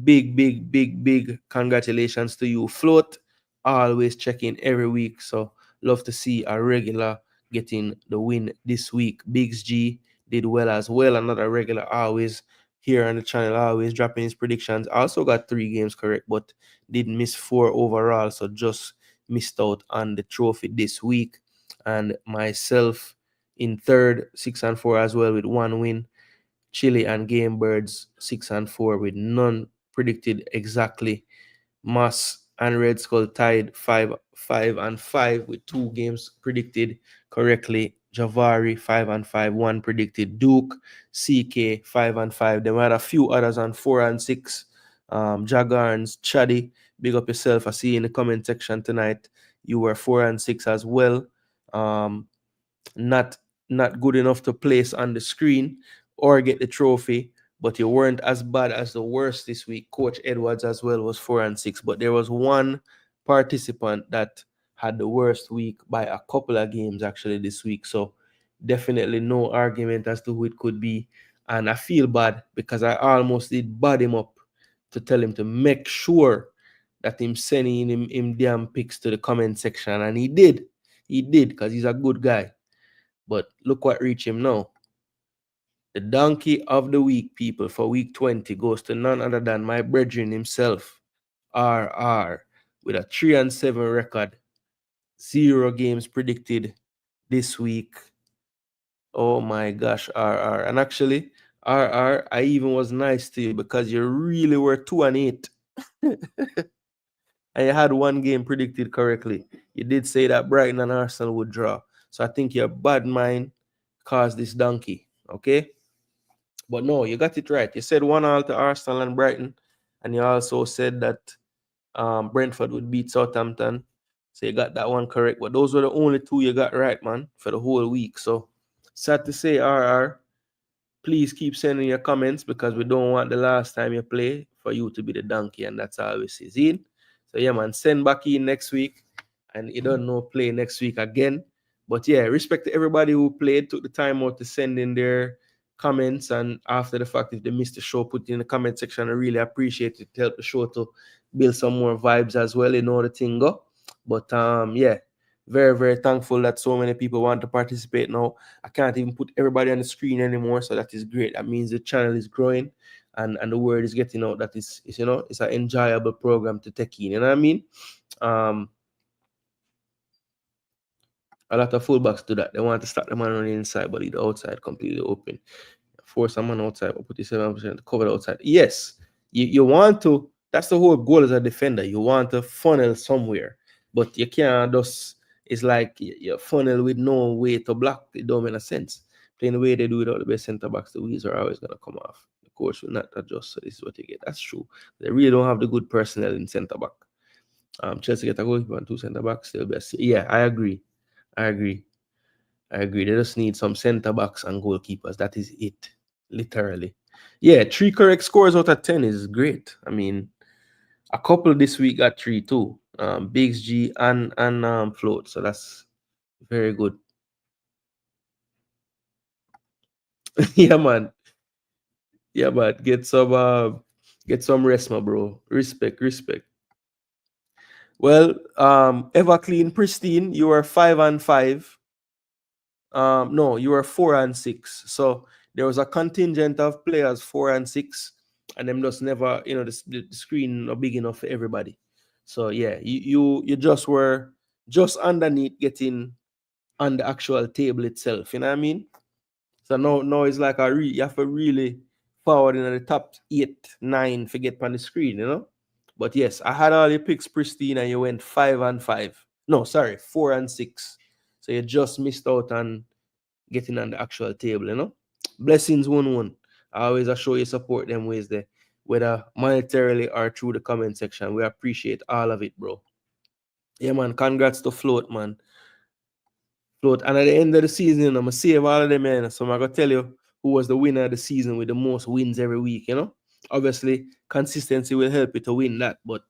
big congratulations to you, Float. Always checking every week. So love to see a regular getting the win this week. Biggs G did well as well. Another regular always here on the channel, always dropping his predictions. Also got 3 games correct, but did miss 4 overall. So just missed out on the trophy this week. And myself in 3rd, 6-4 as well with 1 win. Chile and Game Birds 6-4 with none predicted exactly. Moss and Red Skull tied 5-5 with 2 games predicted correctly. Javari 5-5, 1 predicted. Duke, CK 5-5. There were a few others on 4-6. Jagarns, Chaddy, big up yourself. I see you in the comment section tonight. You were 4-6 as well. Not good enough to place on the screen or get the trophy, but you weren't as bad as the worst this week. Coach Edwards as well was 4-6, but there was one participant that had the worst week by a couple of games actually this week. So definitely no argument as to who it could be. And I feel bad because I almost did bad him up to tell him to make sure that him sending him damn pics to the comment section, and he did because he's a good guy. But look what reached him now. The donkey of the week, people, for week 20 goes to none other than my brethren himself, RR, with a 3-7 record. 0 games predicted this week. Oh my gosh, RR. And actually, RR, I even was nice to you because you really were 2-8. And you had 1 game predicted correctly. You did say that Brighton and Arsenal would draw. So I think your bad mind caused this donkey. Okay? But no, you got it right. You said 1-1 to Arsenal and Brighton. And you also said that Brentford would beat Southampton. So you got that one correct. But those were the only 2 you got right, man, for the whole week. So sad to say, RR, please keep sending your comments because we don't want the last time you play for you to be the donkey, and that's always is in. So yeah, man, send back in next week, and you don't know play next week again. But yeah, respect to everybody who played, took the time out to send in their comments, and after the fact, if they missed the show, put it in the comment section. I really appreciate it to help the show to build some more vibes as well. You know the thing go. But yeah, very thankful that so many people want to participate now. I can't even put everybody on the screen anymore, so that is great. That means the channel is growing and the word is getting out that it's it's an enjoyable program to take in. You know what I mean? A lot of fullbacks do that. They want to start the man on the inside, but leave the outside completely open. Force someone outside or put the 7% to cover the outside. Yes, you want to. That's the whole goal as a defender. You want to funnel somewhere, but you can't just. It's like you funnel with no way to block. It don't make sense. Playing the way they do without the best centre backs, the wheels are always gonna come off. The coach will not adjust. So this is what you get. That's true. They really don't have the good personnel in centre back. Chelsea get a goalkeeper and 2 centre backs. They'll be yeah, I agree. I agree. They just need some centre backs and goalkeepers. That is it, literally. Yeah, 3 correct scores out of 10 is great. I mean, a couple this week got 3 too. Biggs G and Float. So that's very good. Yeah, man. Yeah, man. Get some rest, my bro. Respect, respect. Well, ever clean, pristine. You are 5-5. No, you were 4-6. So there was a contingent of players 4-6, and them just never, the screen not big enough for everybody. So yeah, you just were just underneath getting on the actual table itself. You know what I mean? So now it's like you have to really forward in the top 8, 9 to get on the screen. But yes, I had all your picks pristine, and you went 5-5. No, sorry, 4-6. So you just missed out on getting on the actual table. Blessings 1-1. I always show you support them ways there, whether monetarily or through the comment section. We appreciate all of it, bro. Yeah, man. Congrats to Float, man. Float. And at the end of the season, I'm gonna save all of them, man. So I'm gonna tell you who was the winner of the season with the most wins every week. Obviously, consistency will help you to win that, but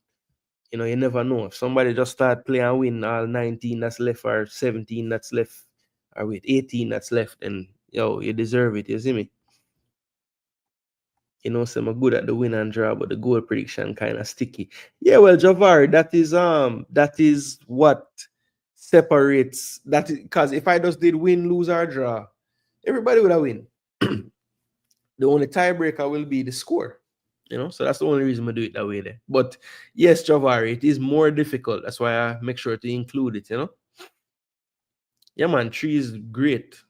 you never know. If somebody just start playing and win all 19 that's left, or 17 that's left, or with 18 that's left, and you deserve it. You see me? So I'm good at the win and draw, but the goal prediction kind of sticky. Yeah, well, Javari, that is what separates that, because if I just did win, lose, or draw, everybody would have win. The only tiebreaker will be the score. So that's the only reason I do it that way there. But yes, Javari, it is more difficult. That's why I make sure to include it. Yeah, man, 3 is great.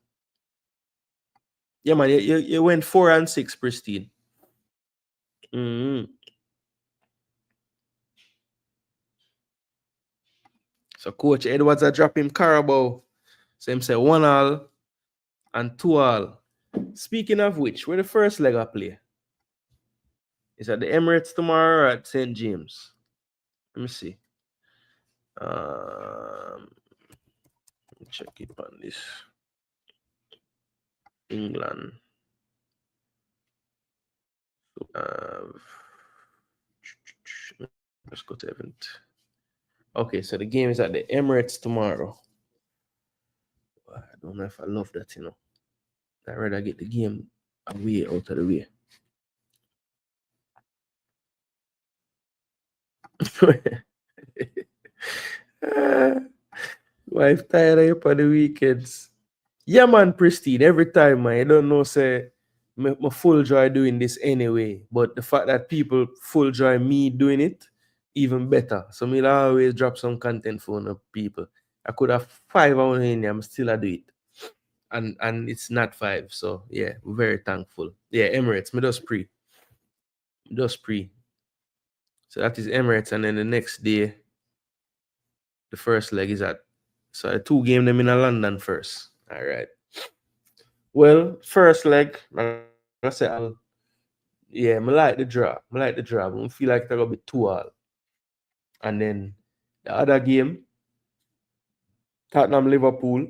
Yeah, man, you went 4-6, pristine. So Coach Edwards are dropping Carabao. So him say 1-1 and 2-1. Speaking of which, where the first leg I play? Is at the Emirates tomorrow or at St. James? Let me see. Check it on this. England. Let's go to event. Okay, so the game is at the Emirates tomorrow. I don't know if I love that. I'd rather get the game away out of the way. Wife tired of you for the weekends. Yeah, man, pristine. Every time, man. I don't know, say, my full joy doing this anyway. But the fact that people full joy me doing it, even better. So me always drop some content for the people. I could have 5 hours in there, I'm still I do it. And it's not 5. So yeah, we're very thankful. Yeah, Emirates, me just pre. So that is Emirates, and then the next day, the first leg is at. So I 2 game them in London first. All right. Well, first leg, I say I like the draw. I don't feel like it's gonna be 2-2. And then the other game, Tottenham Liverpool.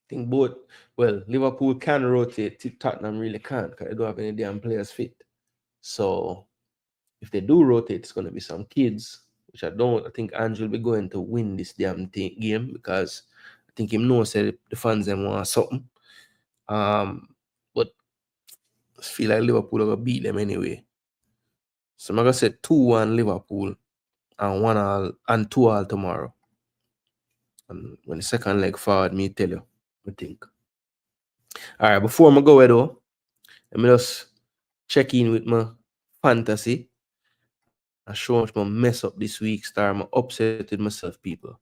I think both. Well, Liverpool can rotate. Tottenham really can't because they don't have any damn players fit. So if they do rotate, it's gonna be some kids, which I think Andrew will be going to win this damn game, because I think him knows that the fans them want something. But I feel like Liverpool are gonna beat them anyway. So I'm gonna say 2-1 Liverpool and 1-1 and 2-1 tomorrow. And when the second leg forward, me tell you, I think. All right, before I go away though, let me just check in with my fantasy. I show much more mess up this week, star. I'm upset with myself, people.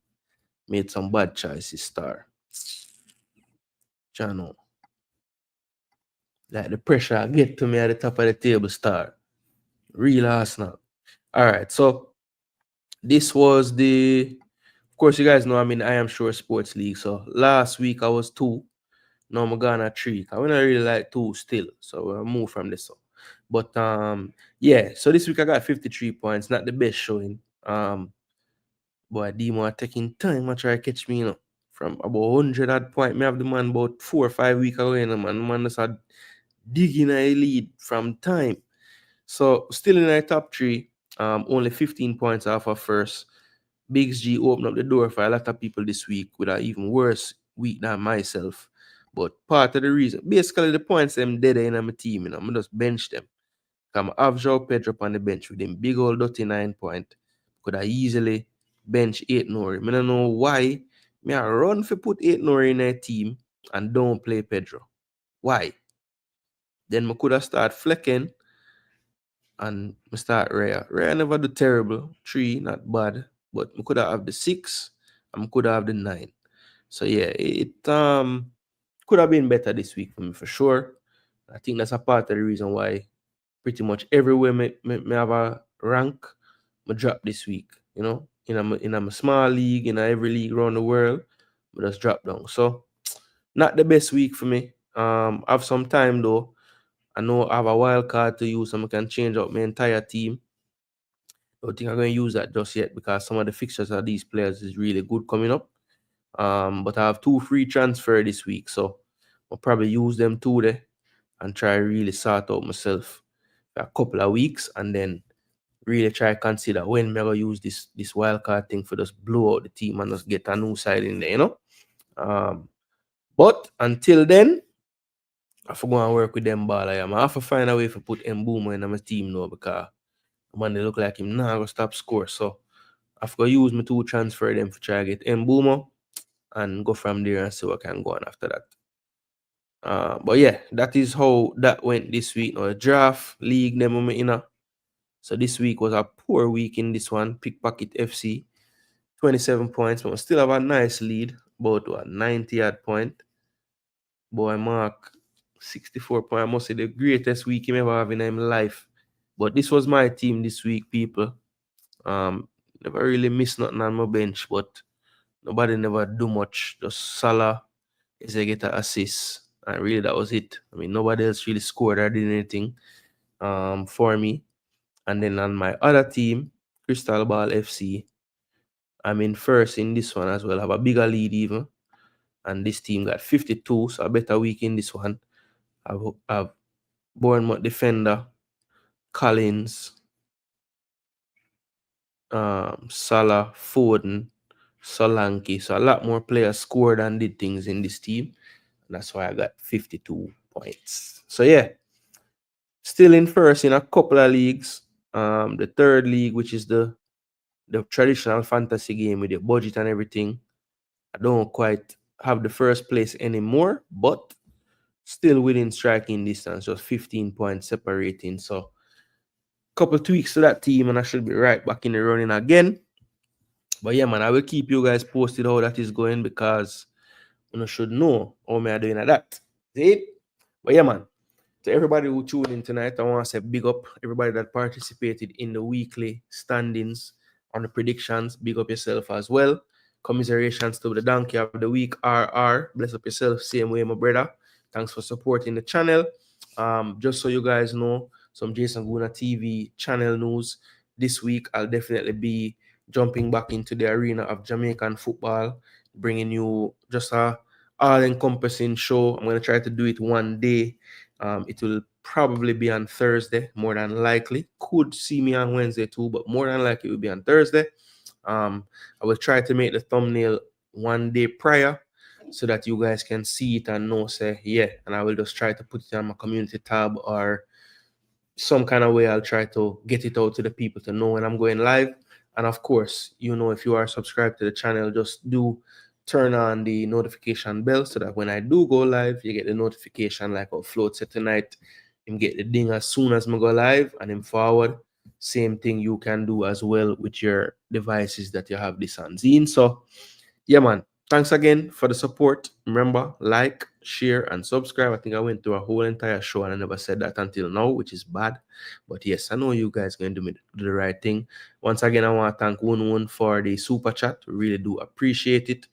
Made some bad choices, star. Channel. Like the pressure I get to me at the top of the table, star. Real Arsenal. All right, so this was of course, you guys know I'm in I Am Sure Sports League. So last week I was 2. Now I'm gonna 3. I wouldn't really like 2 still. So we'll move from this up. But yeah, so this week I got 53 points, not the best showing. Boy, Demo are taking time to try catch me, From about 100 odd point, me have the man about 4 or 5 weeks away, man. Man just had digging a lead from time. So still in our top three, only 15 points off of first. Biggs G opened up the door for a lot of people this week with an even worse week than myself. But part of the reason, basically the points them dead in my team, I just bench them. Come have Joe Pedro on the bench with him big old 39 point. Could I easily bench 8 Nori. I don't know why. Me I run for put 8 Nori in a team and don't play Pedro. Why? Then I could have start flecking and I start Raya. Raya never do terrible. 3, not bad. But I could have the 6 and I could have the 9. So yeah, it could have been better this week for me for sure. I think that's a part of the reason why pretty much everywhere me have a rank, I drop this week. In a small league, in every league around the world, I just drop down. So not the best week for me. Have some time though. I know I have a wild card to use, so I can change out my entire team. I don't think I'm going to use that just yet because some of the fixtures of these players is really good coming up. But I have 2 free transfer this week, so I'll probably use them 2 there and try really sort out myself for a couple of weeks and then really try consider when I'm gonna use this wildcard thing for just blow out the team and just get a new side in there, But until then, I have to go and work with them ball. I have to find a way to put Mbuma in my team now because man, they look like him now gonna stop score. So I have to use my 2 transfer them to try to get Mbuma and go from there and see what can go on after that. But yeah, that is how that went this week. Now, the draft league, So this week was a poor week in this one. Pickpocket FC, 27 points, but we still have a nice lead, about a 90 odd point. Boy, Mark, 64 points. I must say the greatest week he ever have in his life. But this was my team this week, people. Never really missed nothing on my bench, but nobody never do much. Just Salah is a get an assist. And really that was it. I mean, nobody else really scored or did anything for me. And then on my other team, Crystal Ball FC, I'm in first in this one as well. I have a bigger lead even. And this team got 52, so a better week in this one. I've Bournemouth defender, Collins, Salah, Foden, Solanke. So a lot more players scored and did things in this team. And that's why I got 52 points. So yeah, still in first in a couple of leagues. The third league, which is the traditional fantasy game with the budget and everything, I don't quite have the first place anymore, but still within striking distance, just 15 points separating. So couple tweaks to that team and I should be right back in the running again. But yeah, man, I will keep you guys posted how that is going because you should know how me are doing at that. See it? But yeah, man. To everybody who tuned in tonight, I want to say big up everybody that participated in the weekly standings on the predictions. Big up yourself as well. Commiserations to the donkey of the week, RR. Bless up yourself, same way, my brother. Thanks for supporting the channel. Just so you guys know, some Jason Gooner TV channel news. This week, I'll definitely be jumping back into the arena of Jamaican football, bringing you just a all-encompassing show. I'm going to try to do it one day. It will probably be on Thursday, more than likely. Could see me on Wednesday too, but more than likely it will be on Thursday. I will try to make the thumbnail one day prior so that you guys can see it and know, say, yeah. And I will just try to put it on my community tab or some kind of way. I'll try to get it out to the people to know when I'm going live. And of course, if you are subscribed to the channel, just do turn on the notification bell so that when I do go live, you get the notification like how Float said tonight. You get the ding as soon as I go live and then forward. Same thing you can do as well with your devices that you have this on Zine. So yeah, man. Thanks again for the support. Remember, like, share, and subscribe. I think I went through a whole entire show and I never said that until now, which is bad. But yes, I know you guys going to do the right thing. Once again, I want to thank One for the super chat. We really do appreciate it.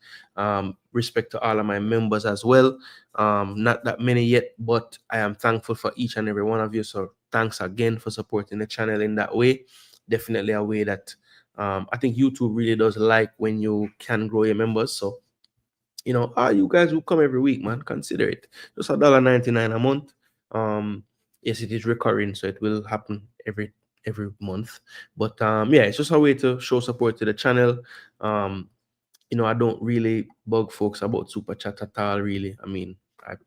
Respect to all of my members as well. Not that many yet, but I am thankful for each and every one of you. So thanks again for supporting the channel in that way. Definitely a way that I think YouTube really does like when you can grow your members. So you guys will come every week, man. Consider it. Just $1.99 a month. Yes, it is recurring, so it will happen every month. But yeah, it's just a way to show support to the channel. Um, I don't really bug folks about super chat at all, really. I mean,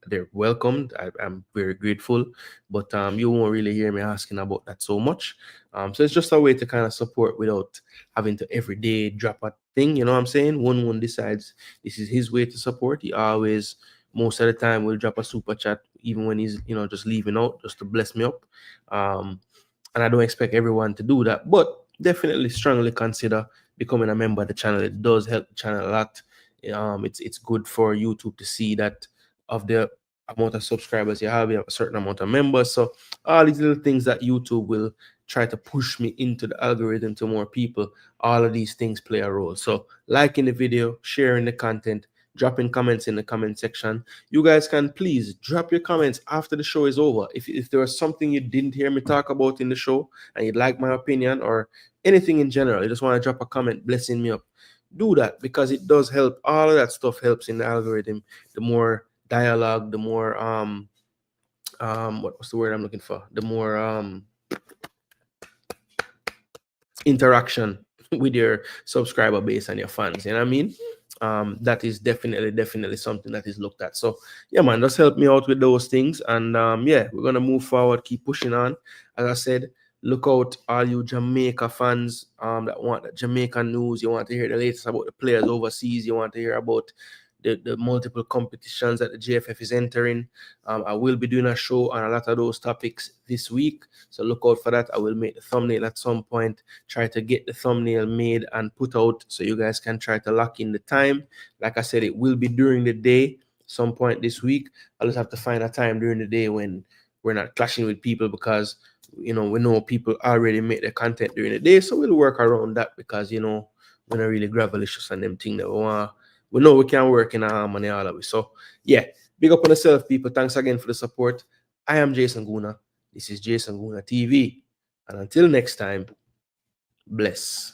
they're welcomed. I'm very grateful, but you won't really hear me asking about that so much. So it's just a way to kind of support without having to every day drop a thing. You know what I'm saying? One decides this is his way to support. He always, most of the time, will drop a super chat, even when he's just leaving out, just to bless me up. And I don't expect everyone to do that, but definitely strongly consider becoming a member of the channel. It does help the channel a lot. It's good for YouTube to see that of the amount of subscribers you have a certain amount of members. So all these little things that YouTube will try to push me into the algorithm to more people, all of these things play a role. So liking the video, sharing the content, dropping comments in the comment section. You guys can please drop your comments after the show is over. If there was something you didn't hear me talk about in the show and you'd like my opinion or anything in general, you just want to drop a comment blessing me up, do that, because it does help. All of that stuff helps in the algorithm. The more dialogue, the more what's the word I'm looking for? The more interaction with your subscriber base and your fans. You know what I mean? That is definitely something that is looked at. So yeah, man, just help me out with those things. And yeah, we're gonna move forward, keep pushing on. As I said, look out, all you Jamaica fans that want the Jamaican news. You want to hear the latest about the players overseas. You want to hear about the multiple competitions that the JFF is entering. I will be doing a show on a lot of those topics this week, so look out for that. I will make the thumbnail at some point, try to get the thumbnail made and put out so you guys can try to lock in the time. Like I said, it will be during the day some point this week. I'll just have to find a time during the day when we're not clashing with people, because we know people already make their content during the day, so we'll work around that, because we're not really gravelicious on them thing that we know we can work in harmony all of it. So yeah, big up on yourself, people. Thanks again for the support. I am Jason Gooner. This is Jason Gooner TV. And until next time, bless.